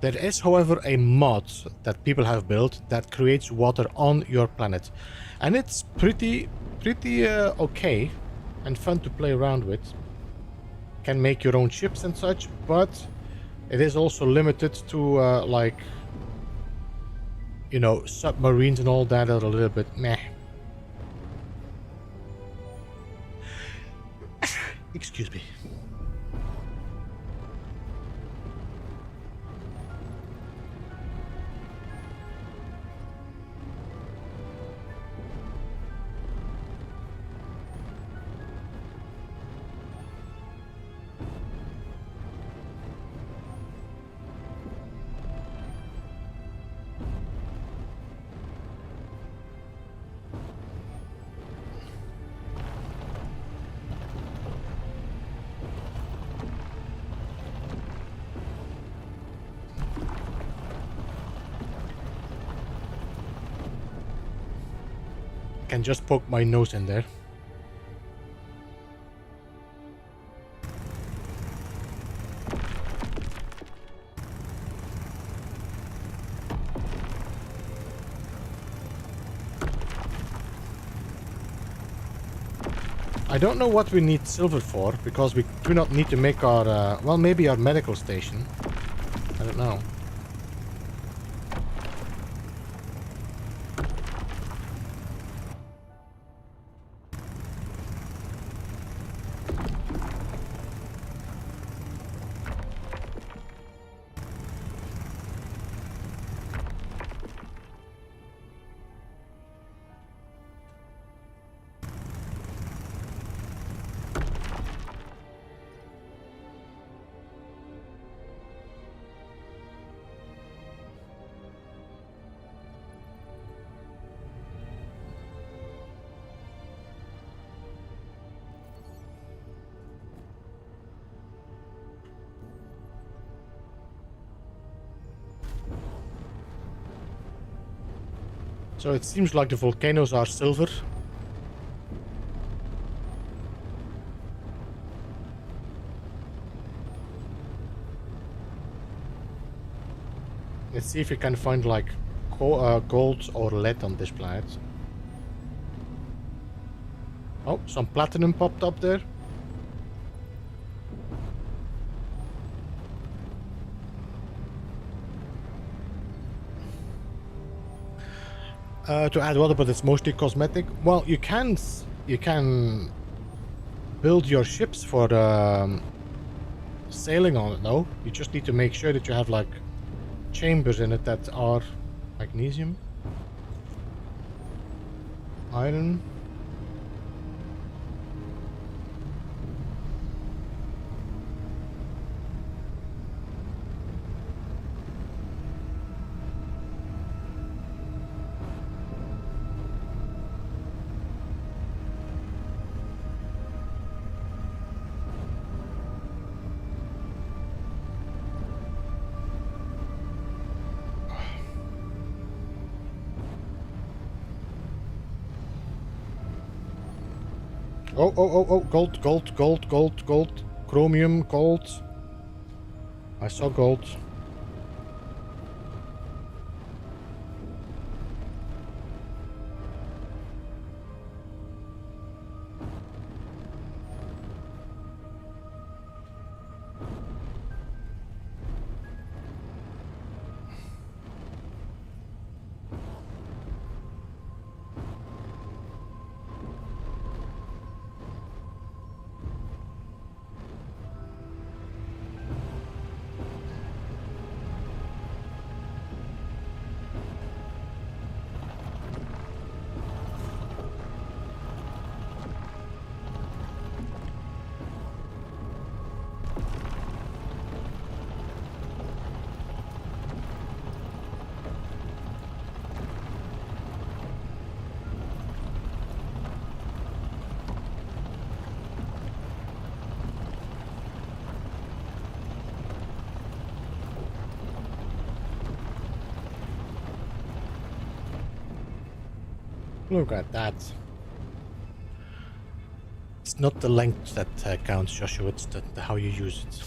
There is, however, a mod that people have built that creates water on your planet. And it's pretty okay and fun to play around with. Can make your own ships and such, but it is also limited to, like, you know, submarines and all that are a little bit meh. Excuse me. Can just poke my nose in there. I don't know what we need silver for, because we do not need to make our, well, maybe our medical station. I don't know. So it seems like the volcanoes are silver. Let's see if we can find like gold or lead on this planet. Oh, some platinum popped up there. To add water, but it's mostly cosmetic. Well, you can build your ships for sailing on it. No, you just need to make sure that you have like chambers in it that are magnesium, iron. Oh, gold, chromium, gold. I saw gold. Look at that. It's not the length that counts, Joshua, it's the how you use it.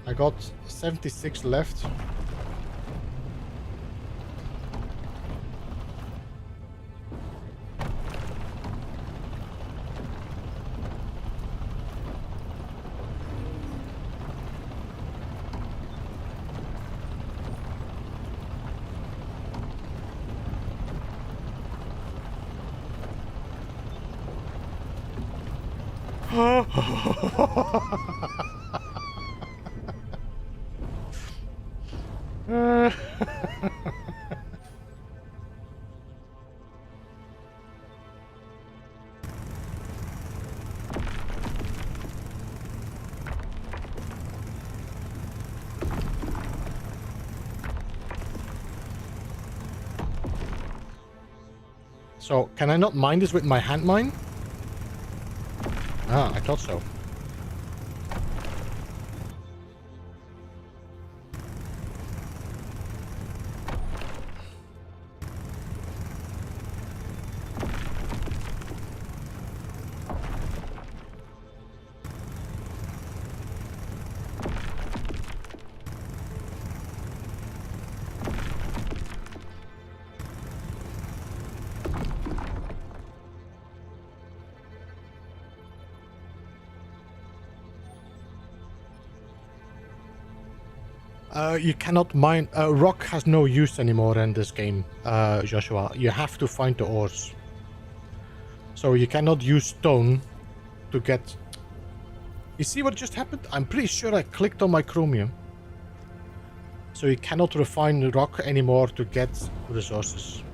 I got 76 left. So, can I not mine this with my hand mine? Ah, I thought so. You cannot mine... rock has no use anymore in this game, Joshua. You have to find the ores. So you cannot use stone to get... You see what just happened? I'm pretty sure I clicked on my chromium. So you cannot refine the rock anymore to get resources.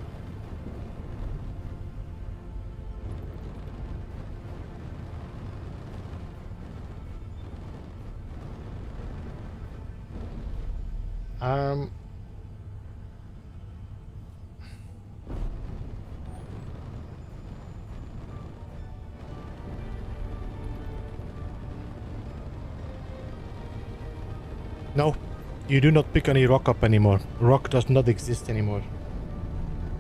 No, you do not pick any rock up anymore. Rock does not exist anymore.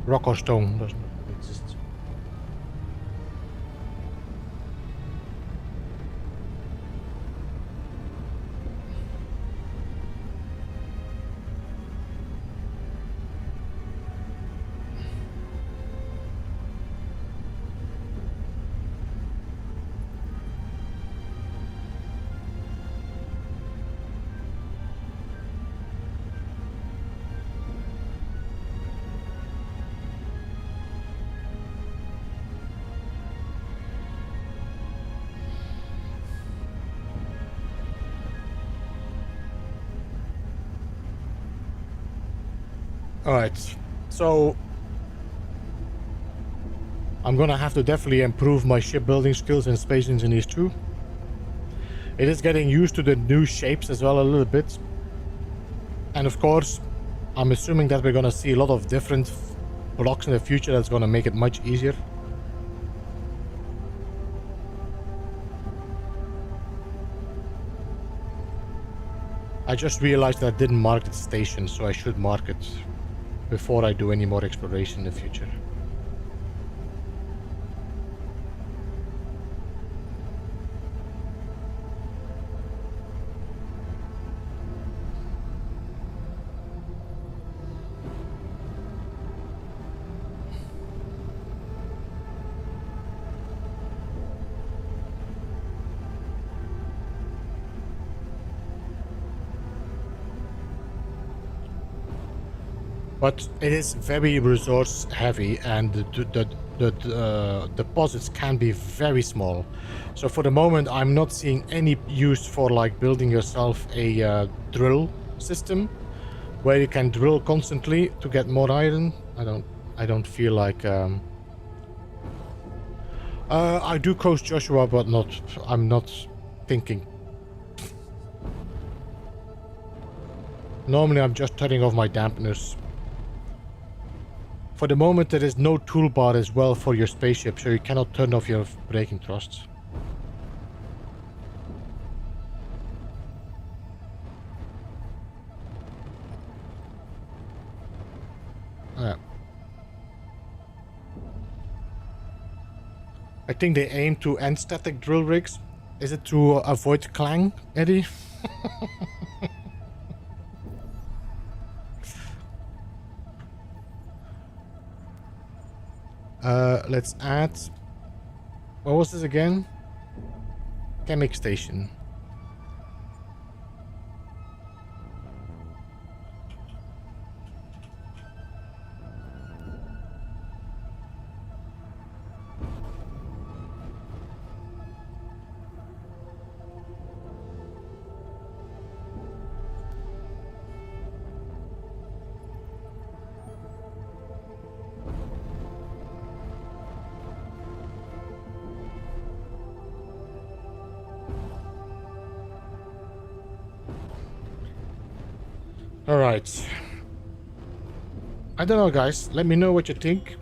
Rock or stone does not exist. Alright, so I'm gonna have to definitely improve my shipbuilding skills and space engineers too. It is getting used to the new shapes as well a little bit. And of course, I'm assuming that we're gonna see a lot of different blocks in the future that's gonna make it much easier. I just realized that I didn't mark the station, so I should mark it before I do any more exploration in the future. But it is very resource heavy, and the deposits can be very small. So for the moment, I'm not seeing any use for like building yourself a drill system where you can drill constantly to get more iron. I don't feel like. I do coast Joshua, but not. I'm not thinking. Normally I'm just turning off my dampeners. For the moment there is no toolbar as well for your spaceship, so you cannot turn off your braking thrusts. Yeah. I think they aim to end static drill rigs. Is it to avoid clang, Eddie? Let's add... What was this again? Chemic station. Alright. I don't know, guys. Let me know what you think.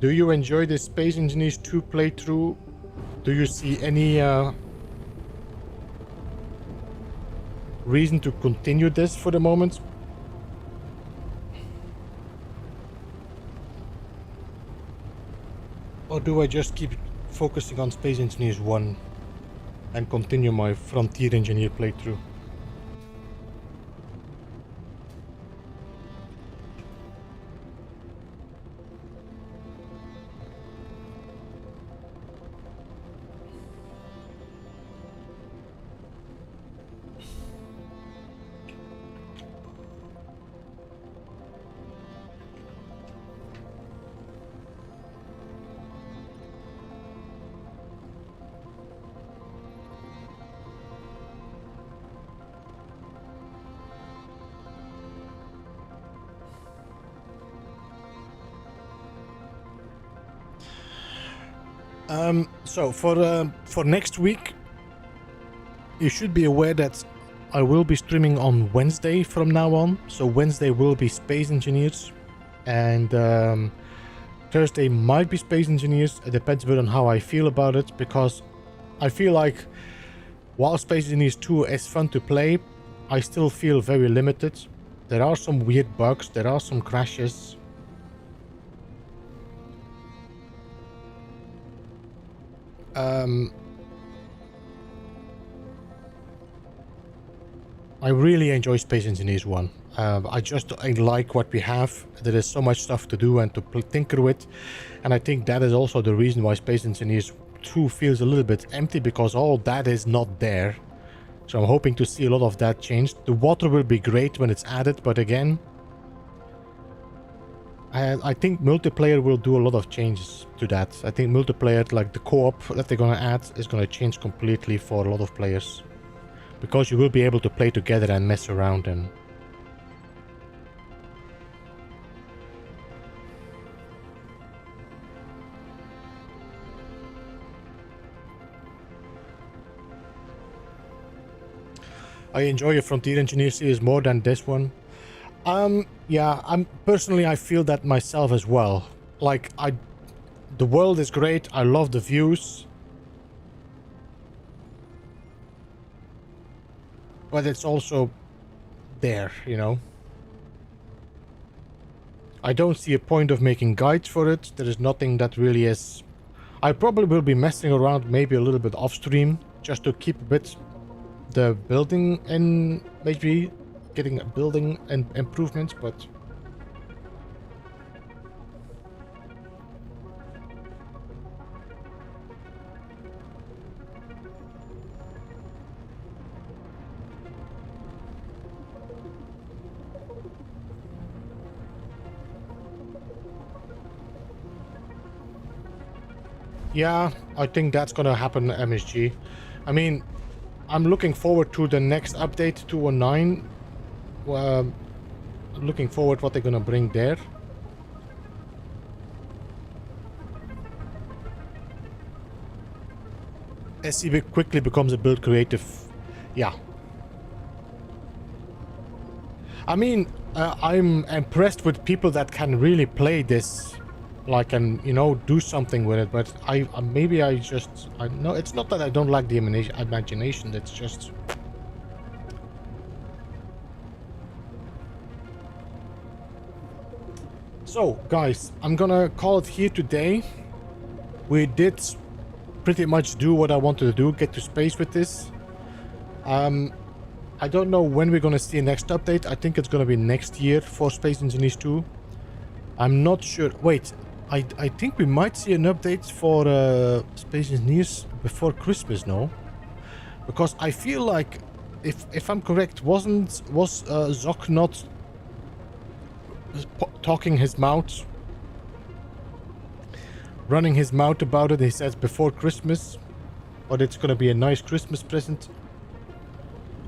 Do you enjoy this Space Engineers 2 playthrough? Do you see any reason to continue this for the moment? Or do I just keep focusing on Space Engineers 1 and continue my Frontier Engineer playthrough? So for next week, you should be aware that I will be streaming on Wednesday from now on. So Wednesday will be Space Engineers, and Thursday might be Space Engineers. It depends a bit on how I feel about it, because I feel like while Space Engineers 2 is fun to play, I still feel very limited. There are some weird bugs, there are some crashes. I really enjoy Space Engineers 1. I like what we have. There is so much stuff to do and to tinker with. And I think that is also the reason why Space Engineers 2 feels a little bit empty, because all that is not there. So I'm hoping to see a lot of that changed. The water will be great when it's added, but again, I think multiplayer will do a lot of changes to that. I think multiplayer, like the co-op that they're gonna add, is gonna change completely for a lot of players. Because you will be able to play together and mess around and... I enjoy your Frontier Engineer series more than this one. Yeah, I feel that myself as well. Like, the world is great, I love the views. But it's also there, you know. I don't see a point of making guides for it. There is nothing that really is... I probably will be messing around maybe a little bit off stream, just to keep a bit the building and maybe getting a building and improvements, but... Yeah, I think that's gonna happen, MSG. I mean, I'm looking forward to the next update, 219. Looking forward what they're gonna bring there. SCB quickly becomes a build creative. Yeah. I mean, I'm impressed with people that can really play this, like, and you know, do something with it. But maybe I no, it's not that I don't like the imagination. It's just. So, guys, I'm gonna call it here today. We did pretty much do what I wanted to do, get to space with this. I don't know when we're gonna see a next update. I think it's gonna be next year for Space Engineers 2. I'm not sure. Wait, I think we might see an update for Space Engineers before Christmas, no? Because I feel like, if I'm correct, was Zoc not talking his mouth, running his mouth about it? He says before Christmas, but it's gonna be a nice Christmas present.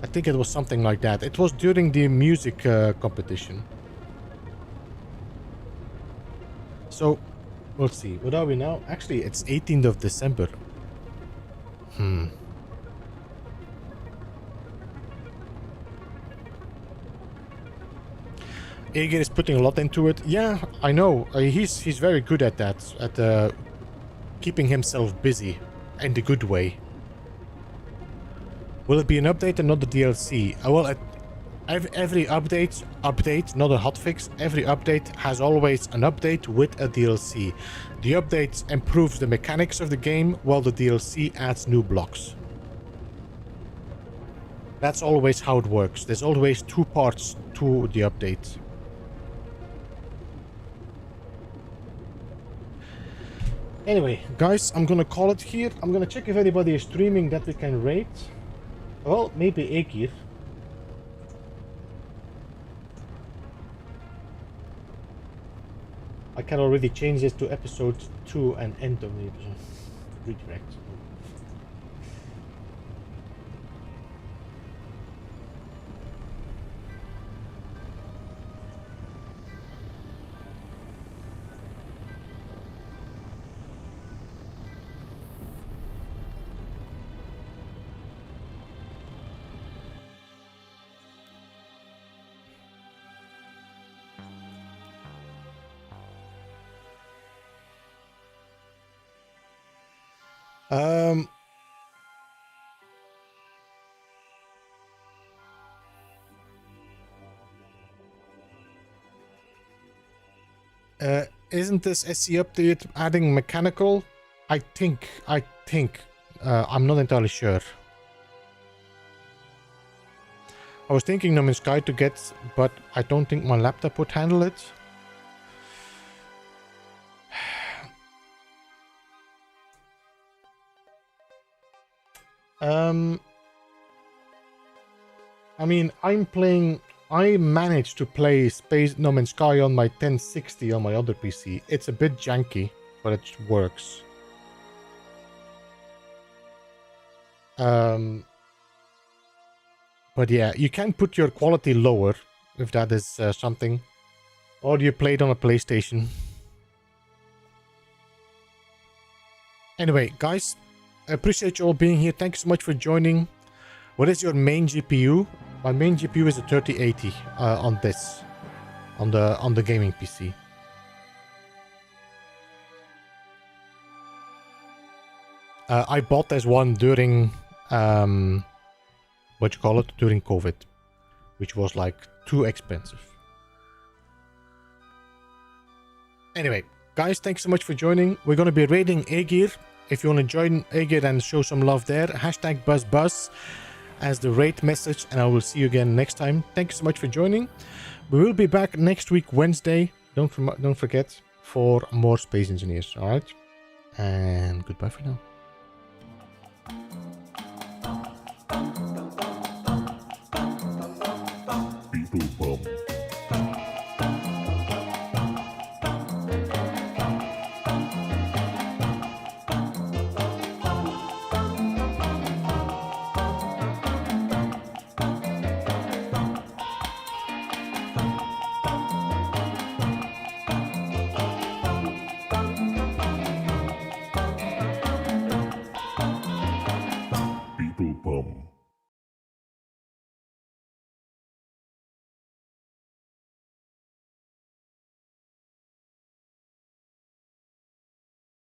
I think it was something like that. It was during the music competition. So, we'll see. What are we now? Actually, it's 18th of December. Aegir is putting a lot into it. Yeah, I know. He's very good at that. At keeping himself busy. In the good way. Will it be an update and not the DLC? Well, every update, not a hotfix, every update has always an update with a DLC. The update improves the mechanics of the game, while the DLC adds new blocks. That's always how it works. There's always two parts to the update. Anyway, guys, I'm gonna call it here. I'm gonna check if anybody is streaming that we can rate. Well, maybe Aegir. I can already change this to episode 2 and end of the episode. Redirect. Isn't this SC update adding mechanical? I think. I'm not entirely sure. I was thinking No Man's Sky to get, but I don't think my laptop would handle it. I mean, I managed to play Space No Man's Sky on my 1060 on my other PC. It's a bit janky, but it works. But yeah, you can put your quality lower if that is something. Or you play it on a PlayStation. Anyway, guys, I appreciate you all being here. Thank you so much for joining. What is your main GPU? My main GPU is a 3080 on this, on the gaming PC. I bought this one during during COVID, which was like too expensive. Anyway, guys, thanks so much for joining. We're going to be raiding Aegir. If you want to join Aegir and show some love there, hashtag BuzzBuzz as the raid message, and I will see you again next time. Thank you so much for joining. We will be back next week, Wednesday. Don't forget, for more Space Engineers. All right, and goodbye for now.